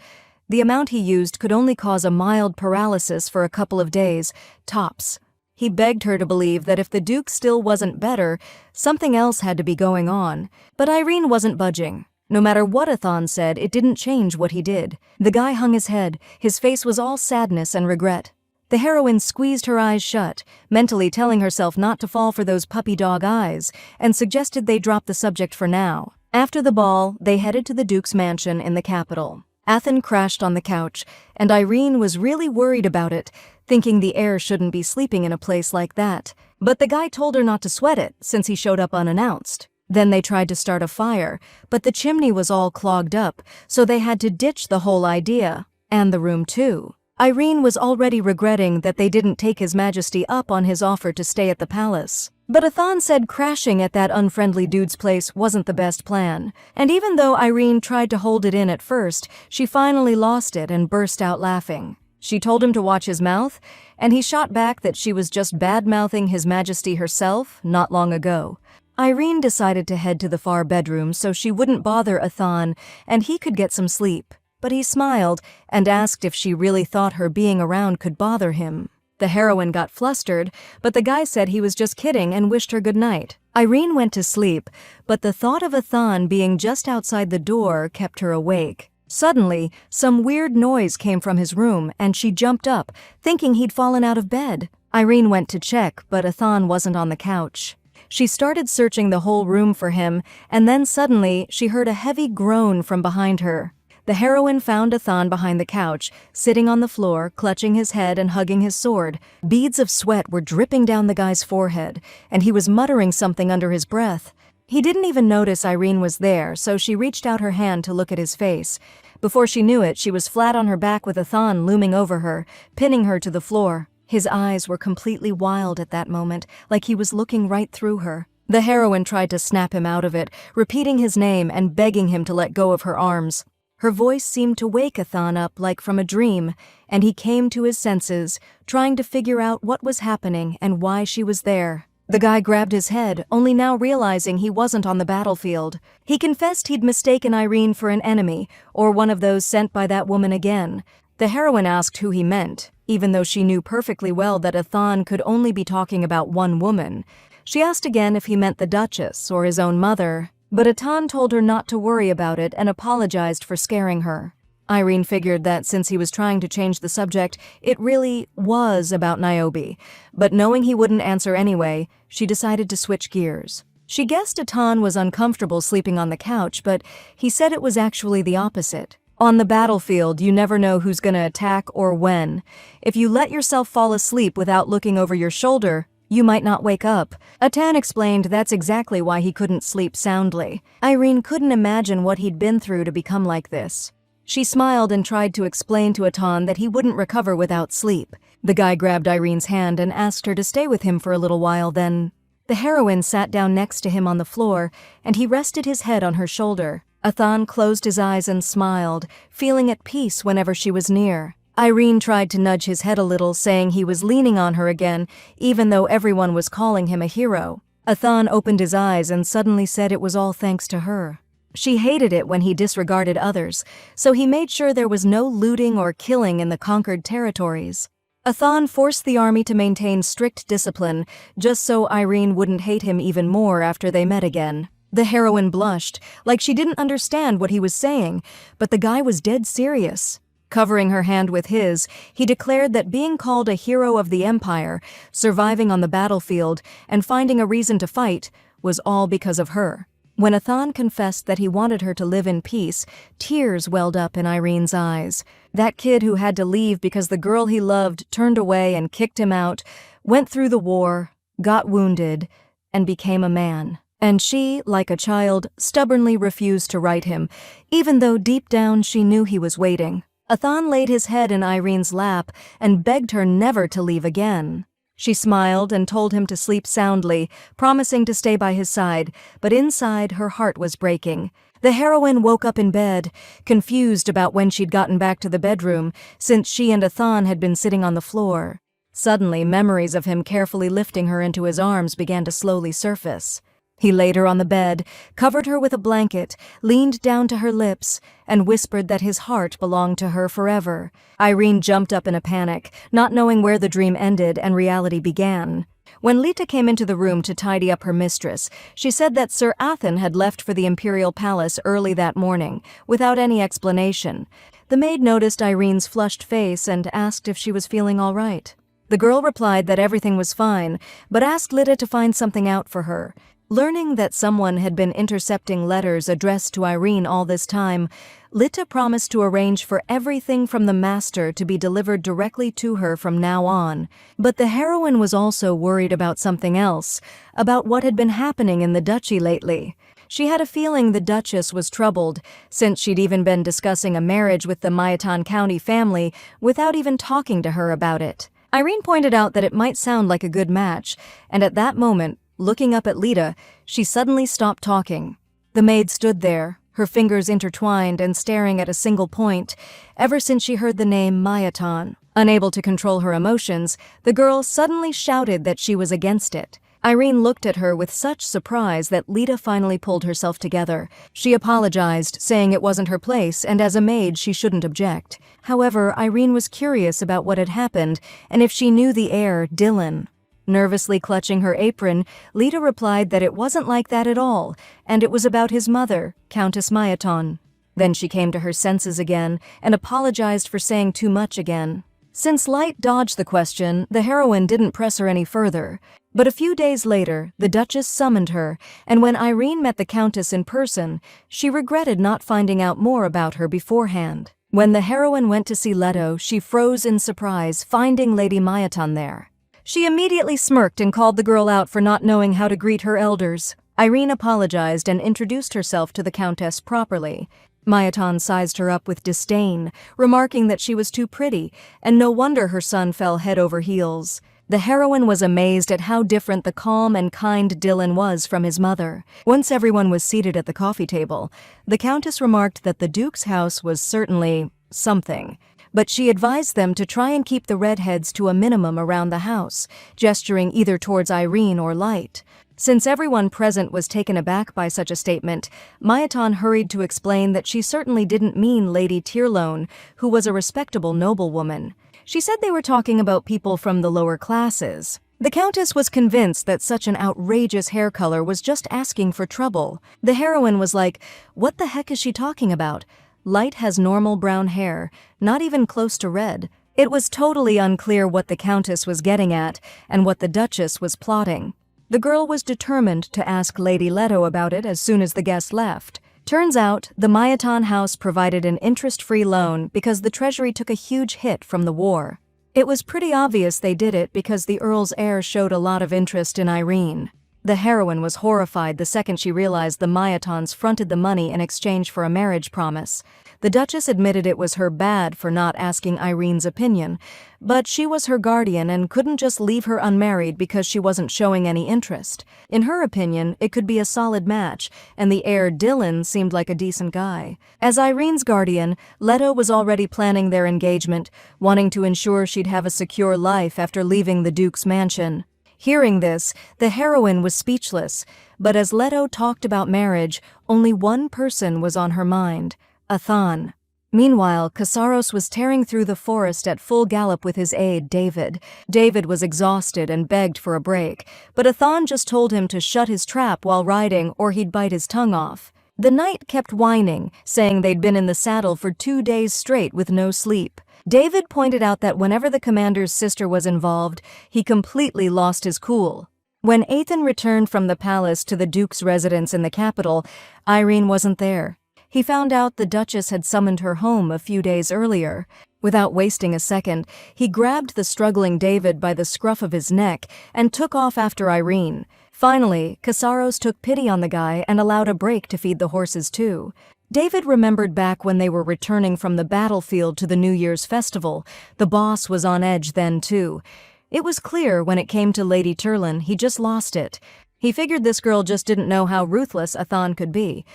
The amount he used could only cause a mild paralysis for a couple of days, tops. He begged her to believe that if the Duke still wasn't better, something else had to be going on. But Irene wasn't budging. No matter what Athan said, it didn't change what he did. The guy hung his head. His face was all sadness and regret. The heroine squeezed her eyes shut, mentally telling herself not to fall for those puppy dog eyes, and suggested they drop the subject for now. After the ball, they headed to the Duke's mansion in the capital. Athan crashed on the couch, and Irene was really worried about it, thinking the heir shouldn't be sleeping in a place like that. But the guy told her not to sweat it, since he showed up unannounced. Then they tried to start a fire, but the chimney was all clogged up, so they had to ditch the whole idea. And the room too. Irene was already regretting that they didn't take His Majesty up on his offer to stay at the palace. But Athan said crashing at that unfriendly dude's place wasn't the best plan. And even though Irene tried to hold it in at first, she finally lost it and burst out laughing. She told him to watch his mouth, and he shot back that she was just bad-mouthing His Majesty herself not long ago. Irene decided to head to the far bedroom so she wouldn't bother Athan and he could get some sleep. But he smiled and asked if she really thought her being around could bother him. The heroine got flustered, but the guy said he was just kidding and wished her good night. Irene went to sleep, but the thought of Athan being just outside the door kept her awake. Suddenly, some weird noise came from his room, and she jumped up, thinking he'd fallen out of bed. Irene went to check, but Athan wasn't on the couch. She started searching the whole room for him, and then suddenly she heard a heavy groan from behind her. The heroine found Athan behind the couch, sitting on the floor, clutching his head and hugging his sword. Beads of sweat were dripping down the guy's forehead, and he was muttering something under his breath. He didn't even notice Irene was there, so she reached out her hand to look at his face. Before she knew it, she was flat on her back with Athan looming over her, pinning her to the floor. His eyes were completely wild at that moment, like he was looking right through her. The heroine tried to snap him out of it, repeating his name and begging him to let go of her arms. Her voice seemed to wake Athan up like from a dream, and he came to his senses, trying to figure out what was happening and why she was there. The guy grabbed his head, only now realizing he wasn't on the battlefield. He confessed he'd mistaken Irene for an enemy, or one of those sent by that woman again. The heroine asked who he meant, even though she knew perfectly well that Athan could only be talking about one woman. She asked again if he meant the Duchess or his own mother, but Athan told her not to worry about it and apologized for scaring her. Irene figured that since he was trying to change the subject, it really was about Niobe, but knowing he wouldn't answer anyway, she decided to switch gears. She guessed Athan was uncomfortable sleeping on the couch, but he said it was actually the opposite. On the battlefield, you never know who's gonna attack or when. If you let yourself fall asleep without looking over your shoulder, You might not wake up. Atan explained that's exactly why he couldn't sleep soundly. Irene couldn't imagine what he'd been through to become like this. She smiled and tried to explain to Atan that he wouldn't recover without sleep. The guy grabbed Irene's hand and asked her to stay with him for a little while. Then the heroine sat down next to him on the floor, and he rested his head on her shoulder. Atan closed his eyes and smiled, feeling at peace whenever she was near. Irene tried to nudge his head a little, saying he was leaning on her again, even though everyone was calling him a hero. Atan opened his eyes and suddenly said it was all thanks to her. She hated it when he disregarded others, so he made sure there was no looting or killing in the conquered territories. Atan forced the army to maintain strict discipline, just so Irene wouldn't hate him even more after they met again. The heroine blushed, like she didn't understand what he was saying, but the guy was dead serious. Covering her hand with his, he declared that being called a hero of the Empire, surviving on the battlefield, and finding a reason to fight was all because of her. When Atan confessed that he wanted her to live in peace, tears welled up in Irene's eyes. That kid who had to leave because the girl he loved turned away and kicked him out, went through the war, got wounded, and became a man. And she, like a child, stubbornly refused to write him, even though deep down she knew he was waiting. Atan laid his head in Irene's lap and begged her never to leave again. She smiled and told him to sleep soundly, promising to stay by his side, but inside her heart was breaking. The heroine woke up in bed, confused about when she'd gotten back to the bedroom, since she and Atan had been sitting on the floor. Suddenly, memories of him carefully lifting her into his arms began to slowly surface. He laid her on the bed, covered her with a blanket, leaned down to her lips, and whispered that his heart belonged to her forever. Irene jumped up in a panic, not knowing where the dream ended and reality began. When Lita came into the room to tidy up her mistress, she said that Sir Athan had left for the imperial palace early that morning, without any explanation. The maid noticed Irene's flushed face and asked if she was feeling all right. The girl replied that everything was fine, but asked Lita to find something out for her. Learning that someone had been intercepting letters addressed to Irene all this time, Lita promised to arrange for everything from the master to be delivered directly to her from now on. But the heroine was also worried about something else, about what had been happening in the duchy lately. She had a feeling the Duchess was troubled, since she'd even been discussing a marriage with the Mayatan County family without even talking to her about it. Irene pointed out that it might sound like a good match, and at that moment, looking up at Lita, she suddenly stopped talking. The maid stood there, her fingers intertwined and staring at a single point, ever since she heard the name Mayatan. Unable to control her emotions, the girl suddenly shouted that she was against it. Irene looked at her with such surprise that Lita finally pulled herself together. She apologized, saying it wasn't her place and as a maid she shouldn't object. However, Irene was curious about what had happened and if she knew the heir, Dylan. Nervously clutching her apron, Lita replied that it wasn't like that at all, and it was about his mother, Countess Mayatan. Then she came to her senses again and apologized for saying too much again. Since Light dodged the question, the heroine didn't press her any further. But a few days later, the Duchess summoned her, and when Irene met the Countess in person, she regretted not finding out more about her beforehand. When the heroine went to see Leto, she froze in surprise, finding Lady Mayatan there. She immediately smirked and called the girl out for not knowing how to greet her elders. Irene apologized and introduced herself to the Countess properly. Mayatan sized her up with disdain, remarking that she was too pretty, and no wonder her son fell head over heels. The heroine was amazed at how different the calm and kind Dylan was from his mother. Once everyone was seated at the coffee table, the Countess remarked that the Duke's house was certainly something. But she advised them to try and keep the redheads to a minimum around the house, gesturing either towards Irene or Light. Since everyone present was taken aback by such a statement, Mayatan hurried to explain that she certainly didn't mean Lady Tyrlone, who was a respectable noblewoman. She said they were talking about people from the lower classes. The Countess was convinced that such an outrageous hair color was just asking for trouble. The heroine was like, "What the heck is she talking about? Light has normal brown hair, not even close to red." It was totally unclear what the Countess was getting at and what the Duchess was plotting. The girl was determined to ask Lady Leto about it as soon as the guest left. Turns out, the Mayatan house provided an interest-free loan because the treasury took a huge hit from the war. It was pretty obvious they did it because the Earl's heir showed a lot of interest in Irene. The heroine was horrified the second she realized the Mayatons fronted the money in exchange for a marriage promise. The Duchess admitted it was her bad for not asking Irene's opinion, but she was her guardian and couldn't just leave her unmarried because she wasn't showing any interest. In her opinion, it could be a solid match, and the heir Dylan seemed like a decent guy. As Irene's guardian, Leto was already planning their engagement, wanting to ensure she'd have a secure life after leaving the Duke's mansion. Hearing this, the heroine was speechless, but as Leto talked about marriage, only one person was on her mind: Athan. Meanwhile, Casaros was tearing through the forest at full gallop with his aide, David. David was exhausted and begged for a break, but Athan just told him to shut his trap while riding or he'd bite his tongue off. The knight kept whining, saying they'd been in the saddle for 2 days straight with no sleep. David pointed out that whenever the commander's sister was involved, he completely lost his cool. When Athan returned from the palace to the Duke's residence in the capital, Irene wasn't there. He found out the Duchess had summoned her home a few days earlier. Without wasting a second, he grabbed the struggling David by the scruff of his neck and took off after Irene. Finally, Casaros took pity on the guy and allowed a break to feed the horses too. David remembered back when they were returning from the battlefield to the New Year's festival. The boss was on edge then too. It was clear when it came to Lady Turlin he just lost it. He figured this girl just didn't know how ruthless Athan could be.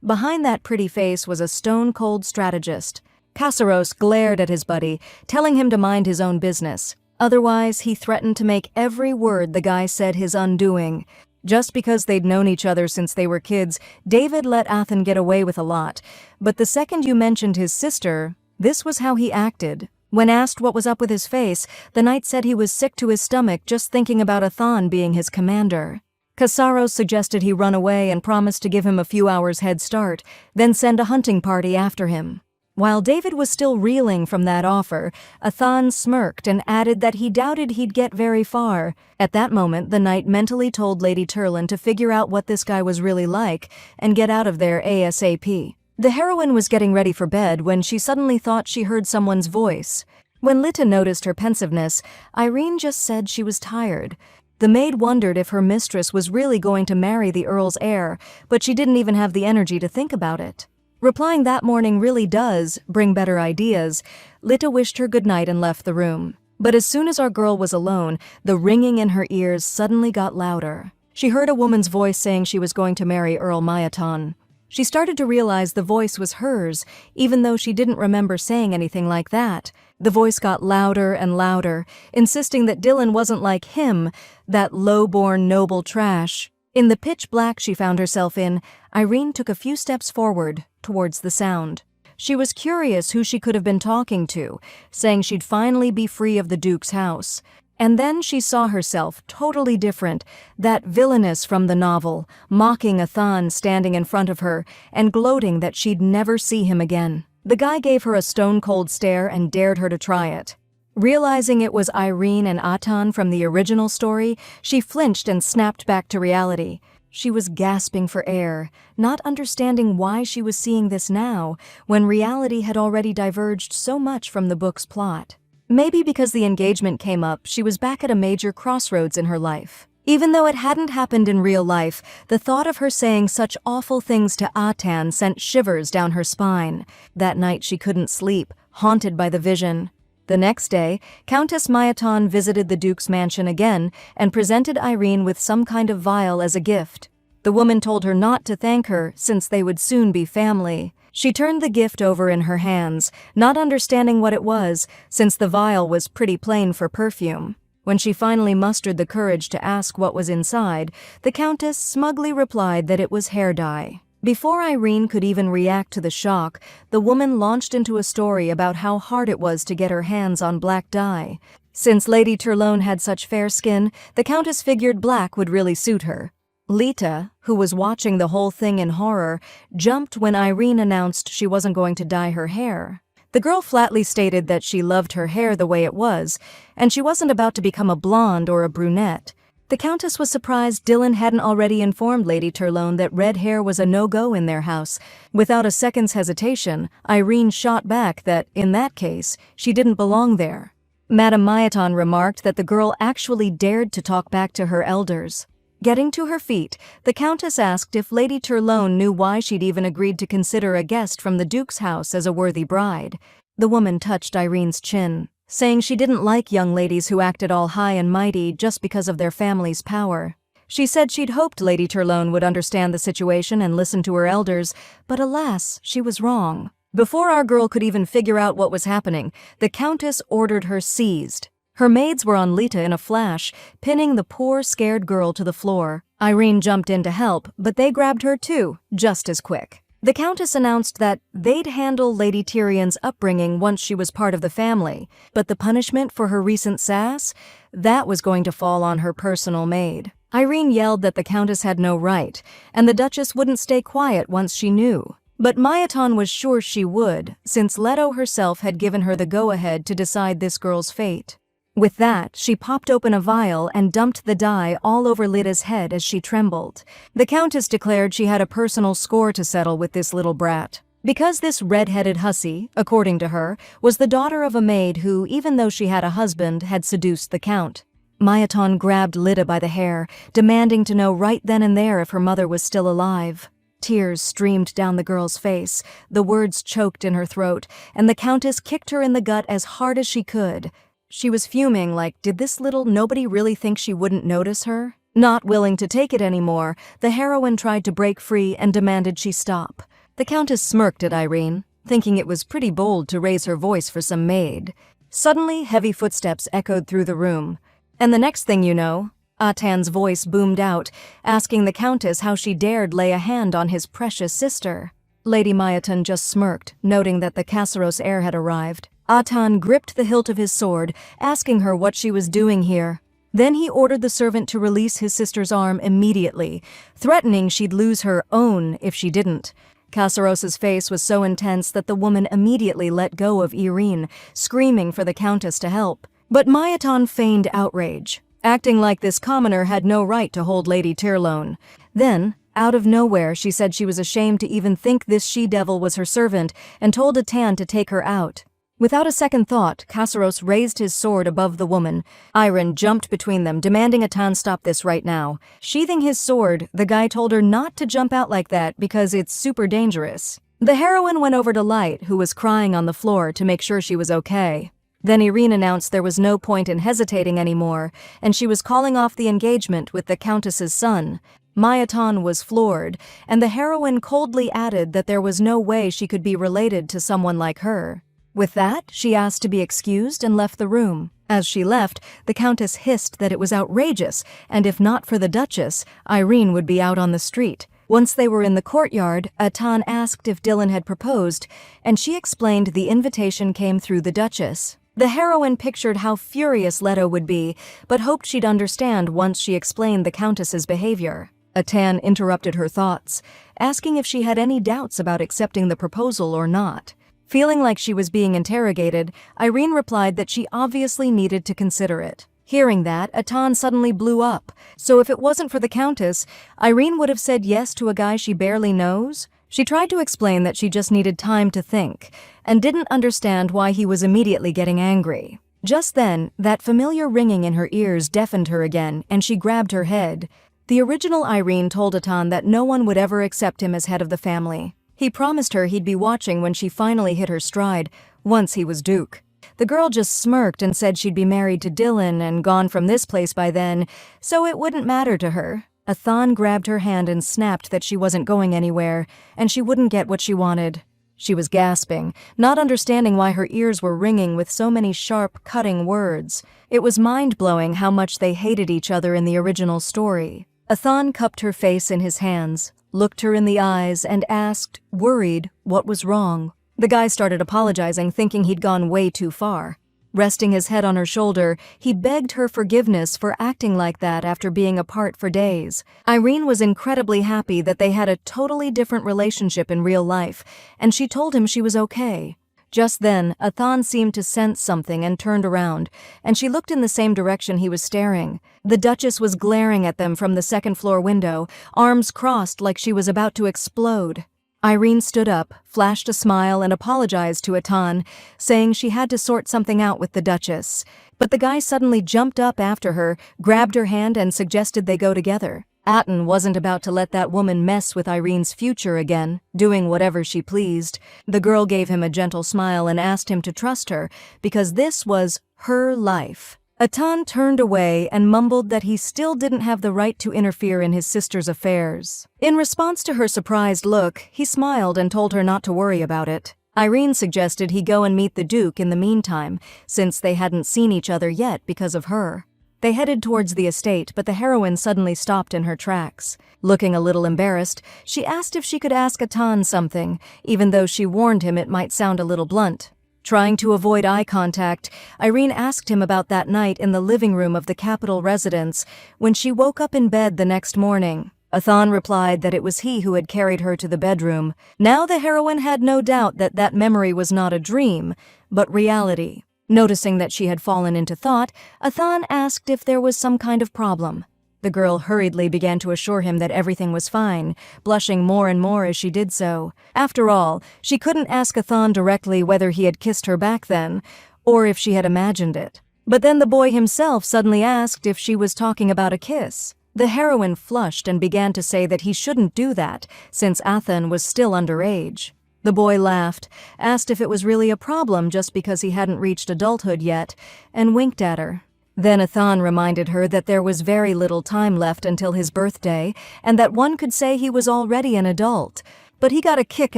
Behind that pretty face was a stone-cold strategist. Casaros glared at his buddy, telling him to mind his own business. Otherwise, he threatened to make every word the guy said his undoing. Just because they'd known each other since they were kids, David let Athan get away with a lot. But the second you mentioned his sister, this was how he acted. When asked what was up with his face, the knight said he was sick to his stomach just thinking about Athan being his commander. Casaros suggested he run away and promised to give him a few hours' head start, then send a hunting party after him. While David was still reeling from that offer, Athan smirked and added that he doubted he'd get very far. At that moment, the knight mentally told Lady Turlin to figure out what this guy was really like and get out of there ASAP. The heroine was getting ready for bed when she suddenly thought she heard someone's voice. When Lita noticed her pensiveness, Irene just said she was tired. The maid wondered if her mistress was really going to marry the Earl's heir, but she didn't even have the energy to think about it. Replying that morning really does bring better ideas, Lita wished her good night and left the room. But as soon as our girl was alone, the ringing in her ears suddenly got louder. She heard a woman's voice saying she was going to marry Earl Mayaton. She started to realize the voice was hers, even though she didn't remember saying anything like that. The voice got louder and louder, insisting that Dylan wasn't like him, that low-born noble trash. In the pitch black she found herself in, Irene took a few steps forward, towards the sound. She was curious who she could have been talking to, saying she'd finally be free of the Duke's house. And then she saw herself totally different, that villainess from the novel, mocking Athan standing in front of her and gloating that she'd never see him again. The guy gave her a stone-cold stare and dared her to try it. Realizing it was Irene and Athan from the original story, she flinched and snapped back to reality. She was gasping for air, not understanding why she was seeing this now, when reality had already diverged so much from the book's plot. Maybe because the engagement came up, she was back at a major crossroads in her life. Even though it hadn't happened in real life, the thought of her saying such awful things to Athan sent shivers down her spine. That night she couldn't sleep, haunted by the vision. The next day, Countess Mayaton visited the Duke's mansion again and presented Irene with some kind of vial as a gift. The woman told her not to thank her since they would soon be family. She turned the gift over in her hands, not understanding what it was, since the vial was pretty plain for perfume. When she finally mustered the courage to ask what was inside, the Countess smugly replied that it was hair dye. Before Irene could even react to the shock, the woman launched into a story about how hard it was to get her hands on black dye. Since Lady Turlone had such fair skin, the Countess figured black would really suit her. Lita, who was watching the whole thing in horror, jumped when Irene announced she wasn't going to dye her hair. The girl flatly stated that she loved her hair the way it was, and she wasn't about to become a blonde or a brunette. The Countess was surprised Dylan hadn't already informed Lady Turlone that red hair was a no-go in their house. Without a second's hesitation, Irene shot back that, in that case, she didn't belong there. Madame Mayaton remarked that the girl actually dared to talk back to her elders. Getting to her feet, the Countess asked if Lady Turlone knew why she'd even agreed to consider a guest from the Duke's house as a worthy bride. The woman touched Irene's chin, saying she didn't like young ladies who acted all high and mighty just because of their family's power. She said she'd hoped Lady Turlone would understand the situation and listen to her elders, but alas, she was wrong. Before our girl could even figure out what was happening, the Countess ordered her seized. Her maids were on Lita in a flash, pinning the poor, scared girl to the floor. Irene jumped in to help, but they grabbed her too, just as quick. The Countess announced that they'd handle Lady Tyrion's upbringing once she was part of the family, but the punishment for her recent sass? That was going to fall on her personal maid. Irene yelled that the Countess had no right, and the Duchess wouldn't stay quiet once she knew. But Mayaton was sure she would, since Leto herself had given her the go-ahead to decide this girl's fate. With that, she popped open a vial and dumped the dye all over Lita's head as she trembled. The Countess declared she had a personal score to settle with this little brat. Because this red-headed hussy, according to her, was the daughter of a maid who, even though she had a husband, had seduced the Count. Mayaton grabbed Lita by the hair, demanding to know right then and there if her mother was still alive. Tears streamed down the girl's face, the words choked in her throat, and the Countess kicked her in the gut as hard as she could. She was fuming like, did this little nobody really think she wouldn't notice her? Not willing to take it anymore, the heroine tried to break free and demanded she stop. The Countess smirked at Irene, thinking it was pretty bold to raise her voice for some maid. Suddenly, heavy footsteps echoed through the room. And the next thing you know, Atan's voice boomed out, asking the Countess how she dared lay a hand on his precious sister. Lady Mayaton just smirked, noting that the Kasseros heir had arrived. Atan gripped the hilt of his sword, asking her what she was doing here. Then he ordered the servant to release his sister's arm immediately, threatening she'd lose her own if she didn't. Kasseros's face was so intense that the woman immediately let go of Irene, screaming for the Countess to help. But Mayaton feigned outrage, acting like this commoner had no right to hold Lady Turlone. Then, out of nowhere, she said she was ashamed to even think this she-devil was her servant and told Atan to take her out. Without a second thought, Kasseros raised his sword above the woman. Irene jumped between them, demanding Atan stop this right now. Sheathing his sword, the guy told her not to jump out like that because it's super dangerous. The heroine went over to Light, who was crying on the floor, to make sure she was okay. Then Irene announced there was no point in hesitating anymore, and she was calling off the engagement with the Countess's son. Mayaton was floored, and the heroine coldly added that there was no way she could be related to someone like her. With that, she asked to be excused and left the room. As she left, the Countess hissed that it was outrageous, and if not for the Duchess, Irene would be out on the street. Once they were in the courtyard, Atan asked if Dylan had proposed, and she explained the invitation came through the Duchess. The heroine pictured how furious Leto would be, but hoped she'd understand once she explained the Countess's behavior. Atan interrupted her thoughts, asking if she had any doubts about accepting the proposal or not. Feeling like she was being interrogated, Irene replied that she obviously needed to consider it. Hearing that, Atan suddenly blew up. So if it wasn't for the Countess, Irene would have said yes to a guy she barely knows? She tried to explain that she just needed time to think, and didn't understand why he was immediately getting angry. Just then, that familiar ringing in her ears deafened her again, and she grabbed her head. The original Irene told Atan that no one would ever accept him as head of the family. He promised her he'd be watching when she finally hit her stride, once he was Duke. The girl just smirked and said she'd be married to Dylan and gone from this place by then, so it wouldn't matter to her. Athan grabbed her hand and snapped that she wasn't going anywhere, and she wouldn't get what she wanted. She was gasping, not understanding why her ears were ringing with so many sharp, cutting words. It was mind-blowing how much they hated each other in the original story. Athan cupped her face in his hands, looked her in the eyes, and asked, worried, what was wrong. The guy started apologizing, thinking he'd gone way too far. Resting his head on her shoulder, he begged her forgiveness for acting like that after being apart for days. Irene was incredibly happy that they had a totally different relationship in real life, and she told him she was okay. Just then, Athan seemed to sense something and turned around, and she looked in the same direction he was staring. The Duchess was glaring at them from the second-floor window, arms crossed like she was about to explode. Irene stood up, flashed a smile, and apologized to Atan, saying she had to sort something out with the Duchess. But the guy suddenly jumped up after her, grabbed her hand, and suggested they go together. Atan wasn't about to let that woman mess with Irene's future again, doing whatever she pleased. The girl gave him a gentle smile and asked him to trust her, because this was her life. Atan turned away and mumbled that he still didn't have the right to interfere in his sister's affairs. In response to her surprised look, he smiled and told her not to worry about it. Irene suggested he go and meet the Duke in the meantime, since they hadn't seen each other yet because of her. They headed towards the estate, but the heroine suddenly stopped in her tracks. Looking a little embarrassed, she asked if she could ask Atan something, even though she warned him it might sound a little blunt. Trying to avoid eye contact, Irene asked him about that night in the living room of the capital residence when she woke up in bed the next morning. Atan replied that it was he who had carried her to the bedroom. Now the heroine had no doubt that that memory was not a dream, but reality. Noticing that she had fallen into thought, Atan asked if there was some kind of problem. The girl hurriedly began to assure him that everything was fine, blushing more and more as she did so. After all, she couldn't ask Atan directly whether he had kissed her back then, or if she had imagined it. But then the boy himself suddenly asked if she was talking about a kiss. The heroine flushed and began to say that he shouldn't do that, since Athan was still underage. The boy laughed, asked if it was really a problem just because he hadn't reached adulthood yet, and winked at her. Then Athan reminded her that there was very little time left until his birthday, and that one could say he was already an adult. But he got a kick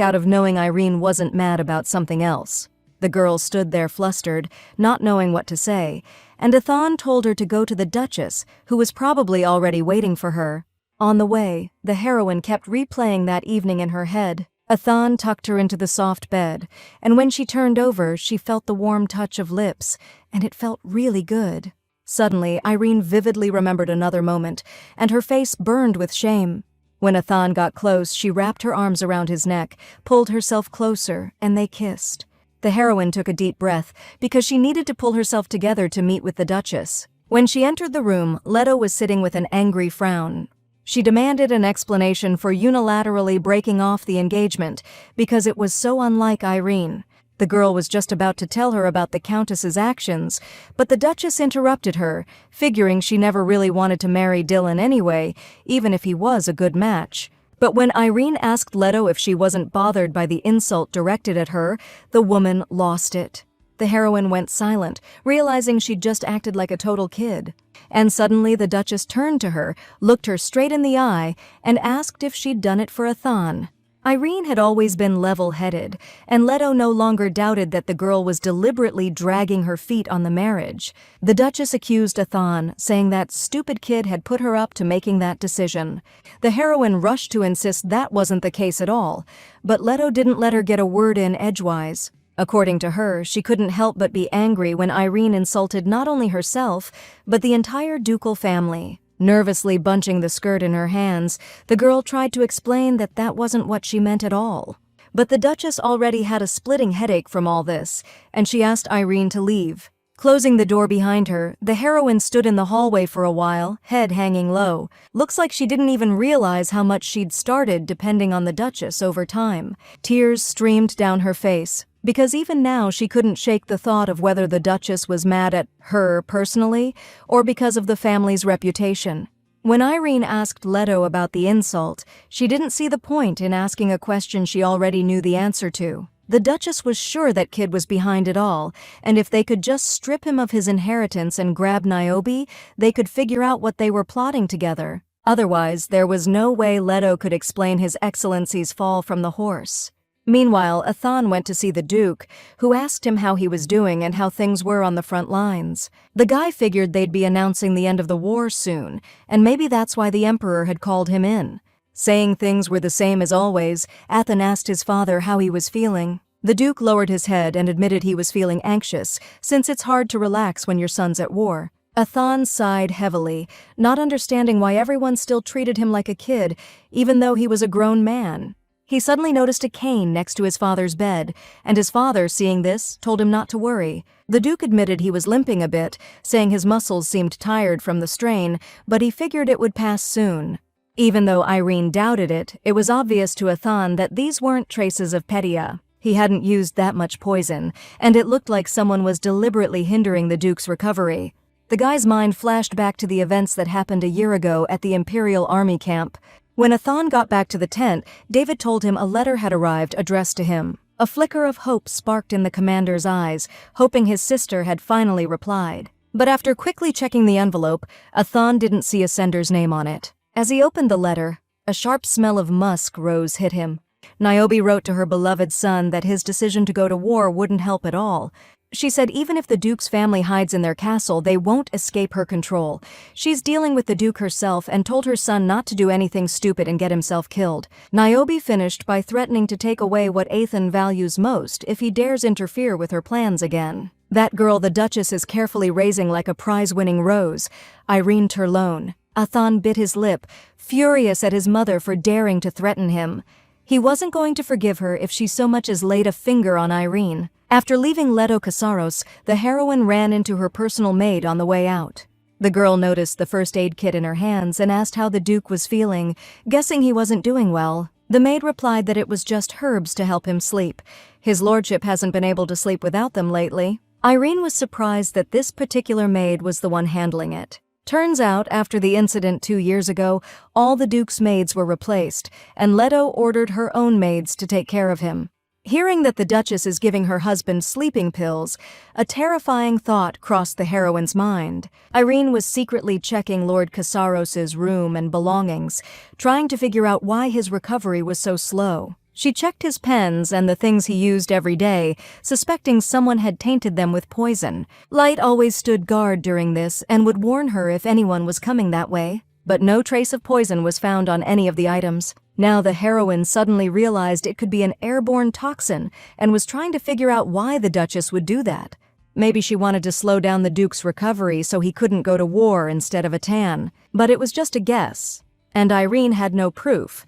out of knowing Irene wasn't mad about something else. The girl stood there flustered, not knowing what to say, and Athan told her to go to the Duchess, who was probably already waiting for her. On the way, the heroine kept replaying that evening in her head. Athan tucked her into the soft bed, and when she turned over, she felt the warm touch of lips, and it felt really good. Suddenly, Irene vividly remembered another moment, and her face burned with shame. When Athan got close, she wrapped her arms around his neck, pulled herself closer, and they kissed. The heroine took a deep breath, because she needed to pull herself together to meet with the Duchess. When she entered the room, Leto was sitting with an angry frown. She demanded an explanation for unilaterally breaking off the engagement, because it was so unlike Irene. The girl was just about to tell her about the Countess's actions, but the Duchess interrupted her, figuring she never really wanted to marry Dylan anyway, even if he was a good match. But when Irene asked Leto if she wasn't bothered by the insult directed at her, the woman lost it. The heroine went silent, realizing she'd just acted like a total kid. And suddenly the Duchess turned to her, looked her straight in the eye, and asked if she'd done it for Athan. Irene had always been level-headed, and Leto no longer doubted that the girl was deliberately dragging her feet on the marriage. The Duchess accused Athan, saying that stupid kid had put her up to making that decision. The heroine rushed to insist that wasn't the case at all, but Leto didn't let her get a word in edgewise. According to her, she couldn't help but be angry when Irene insulted not only herself, but the entire ducal family. Nervously bunching the skirt in her hands, the girl tried to explain that that wasn't what she meant at all. But the Duchess already had a splitting headache from all this, and she asked Irene to leave. Closing the door behind her, the heroine stood in the hallway for a while, head hanging low. Looks like she didn't even realize how much she'd started depending on the Duchess over time. Tears streamed down her face, because even now she couldn't shake the thought of whether the Duchess was mad at her personally or because of the family's reputation. When Irene asked Leto about the insult, she didn't see the point in asking a question she already knew the answer to. The Duchess was sure that kid was behind it all, and if they could just strip him of his inheritance and grab Niobe, they could figure out what they were plotting together. Otherwise, there was no way Leto could explain His Excellency's fall from the horse. Meanwhile, Athan went to see the Duke, who asked him how he was doing and how things were on the front lines. The guy figured they'd be announcing the end of the war soon, and maybe that's why the Emperor had called him in. Saying things were the same as always, Athan asked his father how he was feeling. The Duke lowered his head and admitted he was feeling anxious, since it's hard to relax when your son's at war. Athan sighed heavily, not understanding why everyone still treated him like a kid, even though he was a grown man. He suddenly noticed a cane next to his father's bed, and his father, seeing this, told him not to worry. The Duke admitted he was limping a bit, saying his muscles seemed tired from the strain, but he figured it would pass soon. Even though Irene doubted it, it was obvious to Athan that these weren't traces of Petia. He hadn't used that much poison, and it looked like someone was deliberately hindering the Duke's recovery. The guy's mind flashed back to the events that happened a year ago at the Imperial Army camp. When Athan got back to the tent, David told him a letter had arrived addressed to him. A flicker of hope sparked in the commander's eyes, hoping his sister had finally replied. But after quickly checking the envelope, Athan didn't see a sender's name on it. As he opened the letter, a sharp smell of musk rose hit him. Niobe wrote to her beloved son that his decision to go to war wouldn't help at all. She said even if the Duke's family hides in their castle, they won't escape her control. She's dealing with the Duke herself and told her son not to do anything stupid and get himself killed. Niobe finished by threatening to take away what Athan values most if he dares interfere with her plans again. That girl the Duchess is carefully raising like a prize-winning rose, Irene Turlone. Athan bit his lip, furious at his mother for daring to threaten him. He wasn't going to forgive her if she so much as laid a finger on Irene. After leaving Leto Casaros, the heroine ran into her personal maid on the way out. The girl noticed the first aid kit in her hands and asked how the Duke was feeling, guessing he wasn't doing well. The maid replied that it was just herbs to help him sleep. His lordship hasn't been able to sleep without them lately. Irene was surprised that this particular maid was the one handling it. Turns out, after the incident 2 years ago, all the Duke's maids were replaced, and Leto ordered her own maids to take care of him. Hearing that the Duchess is giving her husband sleeping pills, a terrifying thought crossed the heroine's mind. Irene was secretly checking Lord Casaros's room and belongings, trying to figure out why his recovery was so slow. She checked his pens and the things he used every day, suspecting someone had tainted them with poison. Light always stood guard during this and would warn her if anyone was coming that way. But no trace of poison was found on any of the items. Now the heroine suddenly realized it could be an airborne toxin and was trying to figure out why the Duchess would do that. Maybe she wanted to slow down the Duke's recovery so he couldn't go to war instead of Athan. But it was just a guess. And Irene had no proof.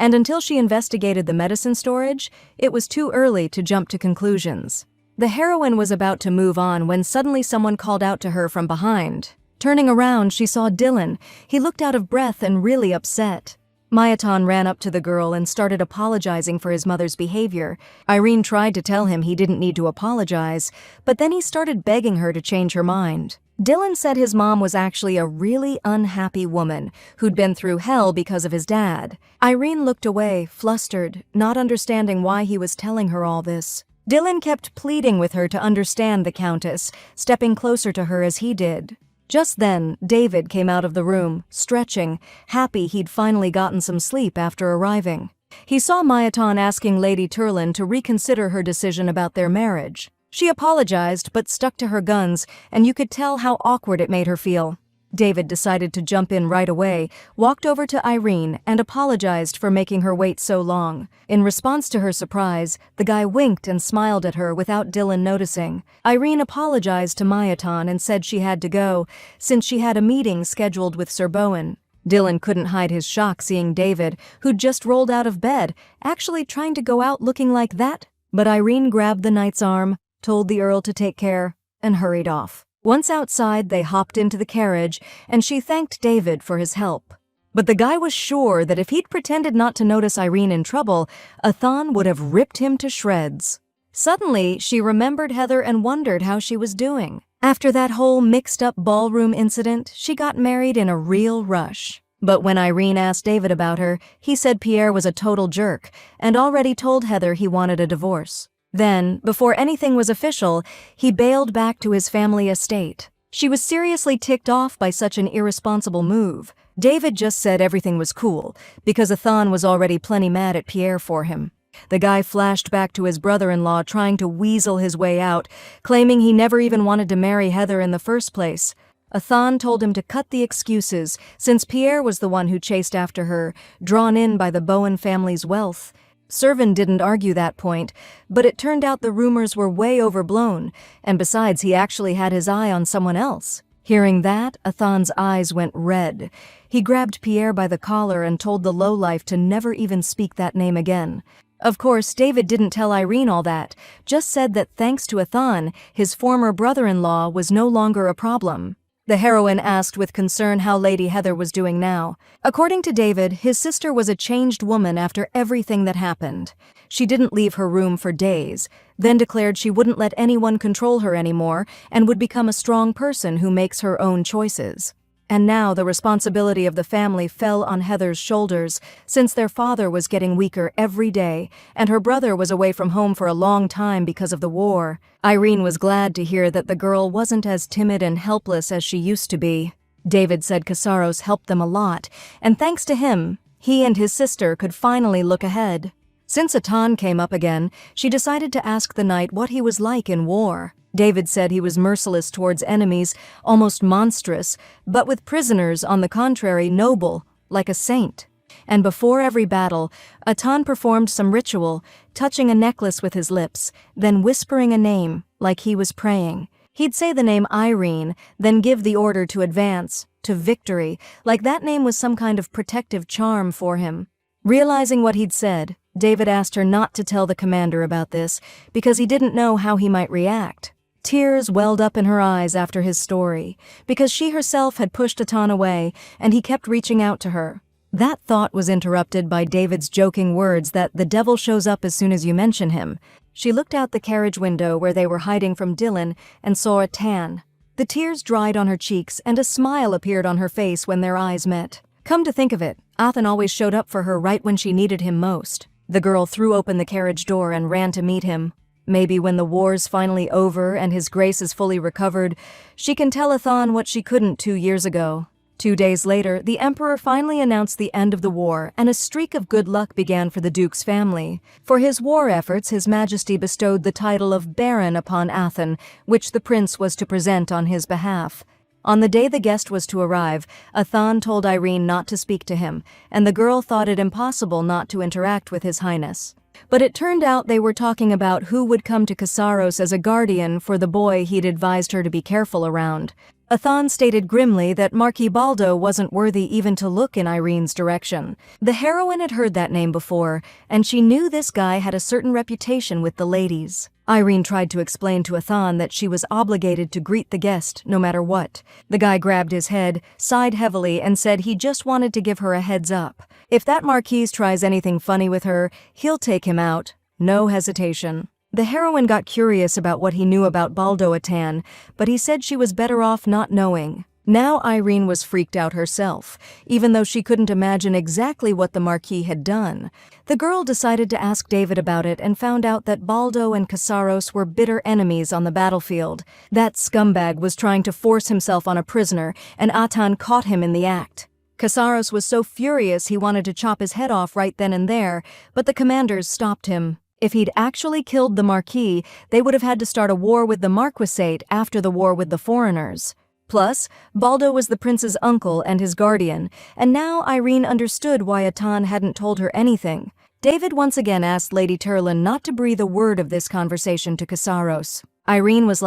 And until she investigated the medicine storage, it was too early to jump to conclusions. The heroine was about to move on when suddenly someone called out to her from behind. Turning around, she saw Dylan. He looked out of breath and really upset. Mayatan ran up to the girl and started apologizing for his mother's behavior. Irene tried to tell him he didn't need to apologize, but then he started begging her to change her mind. Dylan said his mom was actually a really unhappy woman who'd been through hell because of his dad. Irene looked away, flustered, not understanding why he was telling her all this. Dylan kept pleading with her to understand the Countess, stepping closer to her as he did. Just then, David came out of the room, stretching, happy he'd finally gotten some sleep after arriving. He saw Mayatan asking Lady Turlin to reconsider her decision about their marriage. She apologized but stuck to her guns, and you could tell how awkward it made her feel. David decided to jump in right away, walked over to Irene, and apologized for making her wait so long. In response to her surprise, the guy winked and smiled at her without Dylan noticing. Irene apologized to Mayatan and said she had to go, since she had a meeting scheduled with Sir Bowen. Dylan couldn't hide his shock seeing David, who'd just rolled out of bed, actually trying to go out looking like that. But Irene grabbed the knight's arm, told the Earl to take care, and hurried off. Once outside, they hopped into the carriage, and she thanked David for his help. But the guy was sure that if he'd pretended not to notice Irene in trouble, Athan would have ripped him to shreds. Suddenly, she remembered Heather and wondered how she was doing. After that whole mixed-up ballroom incident, she got married in a real rush. But when Irene asked David about her, he said Pierre was a total jerk, and already told Heather he wanted a divorce. Then, before anything was official, he bailed back to his family estate. She was seriously ticked off by such an irresponsible move. David just said everything was cool, because Athan was already plenty mad at Pierre for him. The guy flashed back to his brother-in-law trying to weasel his way out, claiming he never even wanted to marry Heather in the first place. Athan told him to cut the excuses, since Pierre was the one who chased after her, drawn in by the Bowen family's wealth. Servin didn't argue that point, but it turned out the rumors were way overblown, and besides he actually had his eye on someone else. Hearing that, Athan's eyes went red. He grabbed Pierre by the collar and told the lowlife to never even speak that name again. Of course, David didn't tell Irene all that, just said that thanks to Athan, his former brother-in-law was no longer a problem. The heroine asked with concern how Lady Heather was doing now. According to David, his sister was a changed woman after everything that happened. She didn't leave her room for days, then declared she wouldn't let anyone control her anymore and would become a strong person who makes her own choices. And now the responsibility of the family fell on Heather's shoulders, since their father was getting weaker every day, and her brother was away from home for a long time because of the war. Irene was glad to hear that the girl wasn't as timid and helpless as she used to be. David said Casaros helped them a lot, and thanks to him, he and his sister could finally look ahead. Since Atan came up again, she decided to ask the knight what he was like in war. David said he was merciless towards enemies, almost monstrous, but with prisoners, on the contrary, noble, like a saint. And before every battle, Atan performed some ritual, touching a necklace with his lips, then whispering a name, like he was praying. He'd say the name Irene, then give the order to advance, to victory, like that name was some kind of protective charm for him. Realizing what he'd said, David asked her not to tell the commander about this, because he didn't know how he might react. Tears welled up in her eyes after his story, because she herself had pushed Atan away, and he kept reaching out to her. That thought was interrupted by David's joking words that the devil shows up as soon as you mention him. She looked out the carriage window where they were hiding from Dylan and saw Atan. The tears dried on her cheeks, and a smile appeared on her face when their eyes met. Come to think of it, Athan always showed up for her right when she needed him most. The girl threw open the carriage door and ran to meet him. Maybe when the war's finally over and his grace is fully recovered, she can tell Athan what she couldn't 2 years ago. 2 days later, the emperor finally announced the end of the war, and a streak of good luck began for the duke's family. For his war efforts, his majesty bestowed the title of Baron upon Athan, which the prince was to present on his behalf. On the day the guest was to arrive, Athan told Irene not to speak to him, and the girl thought it impossible not to interact with His Highness. But it turned out they were talking about who would come to Casaros as a guardian for the boy he'd advised her to be careful around. Athan stated grimly that Marquis Baldo wasn't worthy even to look in Irene's direction. The heroine had heard that name before, and she knew this guy had a certain reputation with the ladies. Irene tried to explain to Athan that she was obligated to greet the guest, no matter what. The guy grabbed his head, sighed heavily, and said he just wanted to give her a heads up. If that Marquis tries anything funny with her, he'll take him out. No hesitation. The heroine got curious about what he knew about Baldo Atan, but he said she was better off not knowing. Now Irene was freaked out herself, even though she couldn't imagine exactly what the Marquis had done. The girl decided to ask David about it and found out that Baldo and Casaros were bitter enemies on the battlefield. That scumbag was trying to force himself on a prisoner, and Atan caught him in the act. Casaros was so furious he wanted to chop his head off right then and there, but the commanders stopped him. If he'd actually killed the Marquis, they would have had to start a war with the Marquisate after the war with the foreigners. Plus, Baldo was the prince's uncle and his guardian, and now Irene understood why Atan hadn't told her anything. David once again asked Lady Turlin not to breathe a word of this conversation to Casaros. Irene was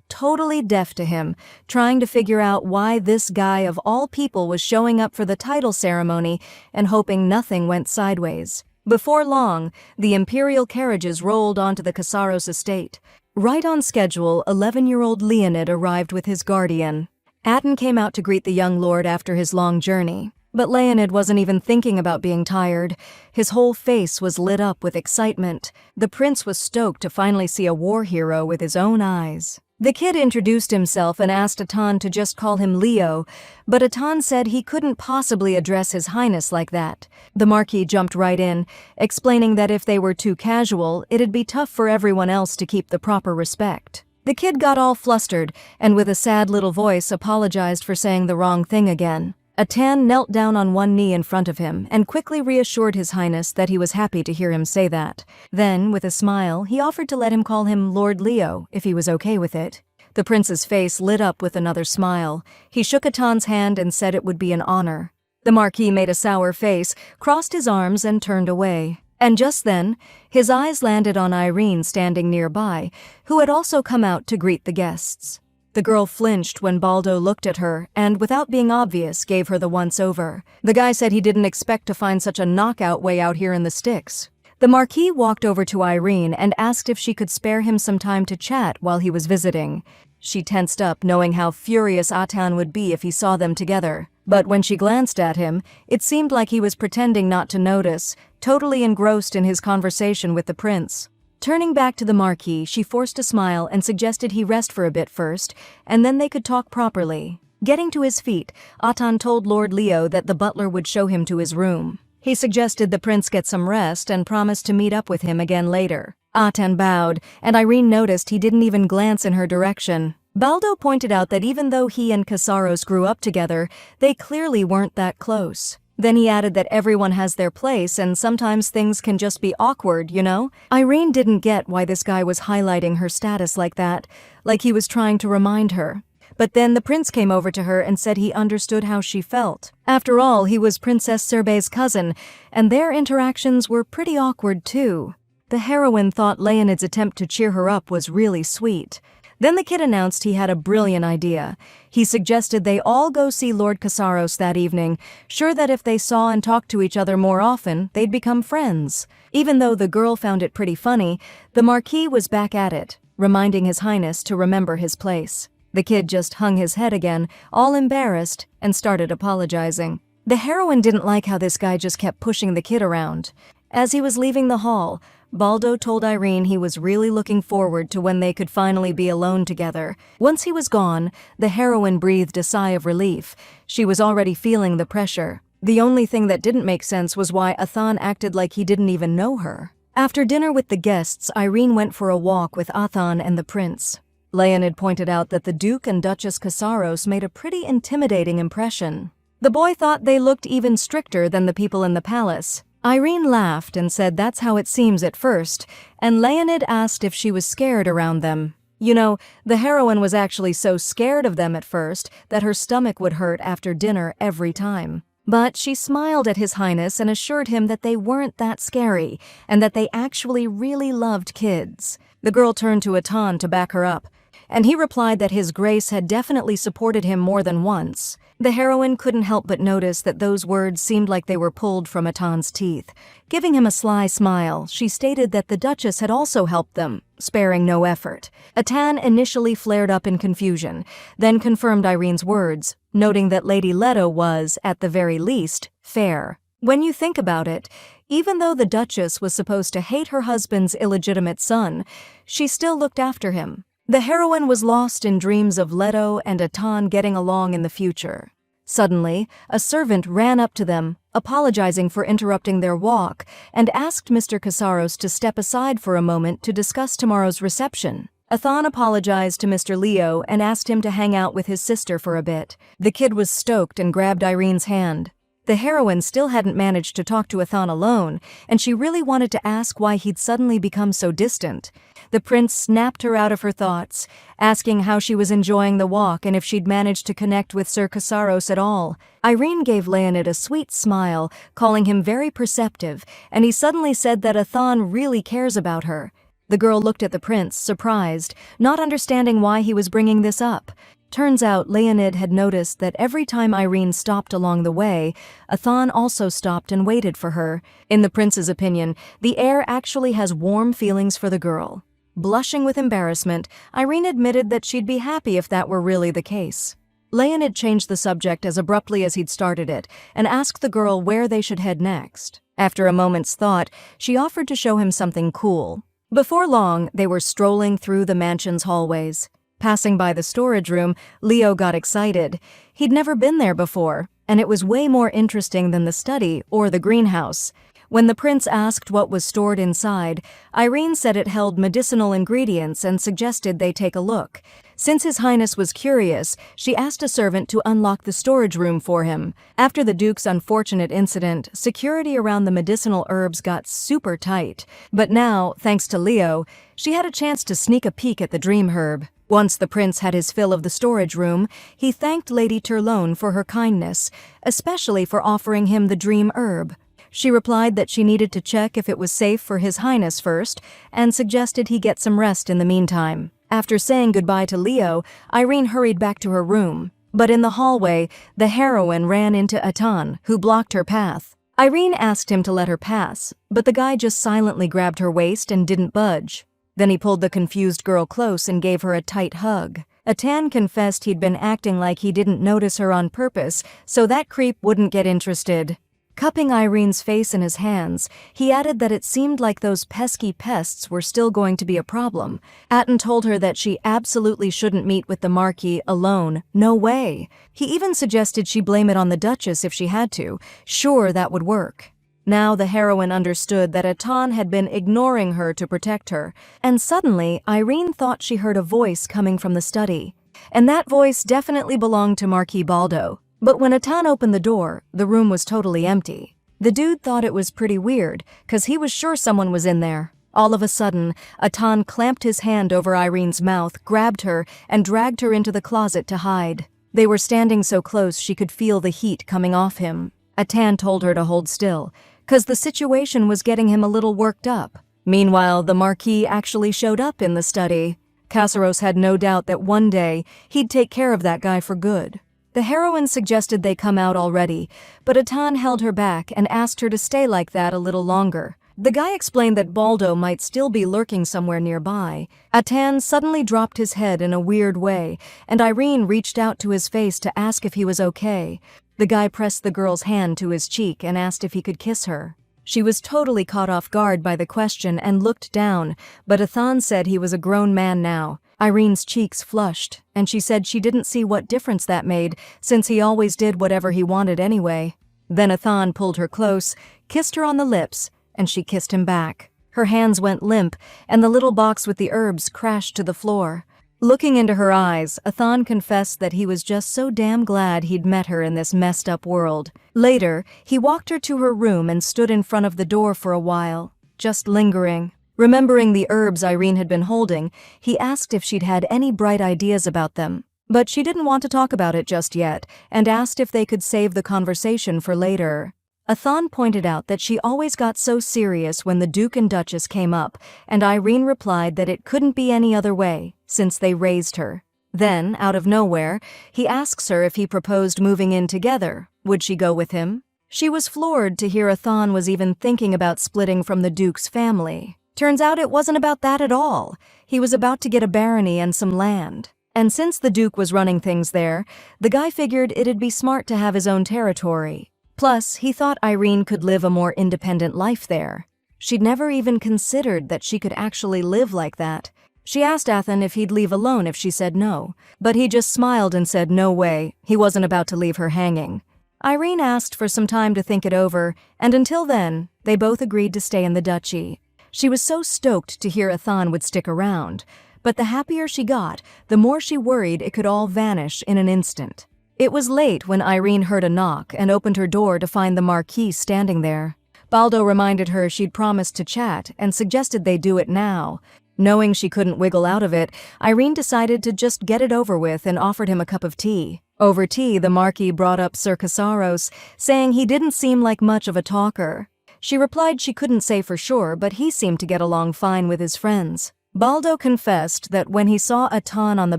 totally deaf to him, trying to figure out why this guy of all people was showing up for the title ceremony and hoping nothing went sideways. Before long, the imperial carriages rolled onto the Casaros estate. Right on schedule, 11-year-old Leonid arrived with his guardian. Atten came out to greet the young lord after his long journey. But Leonid wasn't even thinking about being tired. His whole face was lit up with excitement. The prince was stoked to finally see a war hero with his own eyes. The kid introduced himself and asked Atan to just call him Leo, but Atan said he couldn't possibly address His Highness like that. The Marquis jumped right in, explaining that if they were too casual, it'd be tough for everyone else to keep the proper respect. The kid got all flustered, and with a sad little voice apologized for saying the wrong thing again. Atan knelt down on one knee in front of him and quickly reassured His Highness that he was happy to hear him say that. Then, with a smile, he offered to let him call him Lord Leo if he was okay with it. The prince's face lit up with another smile. He shook Atan's hand and said it would be an honor. The Marquis made a sour face, crossed his arms, and turned away. And just then, his eyes landed on Irene standing nearby, who had also come out to greet the guests. The girl flinched when Baldo looked at her and, without being obvious, gave her the once-over. The guy said he didn't expect to find such a knockout way out here in the sticks. The Marquis walked over to Irene and asked if she could spare him some time to chat while he was visiting. She tensed up, knowing how furious Atan would be if he saw them together. But when she glanced at him, it seemed like he was pretending not to notice, totally engrossed in his conversation with the prince. Turning back to the Marquis, she forced a smile and suggested he rest for a bit first, and then they could talk properly. Getting to his feet, Atan told Lord Leo that the butler would show him to his room. He suggested the prince get some rest and promised to meet up with him again later. Atan bowed, and Irene noticed he didn't even glance in her direction. Baldo pointed out that even though he and Casaros grew up together, they clearly weren't that close. Then he added that everyone has their place and sometimes things can just be awkward, you know? Irene didn't get why this guy was highlighting her status like that, like he was trying to remind her. But then the prince came over to her and said he understood how she felt. After all, he was Princess Serbe's cousin, and their interactions were pretty awkward too. The heroine thought Leonid's attempt to cheer her up was really sweet. Then the kid announced he had a brilliant idea. He suggested they all go see Lord Casaros that evening, sure that if they saw and talked to each other more often, they'd become friends. Even though the girl found it pretty funny, the Marquis was back at it, reminding His Highness to remember his place. The kid just hung his head again, all embarrassed, and started apologizing. The heroine didn't like how this guy just kept pushing the kid around. As he was leaving the hall, Baldo told Irene he was really looking forward to when they could finally be alone together. Once he was gone, the heroine breathed a sigh of relief. She was already feeling the pressure. The only thing that didn't make sense was why Athan acted like he didn't even know her. After dinner with the guests, Irene went for a walk with Athan and the prince. Leonid pointed out that the Duke and Duchess Casaros made a pretty intimidating impression. The boy thought they looked even stricter than the people in the palace. Irene laughed and said that's how it seems at first, and Leonid asked if she was scared around them. You know, the heroine was actually so scared of them at first that her stomach would hurt after dinner every time. But she smiled at His Highness and assured him that they weren't that scary, and that they actually really loved kids. The girl turned to Atan to back her up, and he replied that His Grace had definitely supported him more than once. The heroine couldn't help but notice that those words seemed like they were pulled from Atan's teeth. Giving him a sly smile, she stated that the Duchess had also helped them, sparing no effort. Atan initially flared up in confusion, then confirmed Irene's words, noting that Lady Leto was, at the very least, fair. When you think about it, even though the Duchess was supposed to hate her husband's illegitimate son, she still looked after him. The heroine was lost in dreams of Leto and Atan getting along in the future. Suddenly, a servant ran up to them, apologizing for interrupting their walk, and asked Mr. Casaros to step aside for a moment to discuss tomorrow's reception. Athan apologized to Mr. Leo and asked him to hang out with his sister for a bit. The kid was stoked and grabbed Irene's hand. The heroine still hadn't managed to talk to Athan alone, and she really wanted to ask why he'd suddenly become so distant. The prince snapped her out of her thoughts, asking how she was enjoying the walk and if she'd managed to connect with Sir Casaros at all. Irene gave Leonid a sweet smile, calling him very perceptive, and he suddenly said that Athan really cares about her. The girl looked at the prince, surprised, not understanding why he was bringing this up. Turns out Leonid had noticed that every time Irene stopped along the way, Athan also stopped and waited for her. In the prince's opinion, the heir actually has warm feelings for the girl. Blushing with embarrassment, Irene admitted that she'd be happy if that were really the case. Leonid changed the subject as abruptly as he'd started it, and asked the girl where they should head next. After a moment's thought, she offered to show him something cool. Before long, they were strolling through the mansion's hallways. Passing by the storage room, Leo got excited. He'd never been there before, and it was way more interesting than the study or the greenhouse. When the prince asked what was stored inside, Irene said it held medicinal ingredients and suggested they take a look. Since His Highness was curious, she asked a servant to unlock the storage room for him. After the Duke's unfortunate incident, security around the medicinal herbs got super tight. But now, thanks to Leo, she had a chance to sneak a peek at the dream herb. Once the prince had his fill of the storage room, he thanked Lady Turlone for her kindness, especially for offering him the dream herb. She replied that she needed to check if it was safe for His Highness first, and suggested he get some rest in the meantime. After saying goodbye to Leo, Irene hurried back to her room. But in the hallway, the heroine ran into Atan, who blocked her path. Irene asked him to let her pass, but the guy just silently grabbed her waist and didn't budge. Then he pulled the confused girl close and gave her a tight hug. Atan confessed he'd been acting like he didn't notice her on purpose so that creep wouldn't get interested. Cupping Irene's face in his hands, he added that it seemed like those pesky pests were still going to be a problem. Atan told her that she absolutely shouldn't meet with the Marquis alone. No way. He even suggested she blame it on the Duchess if she had to. Sure, that would work. Now the heroine understood that Atan had been ignoring her to protect her, and suddenly Irene thought she heard a voice coming from the study. And that voice definitely belonged to Marquis Baldo. But when Atan opened the door, the room was totally empty. The dude thought it was pretty weird, 'cause he was sure someone was in there. All of a sudden, Atan clamped his hand over Irene's mouth, grabbed her, and dragged her into the closet to hide. They were standing so close she could feel the heat coming off him. Atan told her to hold still, 'cause the situation was getting him a little worked up. Meanwhile, the Marquis actually showed up in the study. Casaros had no doubt that one day he'd take care of that guy for good. The heroine suggested they come out already, but Atan held her back and asked her to stay like that a little longer. The guy explained that Baldo might still be lurking somewhere nearby. Atan suddenly dropped his head in a weird way, and Irene reached out to his face to ask if he was okay. The guy pressed the girl's hand to his cheek and asked if he could kiss her. She was totally caught off guard by the question and looked down, but Atan said he was a grown man now. Irene's cheeks flushed, and she said she didn't see what difference that made, since he always did whatever he wanted anyway. Then Atan pulled her close, kissed her on the lips, and she kissed him back. Her hands went limp, and the little box with the herbs crashed to the floor. Looking into her eyes, Atan confessed that he was just so damn glad he'd met her in this messed up world. Later, he walked her to her room and stood in front of the door for a while, just lingering. Remembering the herbs Irene had been holding, he asked if she'd had any bright ideas about them. But she didn't want to talk about it just yet, and asked if they could save the conversation for later. Atan pointed out that she always got so serious when the Duke and Duchess came up, and Irene replied that it couldn't be any other way, since they raised her. Then, out of nowhere, he asks her if he proposed moving in together. Would she go with him? She was floored to hear Atan was even thinking about splitting from the Duke's family. Turns out it wasn't about that at all. He was about to get a barony and some land. And since the Duke was running things there, the guy figured it'd be smart to have his own territory. Plus, he thought Irene could live a more independent life there. She'd never even considered that she could actually live like that. She asked Athan if he'd leave alone if she said no, but he just smiled and said no way, he wasn't about to leave her hanging. Irene asked for some time to think it over, and until then, they both agreed to stay in the duchy. She was so stoked to hear Atan would stick around, but the happier she got, the more she worried it could all vanish in an instant. It was late when Irene heard a knock and opened her door to find the Marquis standing there. Baldo reminded her she'd promised to chat and suggested they do it now. Knowing she couldn't wiggle out of it, Irene decided to just get it over with and offered him a cup of tea. Over tea, the Marquis brought up Sir Casaros, saying he didn't seem like much of a talker. She replied she couldn't say for sure, but he seemed to get along fine with his friends. Baldo confessed that when he saw Atan on the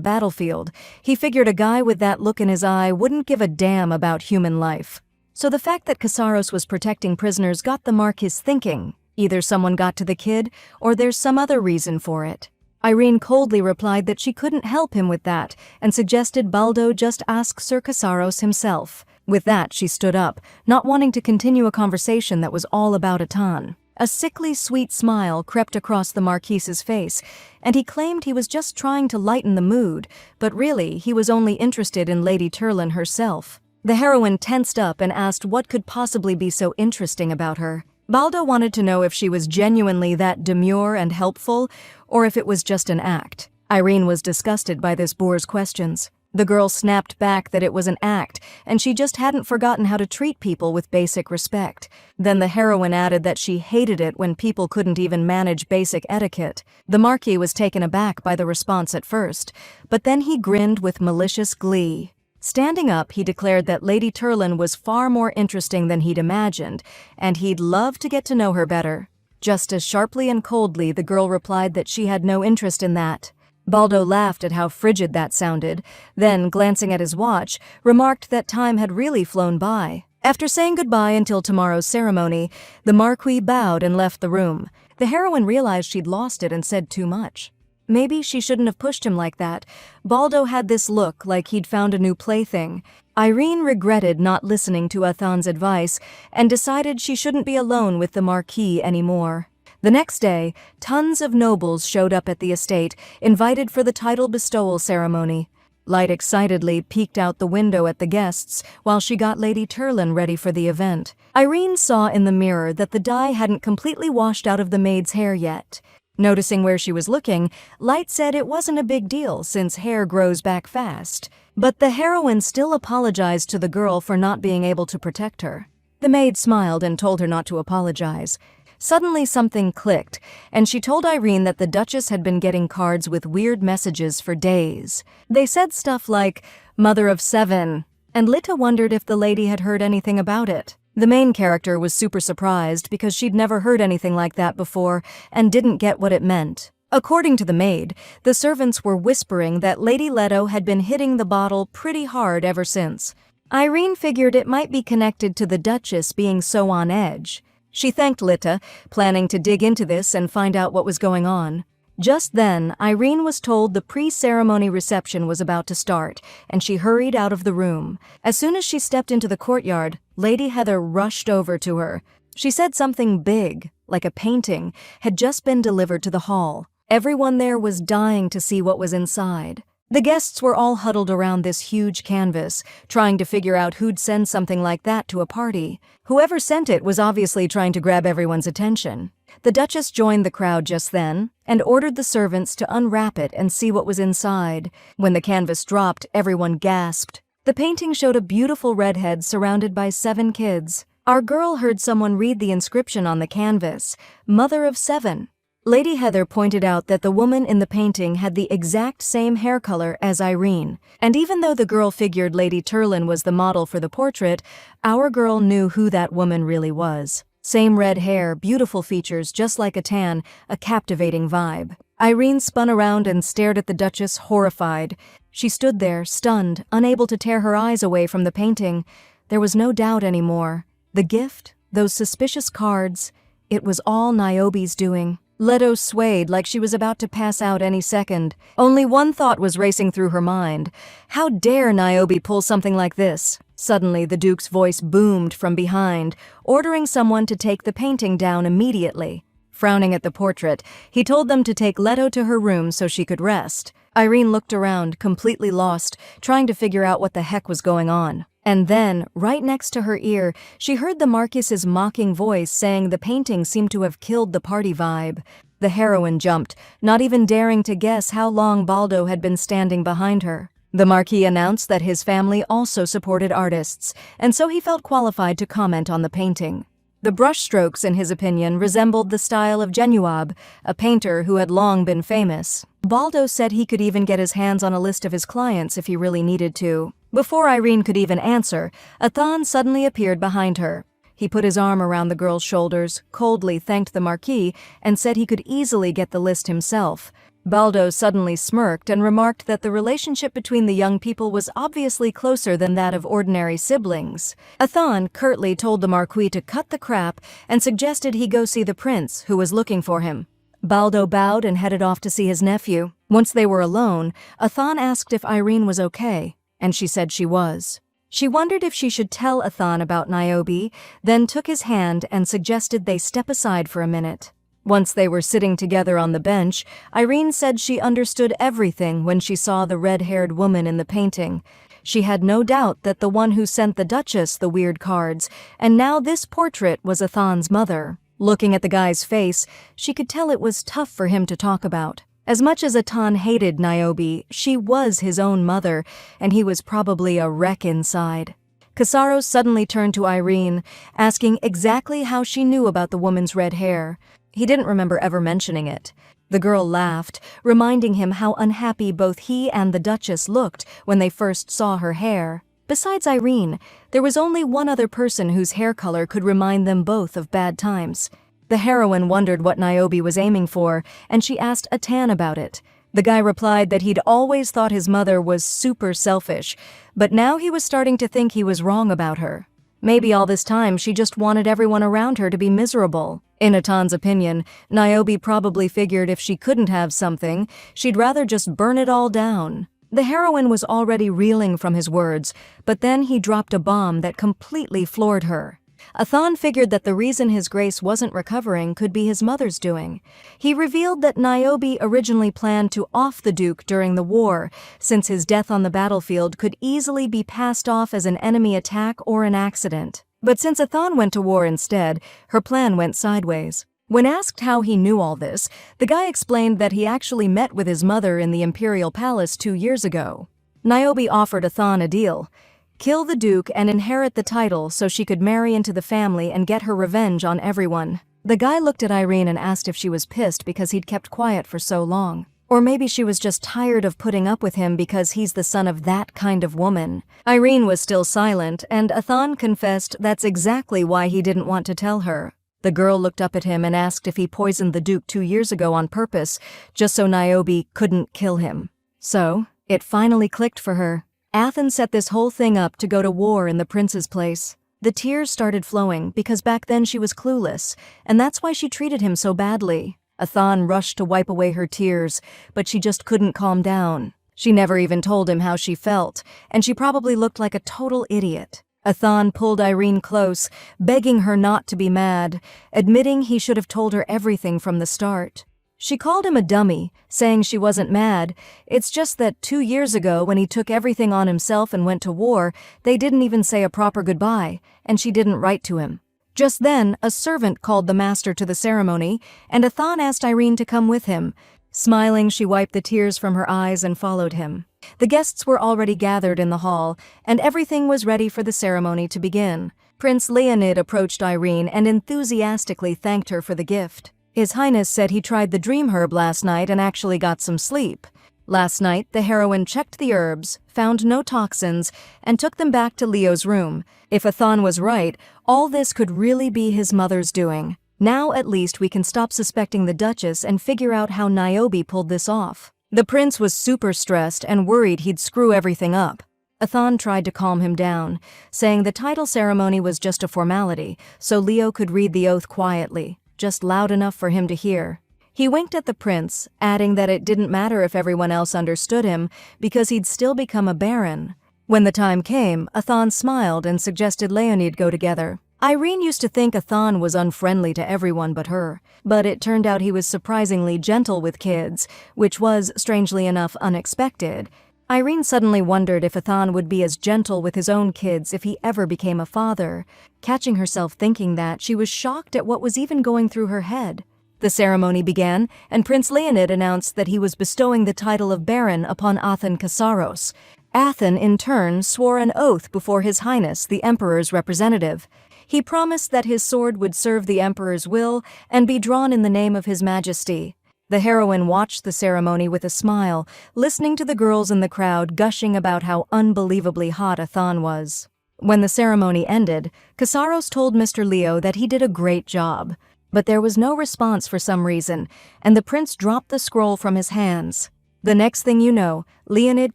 battlefield, he figured a guy with that look in his eye wouldn't give a damn about human life. So the fact that Casaros was protecting prisoners got the Marquis thinking. Either someone got to the kid, or there's some other reason for it. Irene coldly replied that she couldn't help him with that, and suggested Baldo just ask Sir Casaros himself. With that, she stood up, not wanting to continue a conversation that was all about Atan. A sickly sweet smile crept across the Marquis's face, and he claimed he was just trying to lighten the mood, but really he was only interested in Lady Turlin herself. The heroine tensed up and asked what could possibly be so interesting about her. Baldo wanted to know if she was genuinely that demure and helpful, or if it was just an act. Irene was disgusted by this boor's questions. The girl snapped back that it was an act, and she just hadn't forgotten how to treat people with basic respect. Then the heroine added that she hated it when people couldn't even manage basic etiquette. The Marquis was taken aback by the response at first, but then he grinned with malicious glee. Standing up, he declared that Lady Turlin was far more interesting than he'd imagined, and he'd love to get to know her better. Just as sharply and coldly, the girl replied that she had no interest in that. Baldo laughed at how frigid that sounded, then, glancing at his watch, remarked that time had really flown by. After saying goodbye until tomorrow's ceremony, the Marquis bowed and left the room. The heroine realized she'd lost it and said too much. Maybe she shouldn't have pushed him like that. Baldo had this look like he'd found a new plaything. Irene regretted not listening to Athan's advice and decided she shouldn't be alone with the Marquis anymore. The next day, tons of nobles showed up at the estate, invited for the title bestowal ceremony. Light excitedly peeked out the window at the guests while she got Lady Turlin ready for the event. Irene saw in the mirror that the dye hadn't completely washed out of the maid's hair yet. Noticing where she was looking, Light said it wasn't a big deal since hair grows back fast. But the heroine still apologized to the girl for not being able to protect her. The maid smiled and told her not to apologize. Suddenly something clicked, and she told Irene that the Duchess had been getting cards with weird messages for days. They said stuff like, "Mother of 7," and Lita wondered if the lady had heard anything about it. The main character was super surprised because she'd never heard anything like that before and didn't get what it meant. According to the maid, the servants were whispering that Lady Leto had been hitting the bottle pretty hard ever since. Irene figured it might be connected to the Duchess being so on edge. She thanked Lita, planning to dig into this and find out what was going on. Just then, Irene was told the pre-ceremony reception was about to start, and she hurried out of the room. As soon as she stepped into the courtyard, Lady Heather rushed over to her. She said something big, like a painting, had just been delivered to the hall. Everyone there was dying to see what was inside. The guests were all huddled around this huge canvas, trying to figure out who'd send something like that to a party. Whoever sent it was obviously trying to grab everyone's attention. The Duchess joined the crowd just then and ordered the servants to unwrap it and see what was inside. When the canvas dropped, everyone gasped. The painting showed a beautiful redhead surrounded by 7 kids. Our girl heard someone read the inscription on the canvas, "Mother of 7." Lady Heather pointed out that the woman in the painting had the exact same hair color as Irene, and even though the girl figured Lady Turlin was the model for the portrait, our girl knew who that woman really was. Same red hair, beautiful features just like a tan, a captivating vibe. Irene spun around and stared at the Duchess, horrified. She stood there, stunned, unable to tear her eyes away from the painting. There was no doubt anymore. The gift, those suspicious cards, it was all Niobe's doing. Leto swayed like she was about to pass out any second. Only one thought was racing through her mind. How dare Niobe pull something like this? Suddenly, the Duke's voice boomed from behind, ordering someone to take the painting down immediately. Frowning at the portrait, he told them to take Leto to her room so she could rest. Irene looked around, completely lost, trying to figure out what the heck was going on. And then, right next to her ear, she heard the Marquis's mocking voice saying the painting seemed to have killed the party vibe. The heroine jumped, not even daring to guess how long Baldo had been standing behind her. The Marquis announced that his family also supported artists, and so he felt qualified to comment on the painting. The brushstrokes, in his opinion, resembled the style of Genuab, a painter who had long been famous. Baldo said he could even get his hands on a list of his clients if he really needed to. Before Irene could even answer, Athan suddenly appeared behind her. He put his arm around the girl's shoulders, coldly thanked the Marquis, and said he could easily get the list himself. Baldo suddenly smirked and remarked that the relationship between the young people was obviously closer than that of ordinary siblings. Athan curtly told the Marquis to cut the crap and suggested he go see the prince, who was looking for him. Baldo bowed and headed off to see his nephew. Once they were alone, Athan asked if Irene was okay, and she said she was. She wondered if she should tell Athan about Niobe, then took his hand and suggested they step aside for a minute. Once they were sitting together on the bench, Irene said she understood everything when she saw the red-haired woman in the painting. She had no doubt that the one who sent the Duchess the weird cards, and now this portrait was Athan's mother. Looking at the guy's face, she could tell it was tough for him to talk about. As much as Athan hated Niobe, she was his own mother, and he was probably a wreck inside. Casaros suddenly turned to Irene, asking exactly how she knew about the woman's red hair. He didn't remember ever mentioning it. The girl laughed, reminding him how unhappy both he and the Duchess looked when they first saw her hair. Besides Irene, there was only one other person whose hair color could remind them both of bad times. The heroine wondered what Niobe was aiming for, and she asked Athan about it. The guy replied that he'd always thought his mother was super selfish, but now he was starting to think he was wrong about her. Maybe all this time she just wanted everyone around her to be miserable. In Atan's opinion, Niobe probably figured if she couldn't have something, she'd rather just burn it all down. The heroine was already reeling from his words, but then he dropped a bomb that completely floored her. Athan figured that the reason his grace wasn't recovering could be his mother's doing. He revealed that Niobe originally planned to off the Duke during the war, since his death on the battlefield could easily be passed off as an enemy attack or an accident. But since Athan went to war instead, her plan went sideways. When asked how he knew all this, the guy explained that he actually met with his mother in the Imperial Palace 2 years ago. Niobe offered Athan a deal. Kill the Duke and inherit the title so she could marry into the family and get her revenge on everyone. The guy looked at Irene and asked if she was pissed because he'd kept quiet for so long. Or maybe she was just tired of putting up with him because he's the son of that kind of woman. Irene was still silent, and Athan confessed that's exactly why he didn't want to tell her. The girl looked up at him and asked if he poisoned the Duke 2 years ago on purpose, just so Niobe couldn't kill him. So, it finally clicked for her. Athan set this whole thing up to go to war in the prince's place. The tears started flowing because back then she was clueless, and that's why she treated him so badly. Athan rushed to wipe away her tears, but she just couldn't calm down. She never even told him how she felt, and she probably looked like a total idiot. Athan pulled Irene close, begging her not to be mad, admitting he should have told her everything from the start. She called him a dummy, saying she wasn't mad. It's just that 2 years ago, when he took everything on himself and went to war, they didn't even say a proper goodbye, and she didn't write to him. Just then, a servant called the master to the ceremony, and Athan asked Irene to come with him. Smiling, she wiped the tears from her eyes and followed him. The guests were already gathered in the hall, and everything was ready for the ceremony to begin. Prince Leonid approached Irene and enthusiastically thanked her for the gift. His Highness said he tried the dream herb last night and actually got some sleep. Last night, the heroine checked the herbs, found no toxins, and took them back to Leo's room. If Athan was right, all this could really be his mother's doing. Now at least we can stop suspecting the Duchess and figure out how Niobe pulled this off. The prince was super stressed and worried he'd screw everything up. Athan tried to calm him down, saying the title ceremony was just a formality, so Leo could read the oath quietly, just loud enough for him to hear. He winked at the prince, adding that it didn't matter if everyone else understood him, because he'd still become a baron. When the time came, Athan smiled and suggested Leonid go together. Irene used to think Athan was unfriendly to everyone but her, but it turned out he was surprisingly gentle with kids, which was, strangely enough, unexpected. Irene suddenly wondered if Athan would be as gentle with his own kids if he ever became a father. Catching herself thinking that, she was shocked at what was even going through her head. The ceremony began, and Prince Leonid announced that he was bestowing the title of Baron upon Athan Kasaros. Athan, in turn, swore an oath before His Highness, the Emperor's representative. He promised that his sword would serve the Emperor's will and be drawn in the name of His Majesty. The heroine watched the ceremony with a smile, listening to the girls in the crowd gushing about how unbelievably hot Athan was. When the ceremony ended, Kasaros told Mr. Leo that he did a great job. But there was no response for some reason, and the prince dropped the scroll from his hands. The next thing you know, Leonid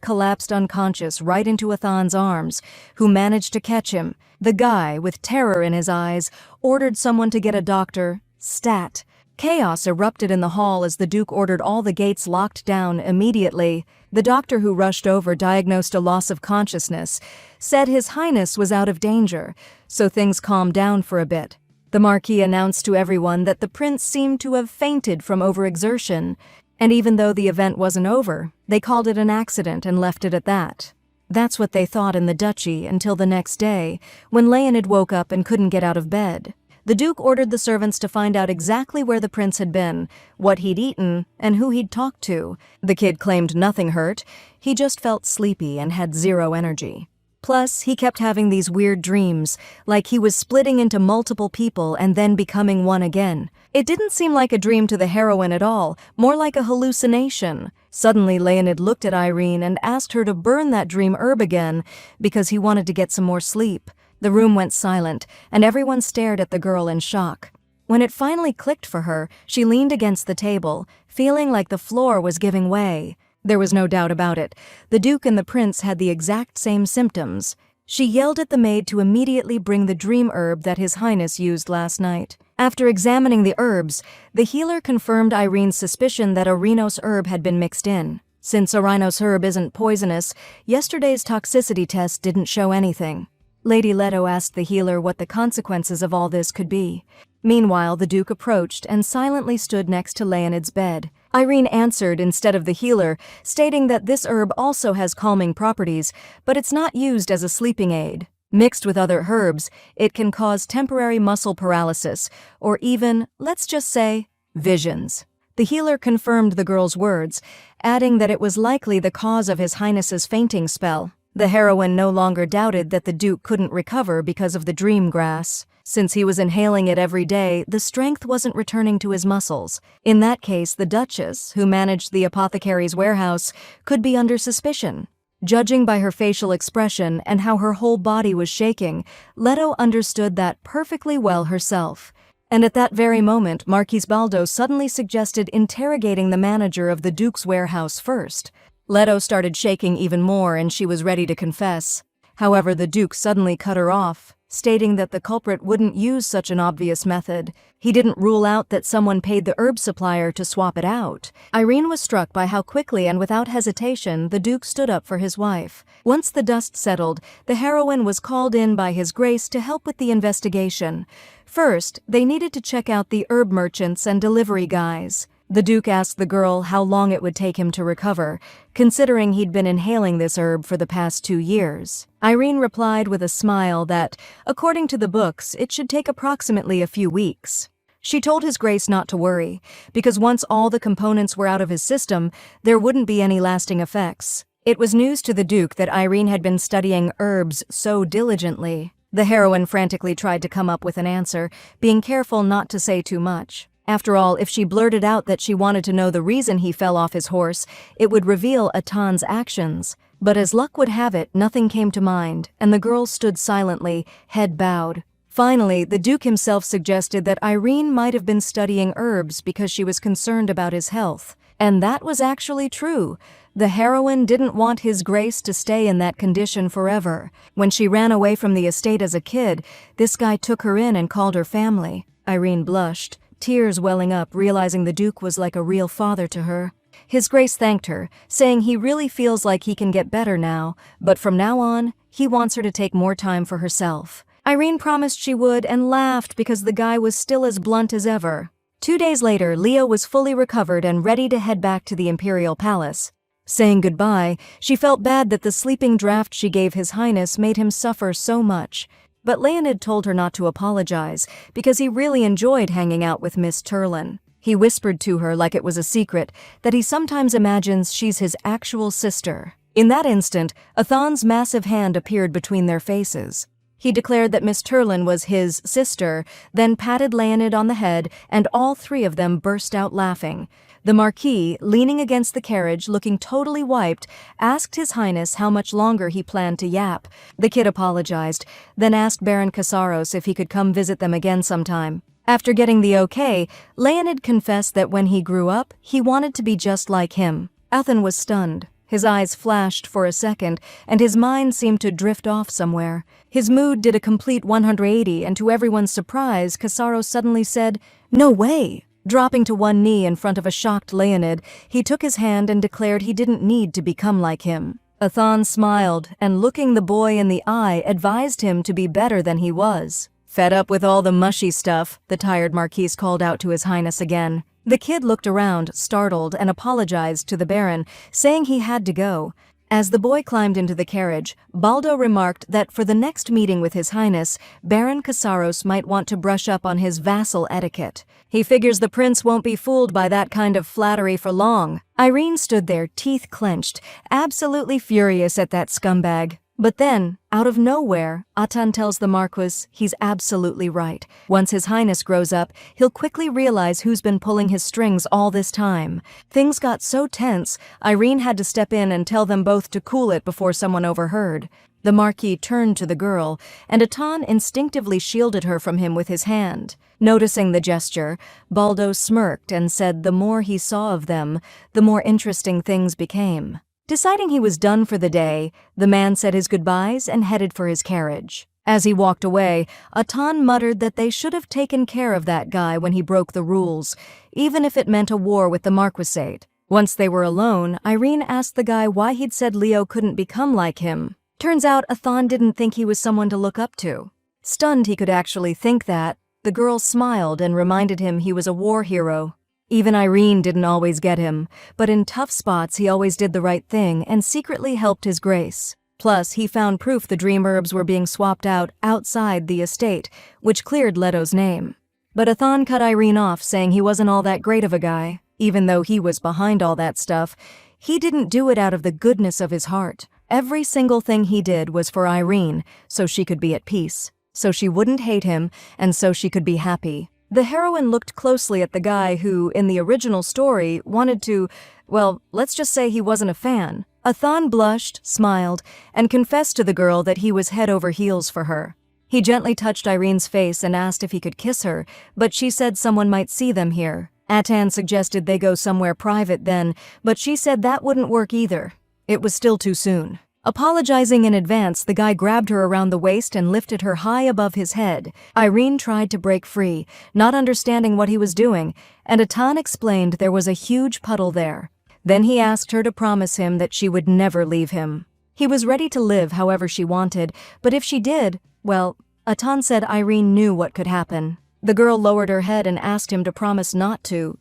collapsed unconscious right into Athan's arms, who managed to catch him. The guy, with terror in his eyes, ordered someone to get a doctor. Stat. Chaos erupted in the hall as the Duke ordered all the gates locked down immediately. The doctor who rushed over diagnosed a loss of consciousness, said His Highness was out of danger, so things calmed down for a bit. The Marquis announced to everyone that the prince seemed to have fainted from overexertion, and even though the event wasn't over, they called it an accident and left it at that. That's what they thought in the duchy until the next day, when Leonid woke up and couldn't get out of bed. The Duke ordered the servants to find out exactly where the prince had been, what he'd eaten, and who he'd talked to. The kid claimed nothing hurt, he just felt sleepy and had zero energy. Plus, he kept having these weird dreams, like he was splitting into multiple people and then becoming one again. It didn't seem like a dream to the heroine at all, more like a hallucination. Suddenly, Leonid looked at Irene and asked her to burn that dream herb again, because he wanted to get some more sleep. The room went silent, and everyone stared at the girl in shock. When it finally clicked for her, she leaned against the table, feeling like the floor was giving way. There was no doubt about it. The Duke and the Prince had the exact same symptoms. She yelled at the maid to immediately bring the dream herb that His Highness used last night. After examining the herbs, the healer confirmed Irene's suspicion that a Rhinos herb had been mixed in. Since a Rhinos herb isn't poisonous, yesterday's toxicity test didn't show anything. Lady Leto asked the healer what the consequences of all this could be. Meanwhile, the Duke approached and silently stood next to Leonid's bed. Irene answered instead of the healer, stating that this herb also has calming properties, but it's not used as a sleeping aid. Mixed with other herbs, it can cause temporary muscle paralysis, or even, let's just say, visions. The healer confirmed the girl's words, adding that it was likely the cause of His Highness's fainting spell. The heroine no longer doubted that the Duke couldn't recover because of the dream grass. Since he was inhaling it every day, the strength wasn't returning to his muscles. In that case, the Duchess, who managed the apothecary's warehouse, could be under suspicion. Judging by her facial expression and how her whole body was shaking, Leto understood that perfectly well herself. And at that very moment, Marquise Baldo suddenly suggested interrogating the manager of the Duke's warehouse first. Leto started shaking even more and she was ready to confess. However, the Duke suddenly cut her off, stating that the culprit wouldn't use such an obvious method. He didn't rule out that someone paid the herb supplier to swap it out. Irene was struck by how quickly and without hesitation the Duke stood up for his wife. Once the dust settled, the heroine was called in by His Grace to help with the investigation. First, they needed to check out the herb merchants and delivery guys. The Duke asked the girl how long it would take him to recover, considering he'd been inhaling this herb for the past 2 years. Irene replied with a smile that, according to the books, it should take approximately a few weeks. She told His Grace not to worry, because once all the components were out of his system, there wouldn't be any lasting effects. It was news to the Duke that Irene had been studying herbs so diligently. The heroine frantically tried to come up with an answer, being careful not to say too much. After all, if she blurted out that she wanted to know the reason he fell off his horse, it would reveal Atan's actions. But as luck would have it, nothing came to mind, and the girl stood silently, head bowed. Finally, the Duke himself suggested that Irene might have been studying herbs because she was concerned about his health. And that was actually true. The heroine didn't want His Grace to stay in that condition forever. When she ran away from the estate as a kid, this guy took her in and called her family. Irene blushed, tears welling up, realizing the Duke was like a real father to her. His Grace thanked her, saying he really feels like he can get better now, but from now on, he wants her to take more time for herself. Irene promised she would and laughed because the guy was still as blunt as ever. 2 days later, Leo was fully recovered and ready to head back to the Imperial Palace. Saying goodbye, she felt bad that the sleeping draft she gave His Highness made him suffer so much. But Leonid told her not to apologize, because he really enjoyed hanging out with Miss Turlin. He whispered to her like it was a secret that he sometimes imagines she's his actual sister. In that instant, Athan's massive hand appeared between their faces. He declared that Miss Turlin was his sister, then patted Leonid on the head, and all three of them burst out laughing. The Marquis, leaning against the carriage, looking totally wiped, asked His Highness how much longer he planned to yap. The kid apologized, then asked Baron Casaros if he could come visit them again sometime. After getting the okay, Leonid confessed that when he grew up, he wanted to be just like him. Athan was stunned. His eyes flashed for a second, and his mind seemed to drift off somewhere. His mood did a complete 180, and to everyone's surprise, Casaros suddenly said, "No way!" Dropping to one knee in front of a shocked Leonid, he took his hand and declared he didn't need to become like him. Athan smiled, and looking the boy in the eye, advised him to be better than he was. Fed up with all the mushy stuff, the tired Marquis called out to His Highness again. The kid looked around, startled, and apologized to the Baron, saying he had to go. As the boy climbed into the carriage, Baldo remarked that for the next meeting with His Highness, Baron Casaros might want to brush up on his vassal etiquette. He figures the prince won't be fooled by that kind of flattery for long. Irene stood there, teeth clenched, absolutely furious at that scumbag. But then, out of nowhere, Atan tells the Marquis he's absolutely right. Once His Highness grows up, he'll quickly realize who's been pulling his strings all this time. Things got so tense, Irene had to step in and tell them both to cool it before someone overheard. The Marquis turned to the girl, and Atan instinctively shielded her from him with his hand. Noticing the gesture, Baldo smirked and said the more he saw of them, the more interesting things became. Deciding he was done for the day, the man said his goodbyes and headed for his carriage. As he walked away, Atan muttered that they should have taken care of that guy when he broke the rules, even if it meant a war with the Marquisate. Once they were alone, Irene asked the guy why he'd said Leo couldn't become like him. Turns out Athan didn't think he was someone to look up to. Stunned he could actually think that, the girl smiled and reminded him he was a war hero. Even Irene didn't always get him, but in tough spots he always did the right thing and secretly helped his grace. Plus, he found proof the dream herbs were being swapped out outside the estate, which cleared Leto's name. But Athan cut Irene off, saying he wasn't all that great of a guy. Even though he was behind all that stuff, he didn't do it out of the goodness of his heart. Every single thing he did was for Irene, so she could be at peace, so she wouldn't hate him, and so she could be happy. The heroine looked closely at the guy who, in the original story, wanted to, well, let's just say he wasn't a fan. Athan blushed, smiled, and confessed to the girl that he was head over heels for her. He gently touched Irene's face and asked if he could kiss her, but she said someone might see them here. Atan suggested they go somewhere private then, but she said that wouldn't work either. It was still too soon. Apologizing in advance, the guy grabbed her around the waist and lifted her high above his head. Irene tried to break free, not understanding what he was doing, and Atan explained there was a huge puddle there. Then he asked her to promise him that she would never leave him. He was ready to live however she wanted, but if she did, well, Atan said Irene knew what could happen. The girl lowered her head and asked him to promise not to,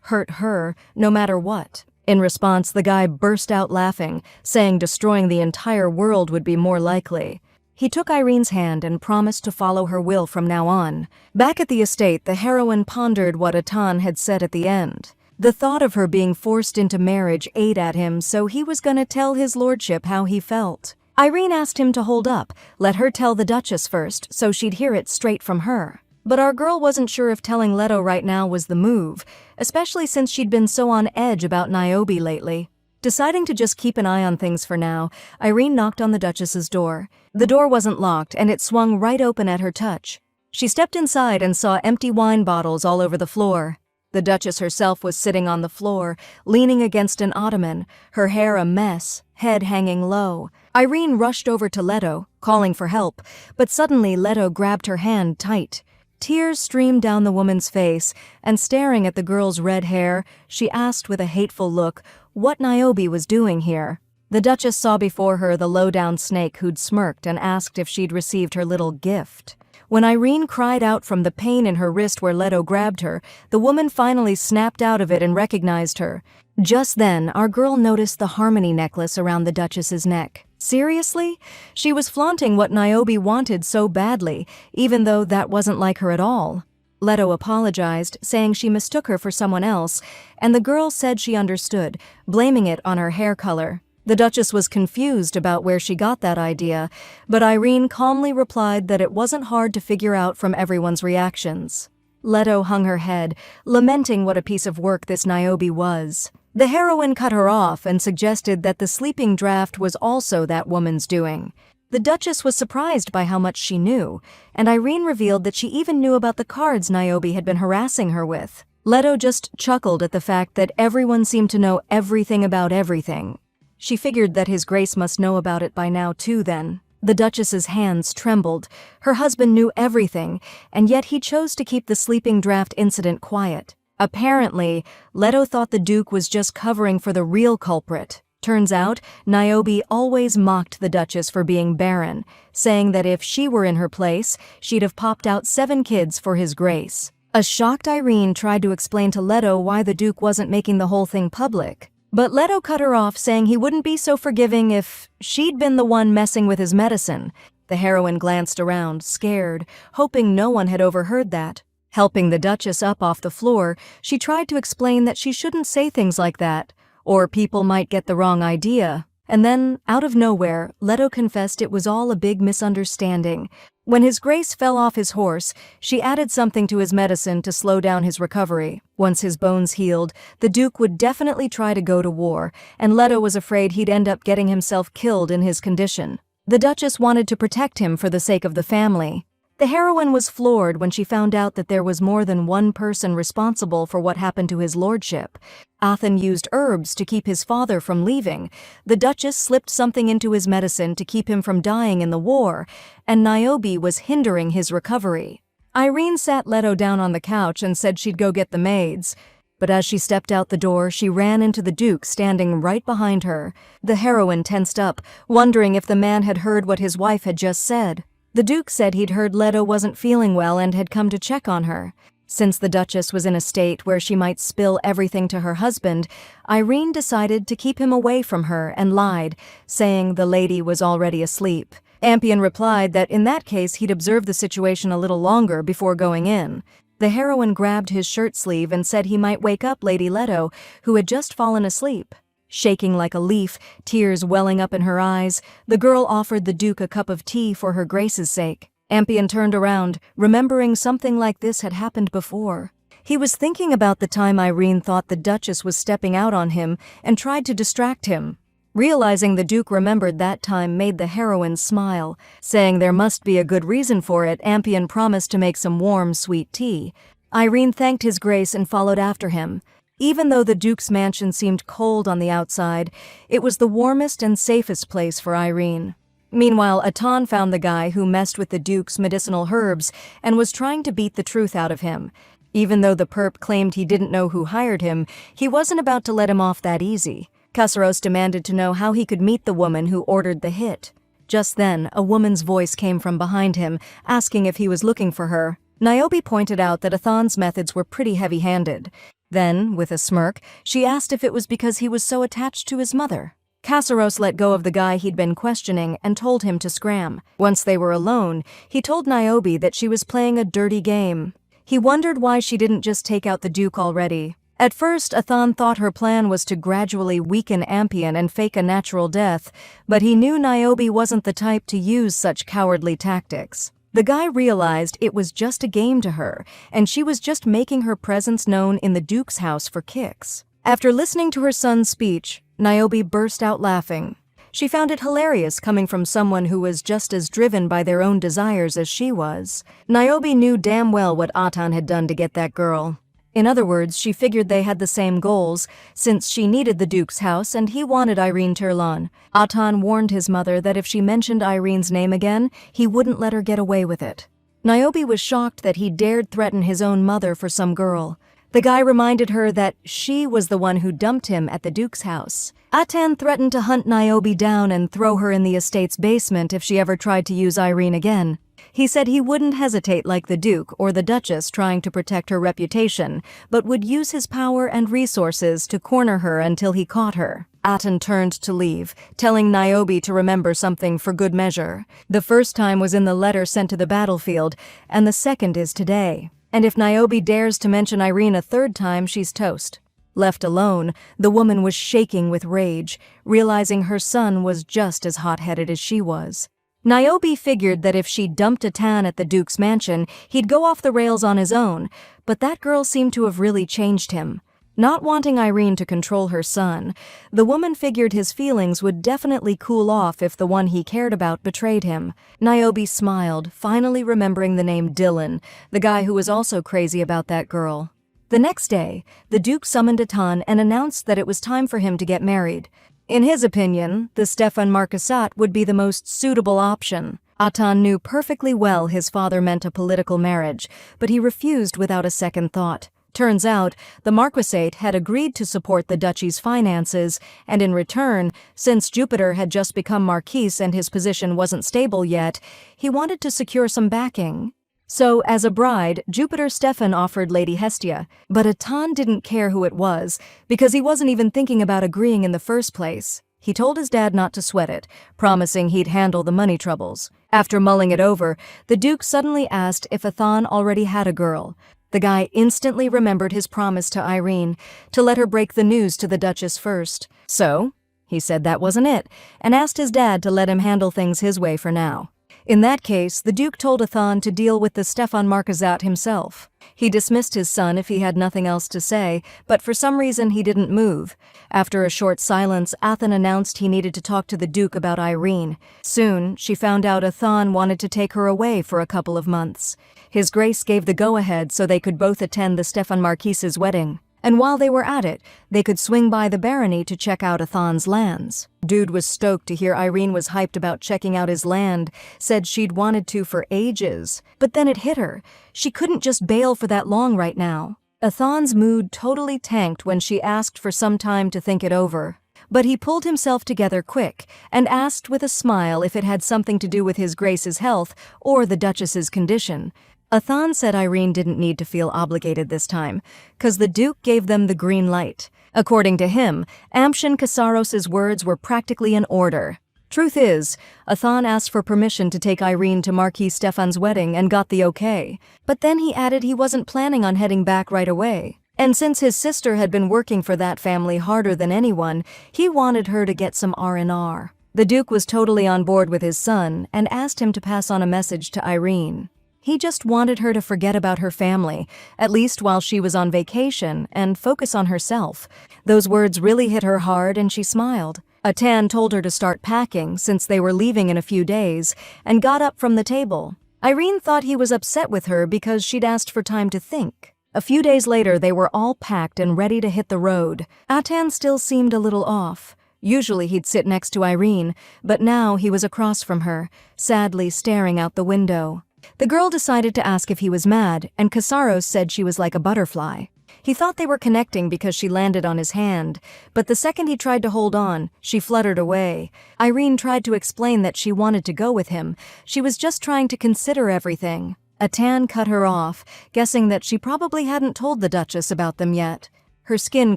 hurt her, no matter what. In response, the guy burst out laughing, saying destroying the entire world would be more likely. He took Irene's hand and promised to follow her will from now on. Back at the estate, the heroine pondered what Atan had said at the end. The thought of her being forced into marriage ate at him, so he was gonna tell his lordship how he felt. Irene asked him to hold up, let her tell the Duchess first, so she'd hear it straight from her. But our girl wasn't sure if telling Leto right now was the move, especially since she'd been so on edge about Niobe lately. Deciding to just keep an eye on things for now, Irene knocked on the Duchess's door. The door wasn't locked, and it swung right open at her touch. She stepped inside and saw empty wine bottles all over the floor. The Duchess herself was sitting on the floor, leaning against an ottoman, her hair a mess, head hanging low. Irene rushed over to Leto, calling for help, but suddenly Leto grabbed her hand tight. Tears streamed down the woman's face, and staring at the girl's red hair, she asked with a hateful look what Niobe was doing here. The Duchess saw before her the low-down snake who'd smirked and asked if she'd received her little gift. When Irene cried out from the pain in her wrist where Leto grabbed her, the woman finally snapped out of it and recognized her. Just then, our girl noticed the harmony necklace around the Duchess's neck. Seriously? She was flaunting what Niobe wanted so badly, even though that wasn't like her at all. Leto apologized, saying she mistook her for someone else, and the girl said she understood, blaming it on her hair color. The Duchess was confused about where she got that idea, but Irene calmly replied that it wasn't hard to figure out from everyone's reactions. Leto hung her head, lamenting what a piece of work this Niobe was. The heroine cut her off and suggested that the sleeping draft was also that woman's doing. The Duchess was surprised by how much she knew, and Irene revealed that she even knew about the cards Niobe had been harassing her with. Leto just chuckled at the fact that everyone seemed to know everything about everything. She figured that his grace must know about it by now too then. The Duchess's hands trembled. Her husband knew everything, and yet he chose to keep the sleeping draft incident quiet. Apparently, Leto thought the Duke was just covering for the real culprit. Turns out, Niobe always mocked the Duchess for being barren, saying that if she were in her place, she'd have popped out 7 kids for his grace. A shocked Irene tried to explain to Leto why the Duke wasn't making the whole thing public. But Leto cut her off, saying he wouldn't be so forgiving if she'd been the one messing with his medicine. The heroine glanced around, scared, hoping no one had overheard that. Helping the Duchess up off the floor, she tried to explain that she shouldn't say things like that, or people might get the wrong idea. And then, out of nowhere, Leto confessed it was all a big misunderstanding. When his grace fell off his horse, she added something to his medicine to slow down his recovery. Once his bones healed, the Duke would definitely try to go to war, and Leto was afraid he'd end up getting himself killed in his condition. The Duchess wanted to protect him for the sake of the family. The heroine was floored when she found out that there was more than one person responsible for what happened to his lordship. Athan used herbs to keep his father from leaving, the Duchess slipped something into his medicine to keep him from dying in the war, and Niobe was hindering his recovery. Irene sat Leto down on the couch and said she'd go get the maids. But as she stepped out the door, she ran into the Duke standing right behind her. The heroine tensed up, wondering if the man had heard what his wife had just said. The Duke said he'd heard Leto wasn't feeling well and had come to check on her. Since the Duchess was in a state where she might spill everything to her husband, Irene decided to keep him away from her and lied, saying the lady was already asleep. Ampion replied that in that case he'd observe the situation a little longer before going in. The heroine grabbed his shirt sleeve and said he might wake up Lady Leto, who had just fallen asleep. Shaking like a leaf, tears welling up in her eyes, the girl offered the Duke a cup of tea for her Grace's sake. Ampion turned around, remembering something like this had happened before. He was thinking about the time Irene thought the Duchess was stepping out on him and tried to distract him. Realizing the Duke remembered that time made the heroine smile. Saying there must be a good reason for it, Ampion promised to make some warm, sweet tea. Irene thanked his Grace and followed after him. Even though the Duke's mansion seemed cold on the outside, it was the warmest and safest place for Irene. Meanwhile, Atan found the guy who messed with the Duke's medicinal herbs and was trying to beat the truth out of him. Even though the perp claimed he didn't know who hired him, he wasn't about to let him off that easy. Kasaros demanded to know how he could meet the woman who ordered the hit. Just then, a woman's voice came from behind him, asking if he was looking for her. Niobe pointed out that Athan's methods were pretty heavy-handed. Then, with a smirk, she asked if it was because he was so attached to his mother. Kasaros let go of the guy he'd been questioning and told him to scram. Once they were alone, he told Niobe that she was playing a dirty game. He wondered why she didn't just take out the Duke already. At first, Athan thought her plan was to gradually weaken Ampion and fake a natural death, but he knew Niobe wasn't the type to use such cowardly tactics. The guy realized it was just a game to her, and she was just making her presence known in the Duke's house for kicks. After listening to her son's speech, Niobe burst out laughing. She found it hilarious coming from someone who was just as driven by their own desires as she was. Niobe knew damn well what Atan had done to get that girl. In other words, she figured they had the same goals, since she needed the Duke's house and he wanted Irene Tirlan. Atan warned his mother that if she mentioned Irene's name again, he wouldn't let her get away with it. Niobe was shocked that he dared threaten his own mother for some girl. The guy reminded her that she was the one who dumped him at the Duke's house. Atan threatened to hunt Niobe down and throw her in the estate's basement if she ever tried to use Irene again. He said he wouldn't hesitate like the Duke or the Duchess trying to protect her reputation, but would use his power and resources to corner her until he caught her. Atan turned to leave, telling Niobe to remember something for good measure. The first time was in the letter sent to the battlefield, and the second is today. And if Niobe dares to mention Irene a third time, she's toast. Left alone, the woman was shaking with rage, realizing her son was just as hot-headed as she was. Niobe figured that if she dumped Atan at the Duke's mansion, he'd go off the rails on his own, but that girl seemed to have really changed him. Not wanting Irene to control her son, the woman figured his feelings would definitely cool off if the one he cared about betrayed him. Niobe smiled, finally remembering the name Dylan, the guy who was also crazy about that girl. The next day, the Duke summoned Atan and announced that it was time for him to get married. In his opinion, the Stefan Marquisat would be the most suitable option. Atan knew perfectly well his father meant a political marriage, but he refused without a second thought. Turns out, the Marquisate had agreed to support the duchy's finances, and in return, since Jupiter had just become Marquis and his position wasn't stable yet, he wanted to secure some backing. So, as a bride, Jupiter Stefan offered Lady Hestia, but Atan didn't care who it was, because he wasn't even thinking about agreeing in the first place. He told his dad not to sweat it, promising he'd handle the money troubles. After mulling it over, the Duke suddenly asked if Atan already had a girl. The guy instantly remembered his promise to Irene, to let her break the news to the Duchess first. So, he said that wasn't it, and asked his dad to let him handle things his way for now. In that case, the Duke told Athan to deal with the Stefan Marquisat himself. He dismissed his son if he had nothing else to say, but for some reason he didn't move. After a short silence, Athan announced he needed to talk to the Duke about Irene. Soon, she found out Athan wanted to take her away for a couple of months. His Grace gave the go-ahead so they could both attend the Stefan Marquis's wedding. And while they were at it, they could swing by the barony to check out Athan's lands. Dude was stoked to hear Irene was hyped about checking out his land, said she'd wanted to for ages. But then it hit her. She couldn't just bail for that long right now. Athan's mood totally tanked when she asked for some time to think it over. But he pulled himself together quick and asked with a smile if it had something to do with his Grace's health or the Duchess's condition. Athan said Irene didn't need to feel obligated this time, 'cause the Duke gave them the green light. According to him, Amshin Kasaros's words were practically an order. Truth is, Athan asked for permission to take Irene to Marquis Stefan's wedding and got the okay. But then he added he wasn't planning on heading back right away. And since his sister had been working for that family harder than anyone, he wanted her to get some R&R. The Duke was totally on board with his son and asked him to pass on a message to Irene. He just wanted her to forget about her family, at least while she was on vacation, and focus on herself. Those words really hit her hard and she smiled. Athan told her to start packing since they were leaving in a few days, and got up from the table. Irene thought he was upset with her because she'd asked for time to think. A few days later, they were all packed and ready to hit the road. Athan still seemed a little off. Usually he'd sit next to Irene, but now he was across from her, sadly staring out the window. The girl decided to ask if he was mad, and Kasaros said she was like a butterfly. He thought they were connecting because she landed on his hand, but the second he tried to hold on, she fluttered away. Irene tried to explain that she wanted to go with him. She was just trying to consider everything. Athan cut her off, guessing that she probably hadn't told the Duchess about them yet. Her skin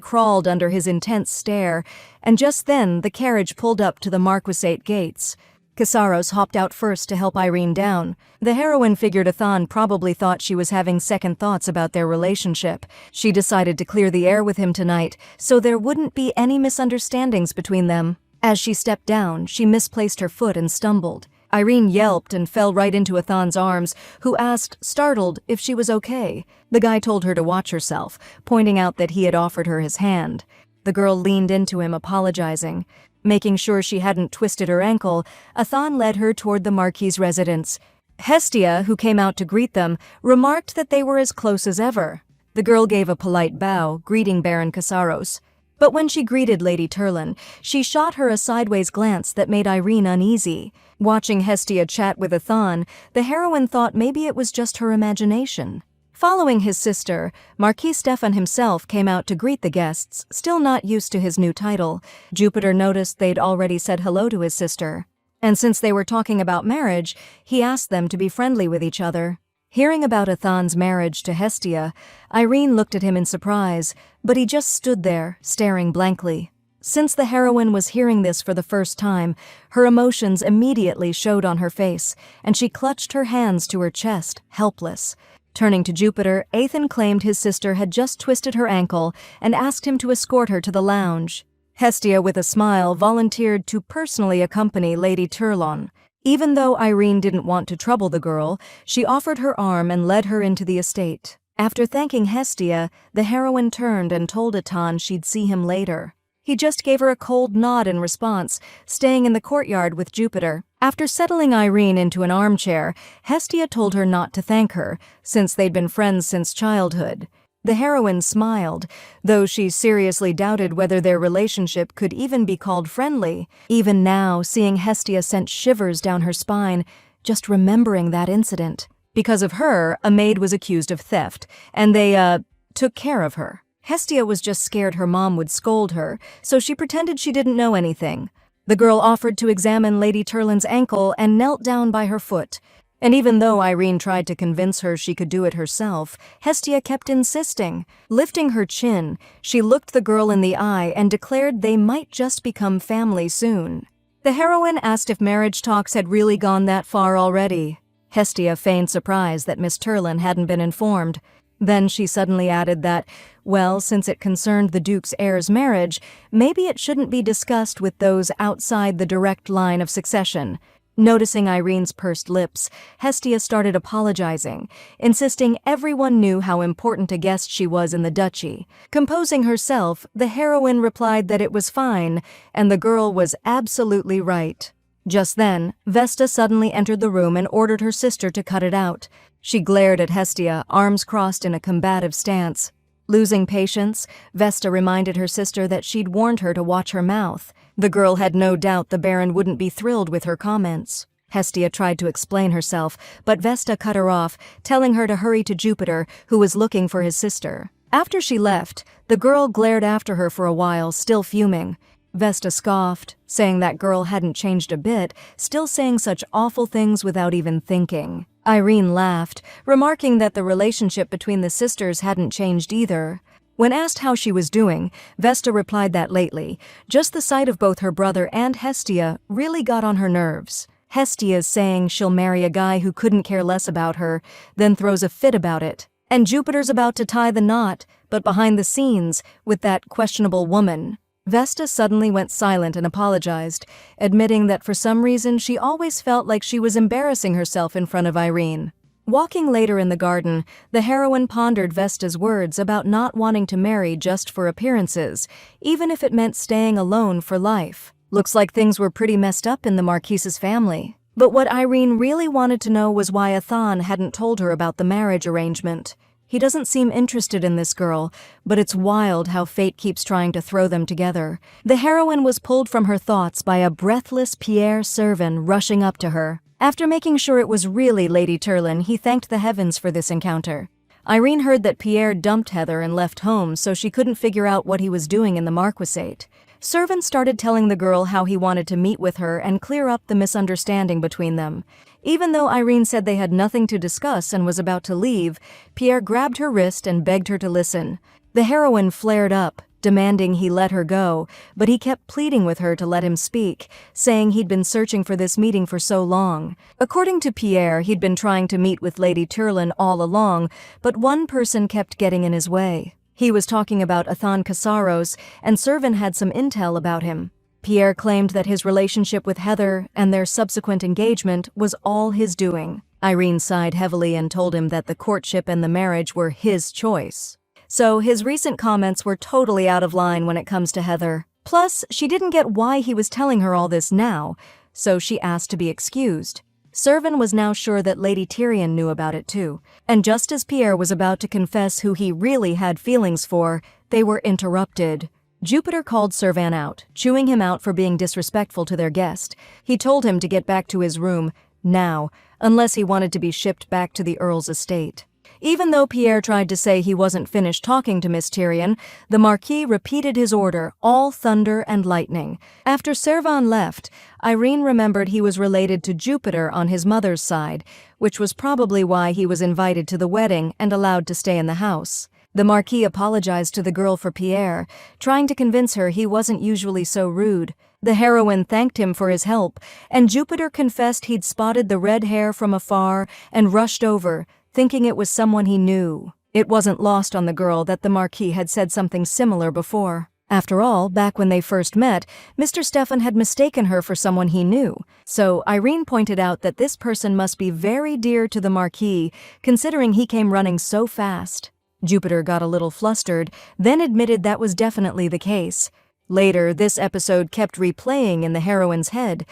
crawled under his intense stare, and just then the carriage pulled up to the Marquisate gates. Kasaros hopped out first to help Irene down. The heroine figured Athan probably thought she was having second thoughts about their relationship. She decided to clear the air with him tonight, so there wouldn't be any misunderstandings between them. As she stepped down, she misplaced her foot and stumbled. Irene yelped and fell right into Athan's arms, who asked, startled, if she was okay. The guy told her to watch herself, pointing out that he had offered her his hand. The girl leaned into him, apologizing. Making sure she hadn't twisted her ankle, Athan led her toward the Marquis's residence. Hestia, who came out to greet them, remarked that they were as close as ever. The girl gave a polite bow, greeting Baron Kasaros. But when she greeted Lady Turlin, she shot her a sideways glance that made Irene uneasy. Watching Hestia chat with Athan, the heroine thought maybe it was just her imagination. Following his sister, Marquis Stefan himself came out to greet the guests, still not used to his new title. Jupiter noticed they'd already said hello to his sister. And since they were talking about marriage, he asked them to be friendly with each other. Hearing about Athan's marriage to Hestia, Irene looked at him in surprise, but he just stood there, staring blankly. Since the heroine was hearing this for the first time, her emotions immediately showed on her face, and she clutched her hands to her chest, helpless. Turning to Jupiter, Athan claimed his sister had just twisted her ankle and asked him to escort her to the lounge. Hestia, with a smile, volunteered to personally accompany Lady Turlon. Even though Irene didn't want to trouble the girl, she offered her arm and led her into the estate. After thanking Hestia, the heroine turned and told Athan she'd see him later. He just gave her a cold nod in response, staying in the courtyard with Jupiter. After settling Irene into an armchair, Hestia told her not to thank her, since they'd been friends since childhood. The heroine smiled, though she seriously doubted whether their relationship could even be called friendly. Even now, seeing Hestia sent shivers down her spine, just remembering that incident. Because of her, a maid was accused of theft, and they, took care of her. Hestia was just scared her mom would scold her, so she pretended she didn't know anything. The girl offered to examine Lady Turlin's ankle and knelt down by her foot. And even though Irene tried to convince her she could do it herself, Hestia kept insisting. Lifting her chin, she looked the girl in the eye and declared they might just become family soon. The heroine asked if marriage talks had really gone that far already. Hestia feigned surprise that Miss Turlin hadn't been informed. Then she suddenly added that, well, since it concerned the Duke's heir's marriage, maybe it shouldn't be discussed with those outside the direct line of succession. Noticing Irene's pursed lips, Hestia started apologizing, insisting everyone knew how important a guest she was in the duchy. Composing herself, the heroine replied that it was fine, and the girl was absolutely right. Just then, Vesta suddenly entered the room and ordered her sister to cut it out. She glared at Hestia, arms crossed in a combative stance. Losing patience, Vesta reminded her sister that she'd warned her to watch her mouth. The girl had no doubt the Baron wouldn't be thrilled with her comments. Hestia tried to explain herself, but Vesta cut her off, telling her to hurry to Jupiter, who was looking for his sister. After she left, the girl glared after her for a while, still fuming. Vesta scoffed, saying that girl hadn't changed a bit, still saying such awful things without even thinking. Irene laughed, remarking that the relationship between the sisters hadn't changed either. When asked how she was doing, Vesta replied that lately, just the sight of both her brother and Hestia really got on her nerves. Hestia's saying she'll marry a guy who couldn't care less about her, then throws a fit about it. And Jupiter's about to tie the knot, but behind the scenes, with that questionable woman. Vesta suddenly went silent and apologized, admitting that for some reason she always felt like she was embarrassing herself in front of Irene. Walking later in the garden, the heroine pondered Vesta's words about not wanting to marry just for appearances, even if it meant staying alone for life. Looks like things were pretty messed up in the Marquise's family. But what Irene really wanted to know was why Athan hadn't told her about the marriage arrangement. He doesn't seem interested in this girl, but it's wild how fate keeps trying to throw them together. The heroine was pulled from her thoughts by a breathless Pierre Servin rushing up to her. After making sure it was really Lady Turlin, he thanked the heavens for this encounter. Irene heard that Pierre dumped Heather and left home, so she couldn't figure out what he was doing in the Marquisate. Servin started telling the girl how he wanted to meet with her and clear up the misunderstanding between them. Even though Irene said they had nothing to discuss and was about to leave, Pierre grabbed her wrist and begged her to listen. The heroine flared up, demanding he let her go, but he kept pleading with her to let him speak, saying he'd been searching for this meeting for so long. According to Pierre, he'd been trying to meet with Lady Turlin all along, but one person kept getting in his way. He was talking about Athan Casaros, and Servin had some intel about him. Pierre claimed that his relationship with Heather and their subsequent engagement was all his doing. Irene sighed heavily and told him that the courtship and the marriage were his choice. So his recent comments were totally out of line when it comes to Heather. Plus, she didn't get why he was telling her all this now, so she asked to be excused. Servin was now sure that Lady Tyrion knew about it too, and just as Pierre was about to confess who he really had feelings for, they were interrupted. Jupiter called Servin out, chewing him out for being disrespectful to their guest. He told him to get back to his room, now, unless he wanted to be shipped back to the Earl's estate. Even though Pierre tried to say he wasn't finished talking to Miss Tyrion, the Marquis repeated his order, all thunder and lightning. After Servin left, Irene remembered he was related to Jupiter on his mother's side, which was probably why he was invited to the wedding and allowed to stay in the house. The Marquis apologized to the girl for Pierre, trying to convince her he wasn't usually so rude. The heroine thanked him for his help, and Jupiter confessed he'd spotted the red hair from afar and rushed over, thinking it was someone he knew. It wasn't lost on the girl that the Marquis had said something similar before. After all, back when they first met, Mr. Stefan had mistaken her for someone he knew. So Irene pointed out that this person must be very dear to the Marquis, considering he came running so fast. Jupiter got a little flustered, then admitted that was definitely the case. Later, this episode kept replaying in the heroine's head.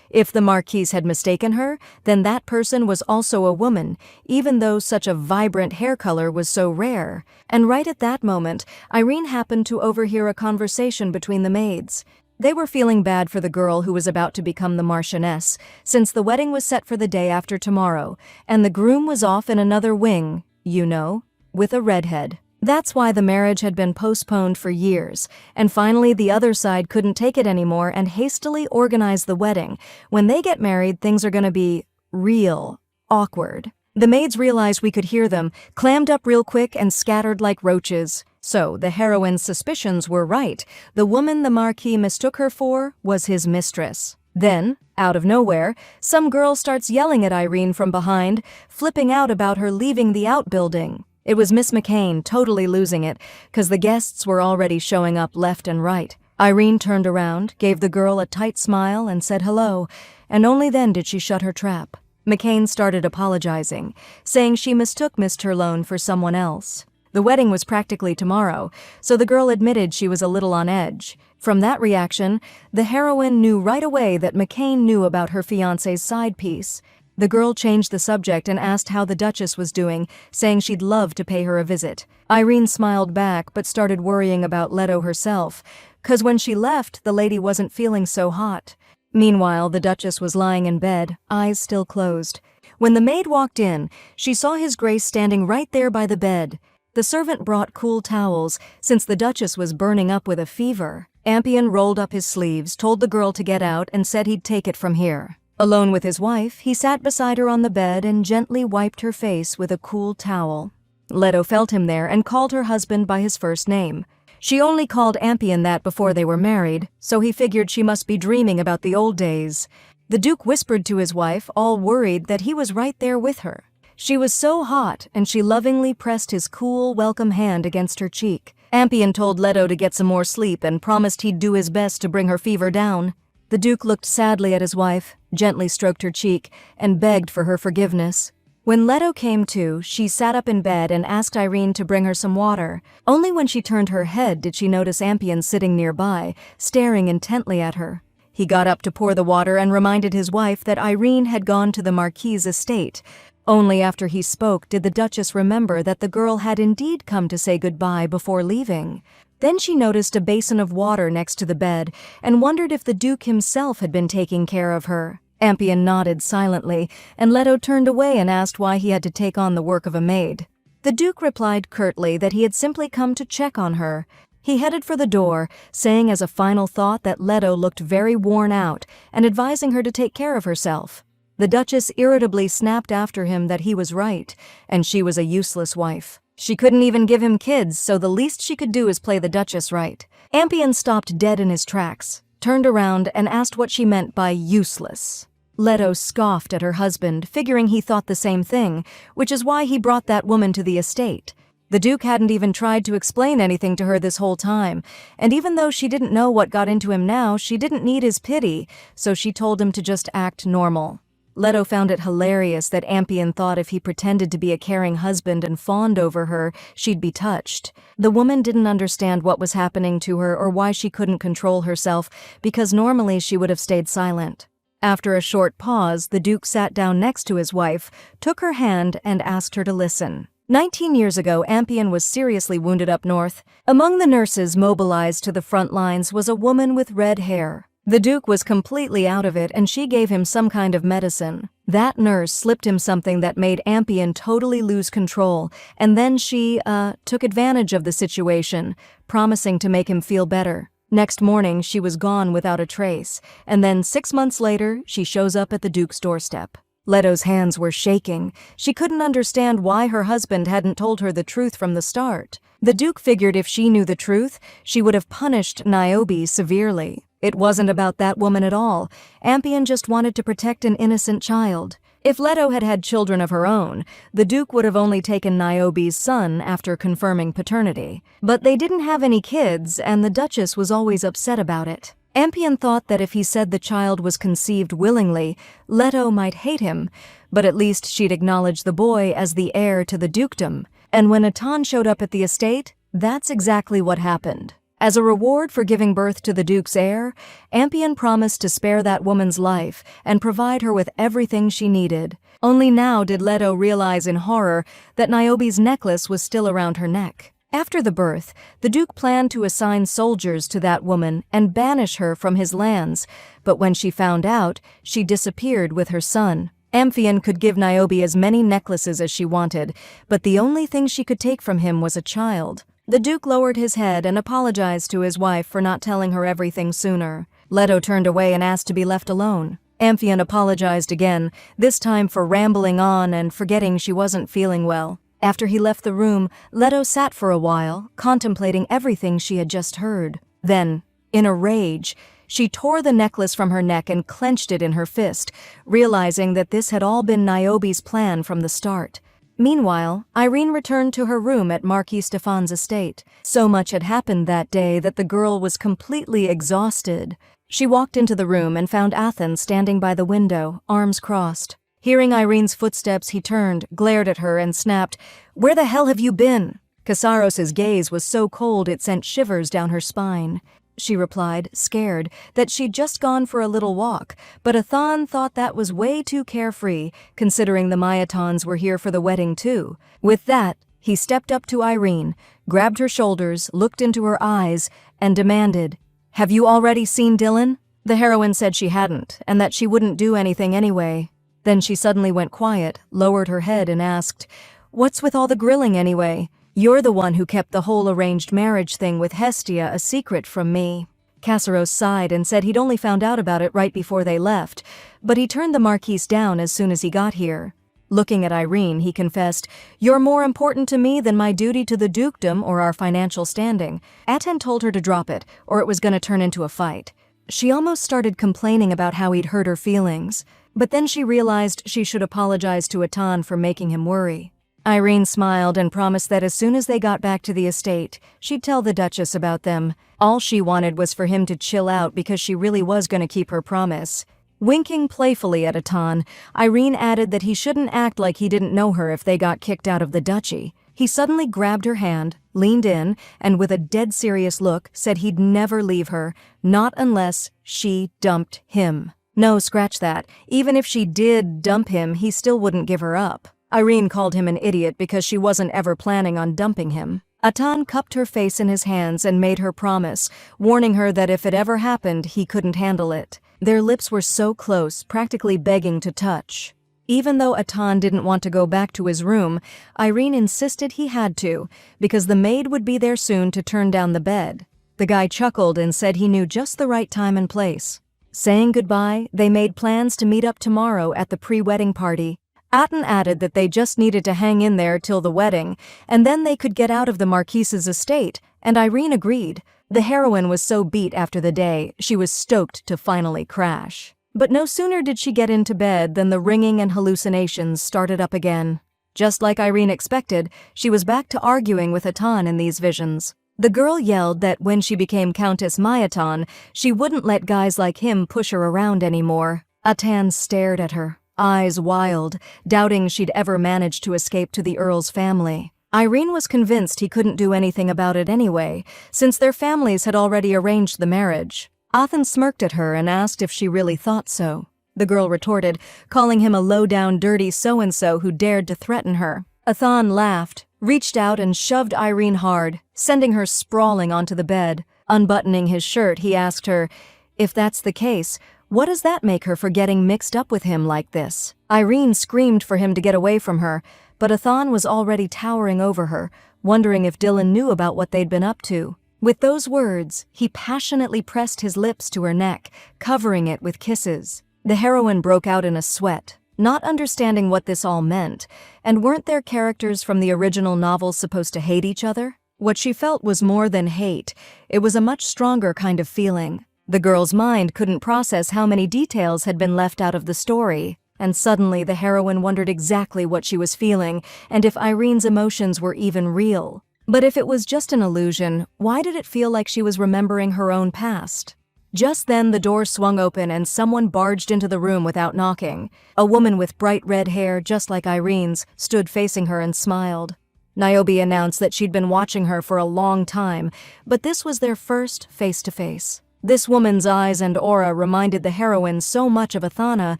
If the Marquise had mistaken her, then that person was also a woman, even though such a vibrant hair color was so rare. And right at that moment, Irene happened to overhear a conversation between the maids. They were feeling bad for the girl who was about to become the Marchioness, since the wedding was set for the day after tomorrow, and the groom was off in another wing, you know, with a redhead. That's why the marriage had been postponed for years, and finally the other side couldn't take it anymore and hastily organized the wedding. When they get married, things are gonna be real awkward. The maids realized we could hear them, clammed up real quick and scattered like roaches. So the heroine's suspicions were right. The woman the Marquis mistook her for was his mistress. Then, out of nowhere, some girl starts yelling at Irene from behind, flipping out about her leaving the outbuilding. It was Miss McCain, totally losing it, because the guests were already showing up left and right. Irene turned around, gave the girl a tight smile, and said hello, and only then did she shut her trap. McCain started apologizing, saying she mistook Miss Turlone for someone else. The wedding was practically tomorrow, so the girl admitted she was a little on edge. From that reaction, the heroine knew right away that McCain knew about her fiancé's side piece. The girl changed the subject and asked how the Duchess was doing, saying she'd love to pay her a visit. Irene smiled back but started worrying about Leto herself, 'cause when she left, the lady wasn't feeling so hot. Meanwhile, the Duchess was lying in bed, eyes still closed. When the maid walked in, she saw His Grace standing right there by the bed. The servant brought cool towels, since the Duchess was burning up with a fever. Ampion rolled up his sleeves, told the girl to get out, and said he'd take it from here. Alone with his wife, he sat beside her on the bed and gently wiped her face with a cool towel. Leto felt him there and called her husband by his first name. She only called Ampion that before they were married, so he figured she must be dreaming about the old days. The Duke whispered to his wife, all worried that he was right there with her. She was so hot, and she lovingly pressed his cool, welcome hand against her cheek. Ampion told Leto to get some more sleep and promised he'd do his best to bring her fever down. The Duke looked sadly at his wife, gently stroked her cheek, and begged for her forgiveness. When Leto came to, she sat up in bed and asked Irene to bring her some water. Only when she turned her head did she notice Ampion sitting nearby, staring intently at her. He got up to pour the water and reminded his wife that Irene had gone to the Marquis's estate. Only after he spoke did the Duchess remember that the girl had indeed come to say goodbye before leaving. Then she noticed a basin of water next to the bed and wondered if the Duke himself had been taking care of her. Ampion nodded silently, and Leto turned away and asked why he had to take on the work of a maid. The Duke replied curtly that he had simply come to check on her. He headed for the door, saying as a final thought that Leto looked very worn out and advising her to take care of herself. The Duchess irritably snapped after him that he was right, and she was a useless wife. She couldn't even give him kids, so the least she could do is play the Duchess right. Ampion stopped dead in his tracks, turned around and asked what she meant by useless. Leto scoffed at her husband, figuring he thought the same thing, which is why he brought that woman to the estate. The Duke hadn't even tried to explain anything to her this whole time, and even though she didn't know what got into him now, she didn't need his pity, so she told him to just act normal. Leto found it hilarious that Ampion thought if he pretended to be a caring husband and fawned over her, she'd be touched. The woman didn't understand what was happening to her or why she couldn't control herself, because normally she would have stayed silent. After a short pause, the Duke sat down next to his wife, took her hand, and asked her to listen. 19 years ago, Ampion was seriously wounded up north. Among the nurses mobilized to the front lines was a woman with red hair. The Duke was completely out of it, and she gave him some kind of medicine. That nurse slipped him something that made Ampion totally lose control, and then she, took advantage of the situation, promising to make him feel better. Next morning, she was gone without a trace, and then 6 months later, she shows up at the Duke's doorstep. Leto's hands were shaking. She couldn't understand why her husband hadn't told her the truth from the start. The Duke figured if she knew the truth, she would have punished Niobe severely. It wasn't about that woman at all. Ampion just wanted to protect an innocent child. If Leto had had children of her own, the Duke would have only taken Niobe's son after confirming paternity. But they didn't have any kids, and the Duchess was always upset about it. Ampion thought that if he said the child was conceived willingly, Leto might hate him, but at least she'd acknowledge the boy as the heir to the dukedom. And when Atan showed up at the estate, that's exactly what happened. As a reward for giving birth to the Duke's heir, Ampion promised to spare that woman's life and provide her with everything she needed. Only now did Leto realize in horror that Niobe's necklace was still around her neck. After the birth, the Duke planned to assign soldiers to that woman and banish her from his lands, but when she found out, she disappeared with her son. Amphion could give Niobe as many necklaces as she wanted, but the only thing she could take from him was a child. The Duke lowered his head and apologized to his wife for not telling her everything sooner. Leto turned away and asked to be left alone. Amphion apologized again, this time for rambling on and forgetting she wasn't feeling well. After he left the room, Leto sat for a while, contemplating everything she had just heard. Then, in a rage, she tore the necklace from her neck and clenched it in her fist, realizing that this had all been Niobe's plan from the start. Meanwhile, Irene returned to her room at Marquis Stephane's estate. So much had happened that day that the girl was completely exhausted. She walked into the room and found Athan standing by the window, arms crossed. Hearing Irene's footsteps, he turned, glared at her, and snapped, "Where the hell have you been?" Kasaros's gaze was so cold it sent shivers down her spine. She replied, scared, that she'd just gone for a little walk, but Athan thought that was way too carefree, considering the Mayatons were here for the wedding too. With that, he stepped up to Irene, grabbed her shoulders, looked into her eyes, and demanded, "Have you already seen Dylan?" The heroine said she hadn't, and that she wouldn't do anything anyway. Then she suddenly went quiet, lowered her head, and asked, "What's with all the grilling anyway? You're the one who kept the whole arranged marriage thing with Hestia a secret from me." Kassaros sighed and said he'd only found out about it right before they left, but he turned the Marquise down as soon as he got here. Looking at Irene, he confessed, "You're more important to me than my duty to the dukedom or our financial standing." Aten told her to drop it, or it was going to turn into a fight. She almost started complaining about how he'd hurt her feelings, but then she realized she should apologize to Atan for making him worry. Irene smiled and promised that as soon as they got back to the estate, she'd tell the Duchess about them. All she wanted was for him to chill out because she really was going to keep her promise. Winking playfully at Atan, Irene added that he shouldn't act like he didn't know her if they got kicked out of the duchy. He suddenly grabbed her hand, leaned in, and with a dead serious look said he'd never leave her, not unless she dumped him. No, scratch that. Even if she did dump him, he still wouldn't give her up. Irene called him an idiot because she wasn't ever planning on dumping him. Atan cupped her face in his hands and made her promise, warning her that if it ever happened, he couldn't handle it. Their lips were so close, practically begging to touch. Even though Atan didn't want to go back to his room, Irene insisted he had to, because the maid would be there soon to turn down the bed. The guy chuckled and said he knew just the right time and place. Saying goodbye, they made plans to meet up tomorrow at the pre-wedding party. Aten added that they just needed to hang in there till the wedding, and then they could get out of the Marquise's estate, and Irene agreed. The heroine was so beat after the day, she was stoked to finally crash. But no sooner did she get into bed than the ringing and hallucinations started up again. Just like Irene expected, she was back to arguing with Atan in these visions. The girl yelled that when she became Countess Mayaton, she wouldn't let guys like him push her around anymore. Atan stared at her, eyes wild, doubting she'd ever manage to escape to the Earl's family. Irene was convinced he couldn't do anything about it anyway, since their families had already arranged the marriage. Athan smirked at her and asked if she really thought so. The girl retorted, calling him a low-down dirty so-and-so who dared to threaten her. Athan laughed, reached out and shoved Irene hard, sending her sprawling onto the bed. Unbuttoning his shirt, he asked her, "If that's the case, what does that make her for getting mixed up with him like this?" Irene screamed for him to get away from her, but Athan was already towering over her, wondering if Dylan knew about what they'd been up to. With those words, he passionately pressed his lips to her neck, covering it with kisses. The heroine broke out in a sweat, not understanding what this all meant, and weren't their characters from the original novel supposed to hate each other? What she felt was more than hate, it was a much stronger kind of feeling. The girl's mind couldn't process how many details had been left out of the story, and suddenly the heroine wondered exactly what she was feeling and if Irene's emotions were even real. But if it was just an illusion, why did it feel like she was remembering her own past? Just then the door swung open and someone barged into the room without knocking. A woman with bright red hair, just like Irene's, stood facing her and smiled. Niobe announced that she'd been watching her for a long time, but this was their first face-to-face. This woman's eyes and aura reminded the heroine so much of Athana,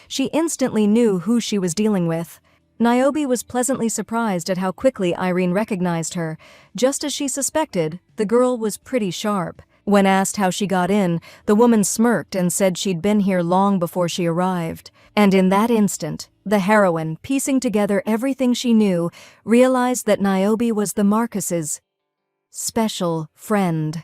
she instantly knew who she was dealing with. Niobe was pleasantly surprised at how quickly Irene recognized her. Just as she suspected, the girl was pretty sharp. When asked how she got in, the woman smirked and said she'd been here long before she arrived. And in that instant, the heroine, piecing together everything she knew, realized that Niobe was the Marcus's special friend.